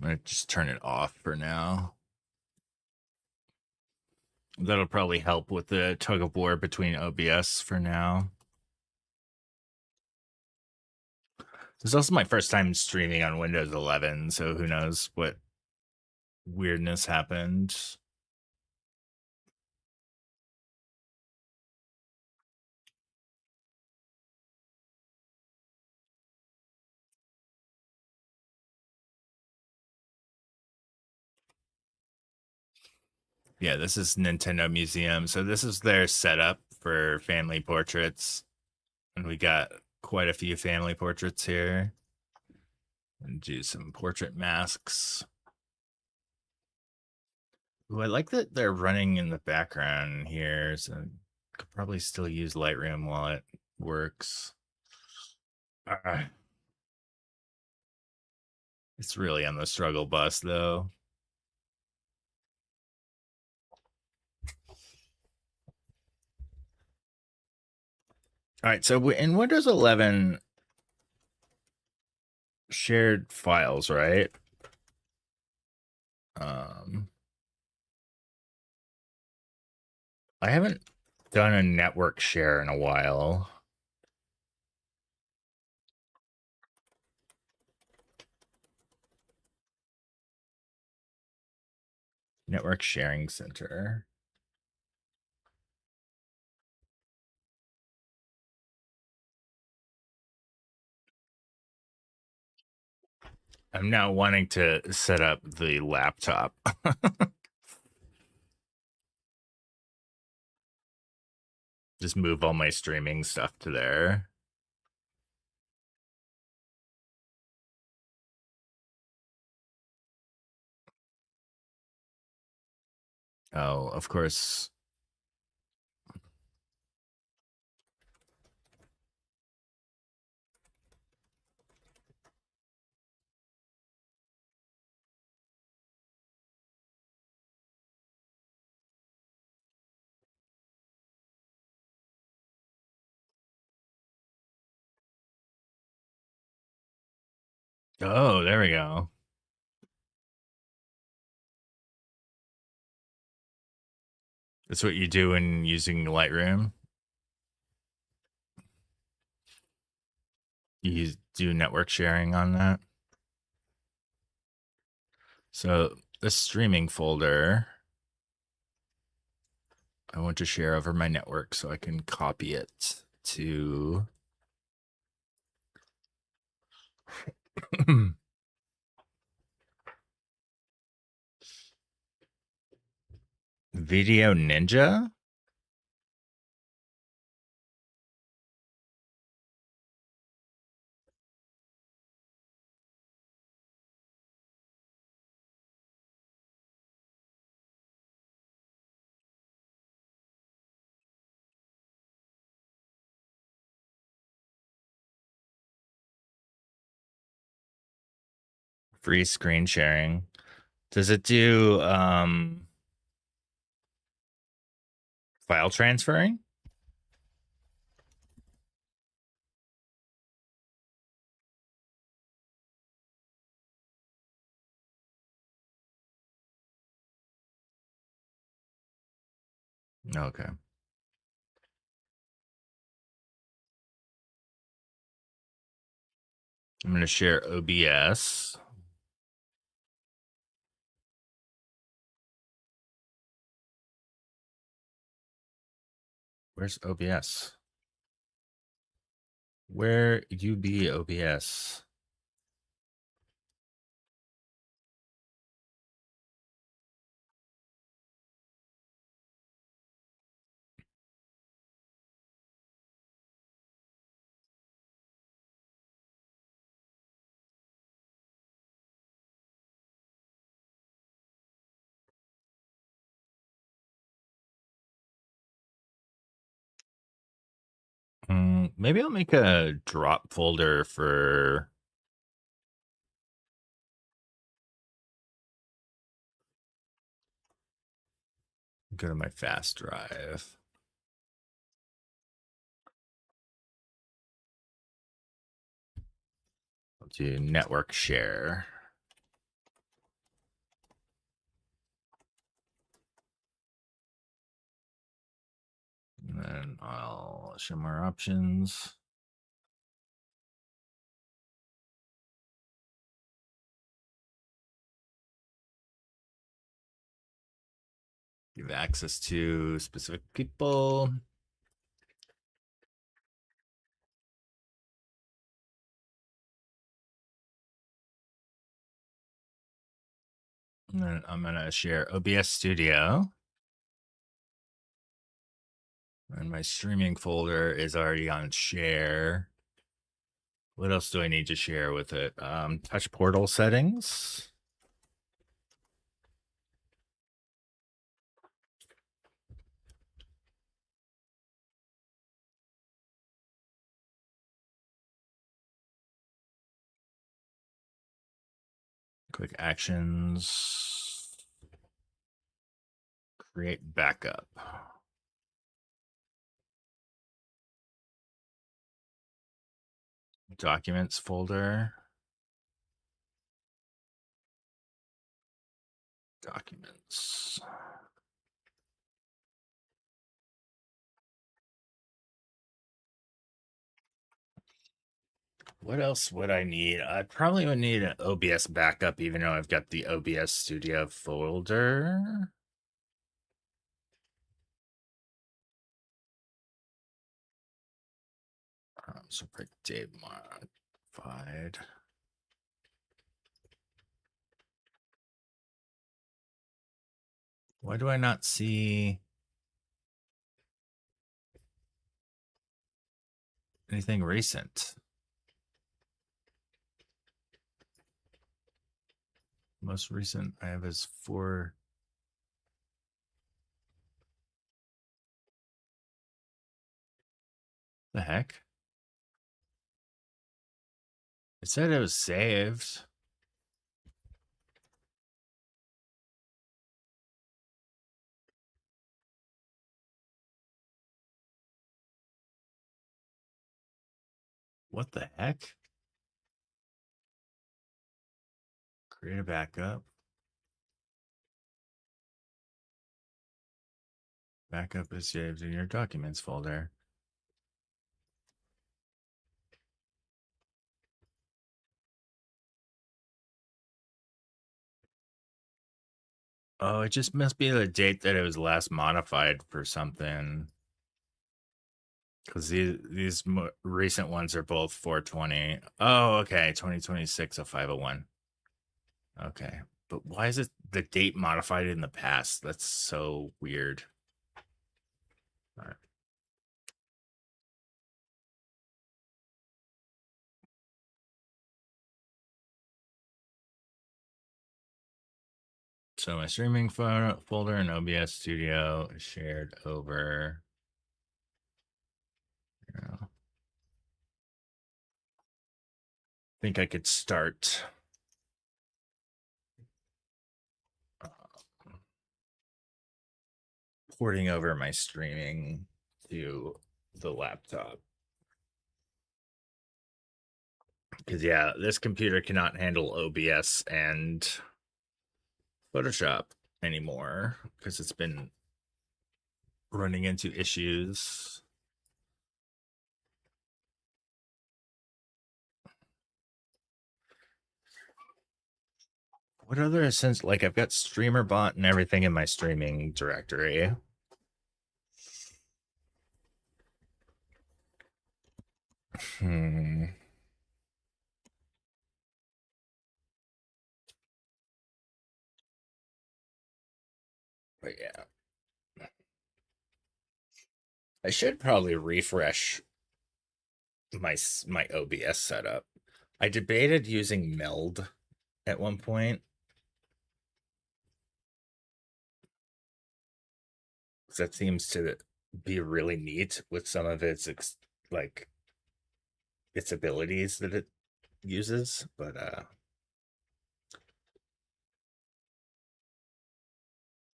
Speaker 2: I'm gonna just turn it off for now. That'll probably help with the tug of war between OBS for now. This is also my first time streaming on Windows 11, so who knows what weirdness happened. Yeah, this is Nintendo Museum. So this is their setup for family portraits. And we got quite a few family portraits here. And do some portrait masks. Ooh, I like that they're running in the background here, so I could probably still use Lightroom while it works. It's really on the struggle bus, though. All right, so in Windows 11, shared files, right? I haven't done a network share in a while. Network sharing center. I'm now wanting to set up the laptop. Just move all my streaming stuff to there. Oh, of course. Oh, there we go. That's what you do when using Lightroom. You do network sharing on that. So the streaming folder, I want to share over my network so I can copy it to Video Ninja. Free screen sharing. Does it do file transferring? Okay. I'm going to share OBS. Where's OBS? Where you be OBS? Maybe I'll make a drop folder for go to my fast drive. I'll do network share. And then I'll show more options. Give access to specific people. And then I'm going to share OBS Studio. And my streaming folder is already on share. What else do I need to share with it? Touch portal settings. Quick actions. Create backup. Documents folder. Documents. What else would I need? I probably would need an OBS backup, even though I've got the OBS Studio folder. So for Dave modified. Why do I not see anything recent? Most recent I have is for the heck? It said it was saved. What the heck? Create a backup. Backup is saved in your documents folder. Oh, it just must be the date that it was last modified for something. Because these recent ones are both 420. Oh, okay. 2026 of 501. Okay. But why is it the date modified in the past? That's so weird. All right. So my streaming folder in OBS Studio is shared over. I think I could start porting over my streaming to the laptop. Because, yeah, this computer cannot handle OBS and Photoshop anymore because it's been running into issues. What other sense? Like, I've got StreamerBot and everything in my streaming directory. Hmm. But yeah, I should probably refresh my OBS setup. I debated using Meld at one point. That seems to be really neat with some of its like its abilities that it uses, but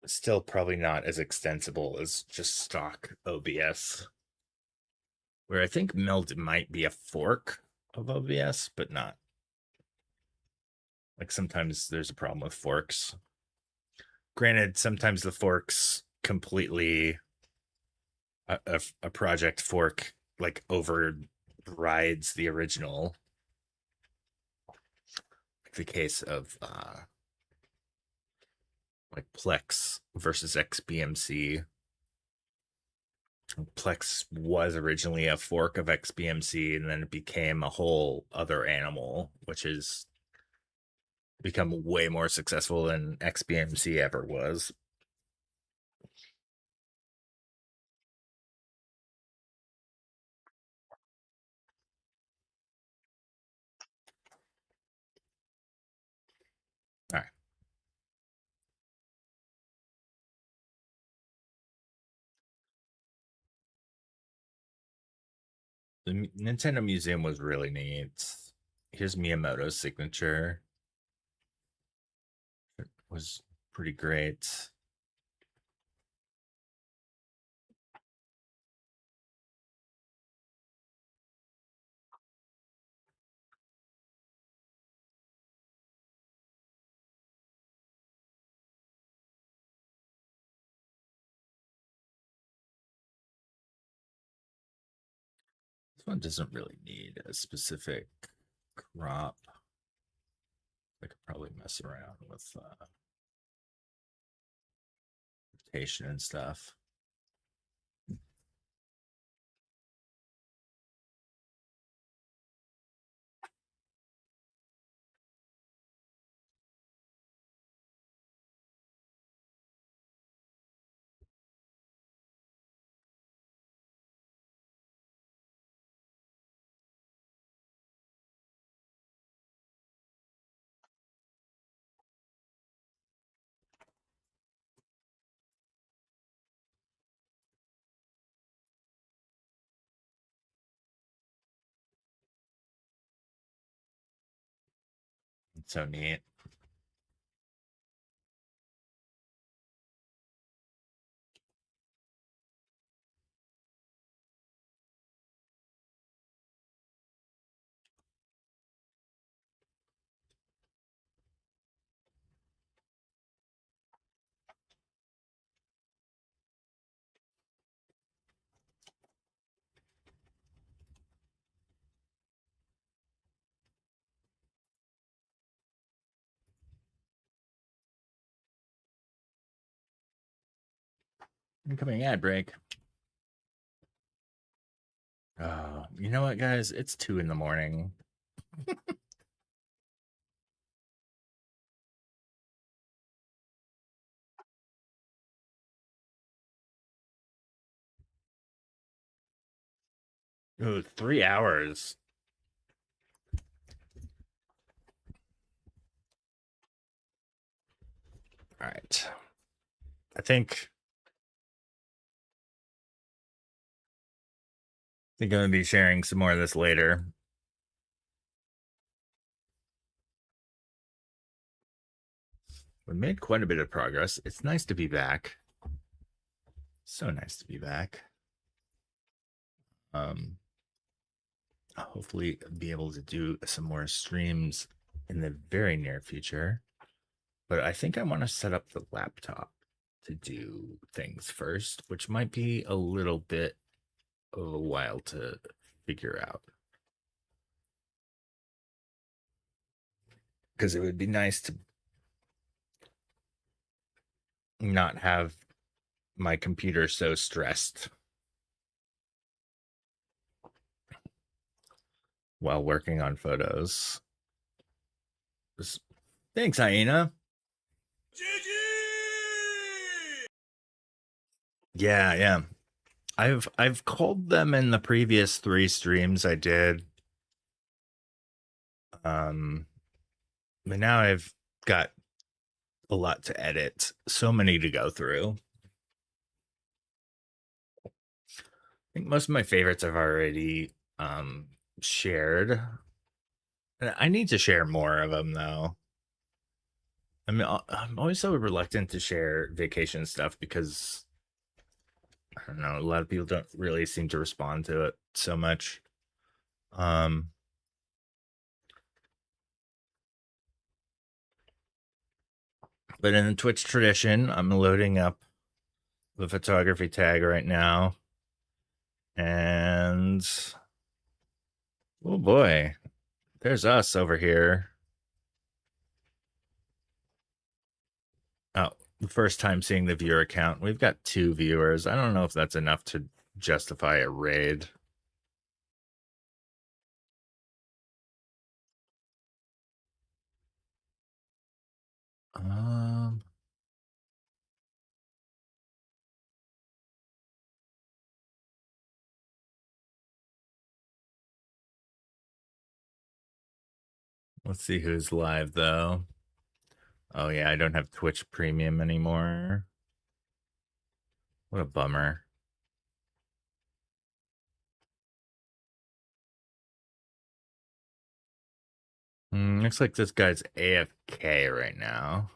Speaker 2: still probably not as extensible as just stock OBS. Where I think Meld might be a fork of OBS, but not like sometimes there's a problem with forks. Granted, sometimes the forks completely a project fork like overrides the original. Like the case of like Plex versus XBMC. Plex was originally a fork of XBMC, and then it became a whole other animal, which has become way more successful than XBMC ever was. All right. The Nintendo Museum was really neat. Here's Miyamoto's signature. It was pretty great. This one doesn't really need a specific crop. I could probably mess around with rotation and stuff. It's so neat. Incoming ad break. You know what, guys? It's 2 in the morning. Ooh, 3 hours. All right. I think I'm gonna be sharing some more of this later. We made quite a bit of progress. It's nice to be back. So nice to be back. Um, hopefully be able to do some more streams in the very near future. But I think I want to set up the laptop to do things first, which might be a little bit of a while to figure out. Because it would be nice to not have my computer so stressed. while working on photos. Thanks, Hyena. Yeah, yeah. I've called them in the previous 3 streams I did. But now I've got a lot to edit, so many to go through. I think most of my favorites I've already shared. I need to share more of them though. I mean, I'm always so reluctant to share vacation stuff because I don't know, a lot of people don't really seem to respond to it so much. But in the Twitch tradition, I'm loading up the photography tag right now. And oh boy, there's us over here. Oh, the first time seeing the viewer count. We've got 2 viewers. I don't know if that's enough to justify a raid. Let's see who's live though. Oh yeah, I don't have Twitch Premium anymore. What a bummer. Looks like this guy's AFK right now.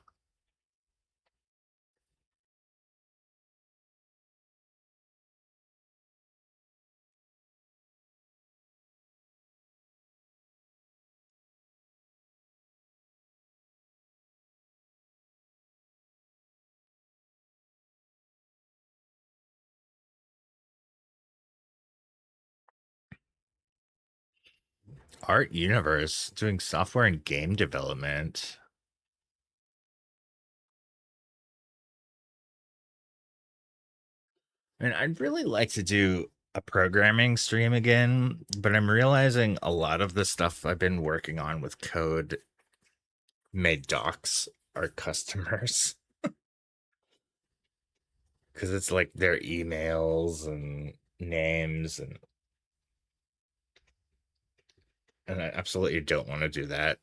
Speaker 2: Art Universe doing software and game development. And I'd really like to do a programming stream again, but I'm realizing a lot of the stuff I've been working on with code may dox our customers because it's like their emails and names, and I absolutely don't want to do that.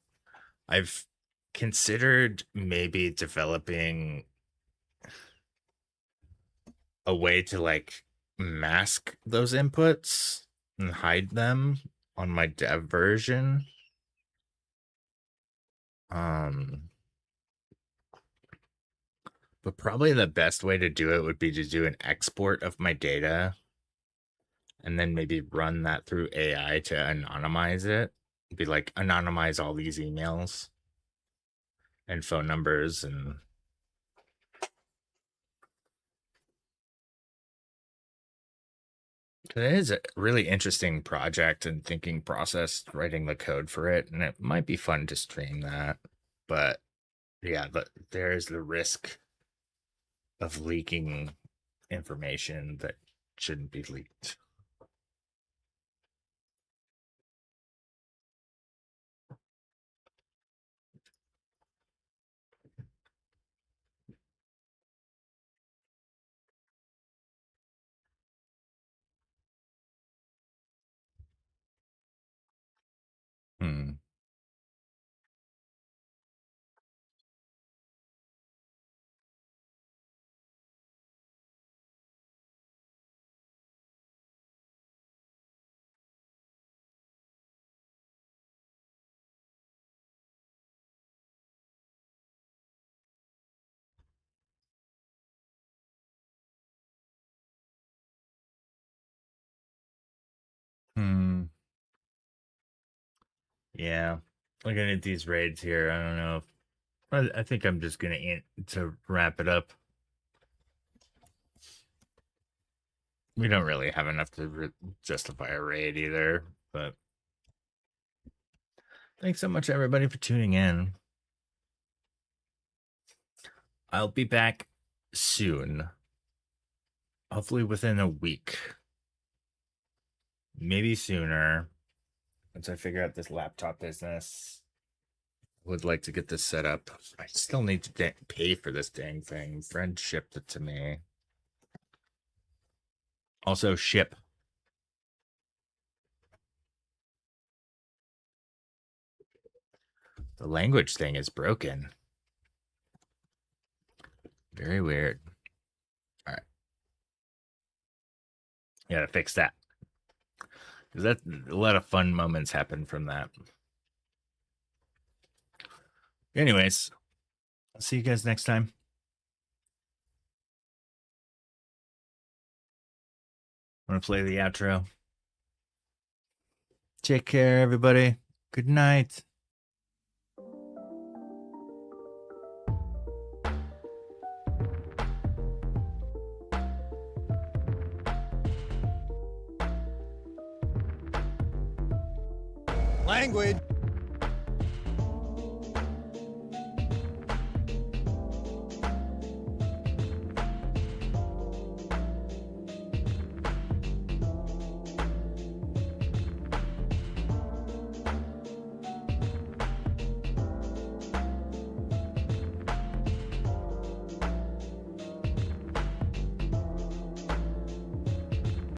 Speaker 2: I've considered maybe developing a way to like mask those inputs and hide them on my dev version. But probably the best way to do it would be to do an export of my data and then maybe run that through AI to anonymize it. Be like anonymize all these emails and phone numbers, and it is a really interesting project and thinking process writing the code for it, and it might be fun to stream that. But yeah, but there's the risk of leaking information that shouldn't be leaked. Hmm. Hmm. Yeah. Looking at these raids here, I don't know if I think I'm just gonna to wrap it up. We don't really have enough to justify a raid either, but thanks so much everybody for tuning in. I'll be back soon, hopefully within a week, maybe sooner. once I figure out this laptop business, I would like to get this set up. I still need to pay for this dang thing. Friend shipped it to me. Also, ship. The language thing is broken. Very weird. All right. Gotta fix that. Because that a lot of fun moments happen from that. Anyways, I'll see you guys next time. I'm gonna play the outro. Take care, everybody. Good night.
Speaker 3: Language.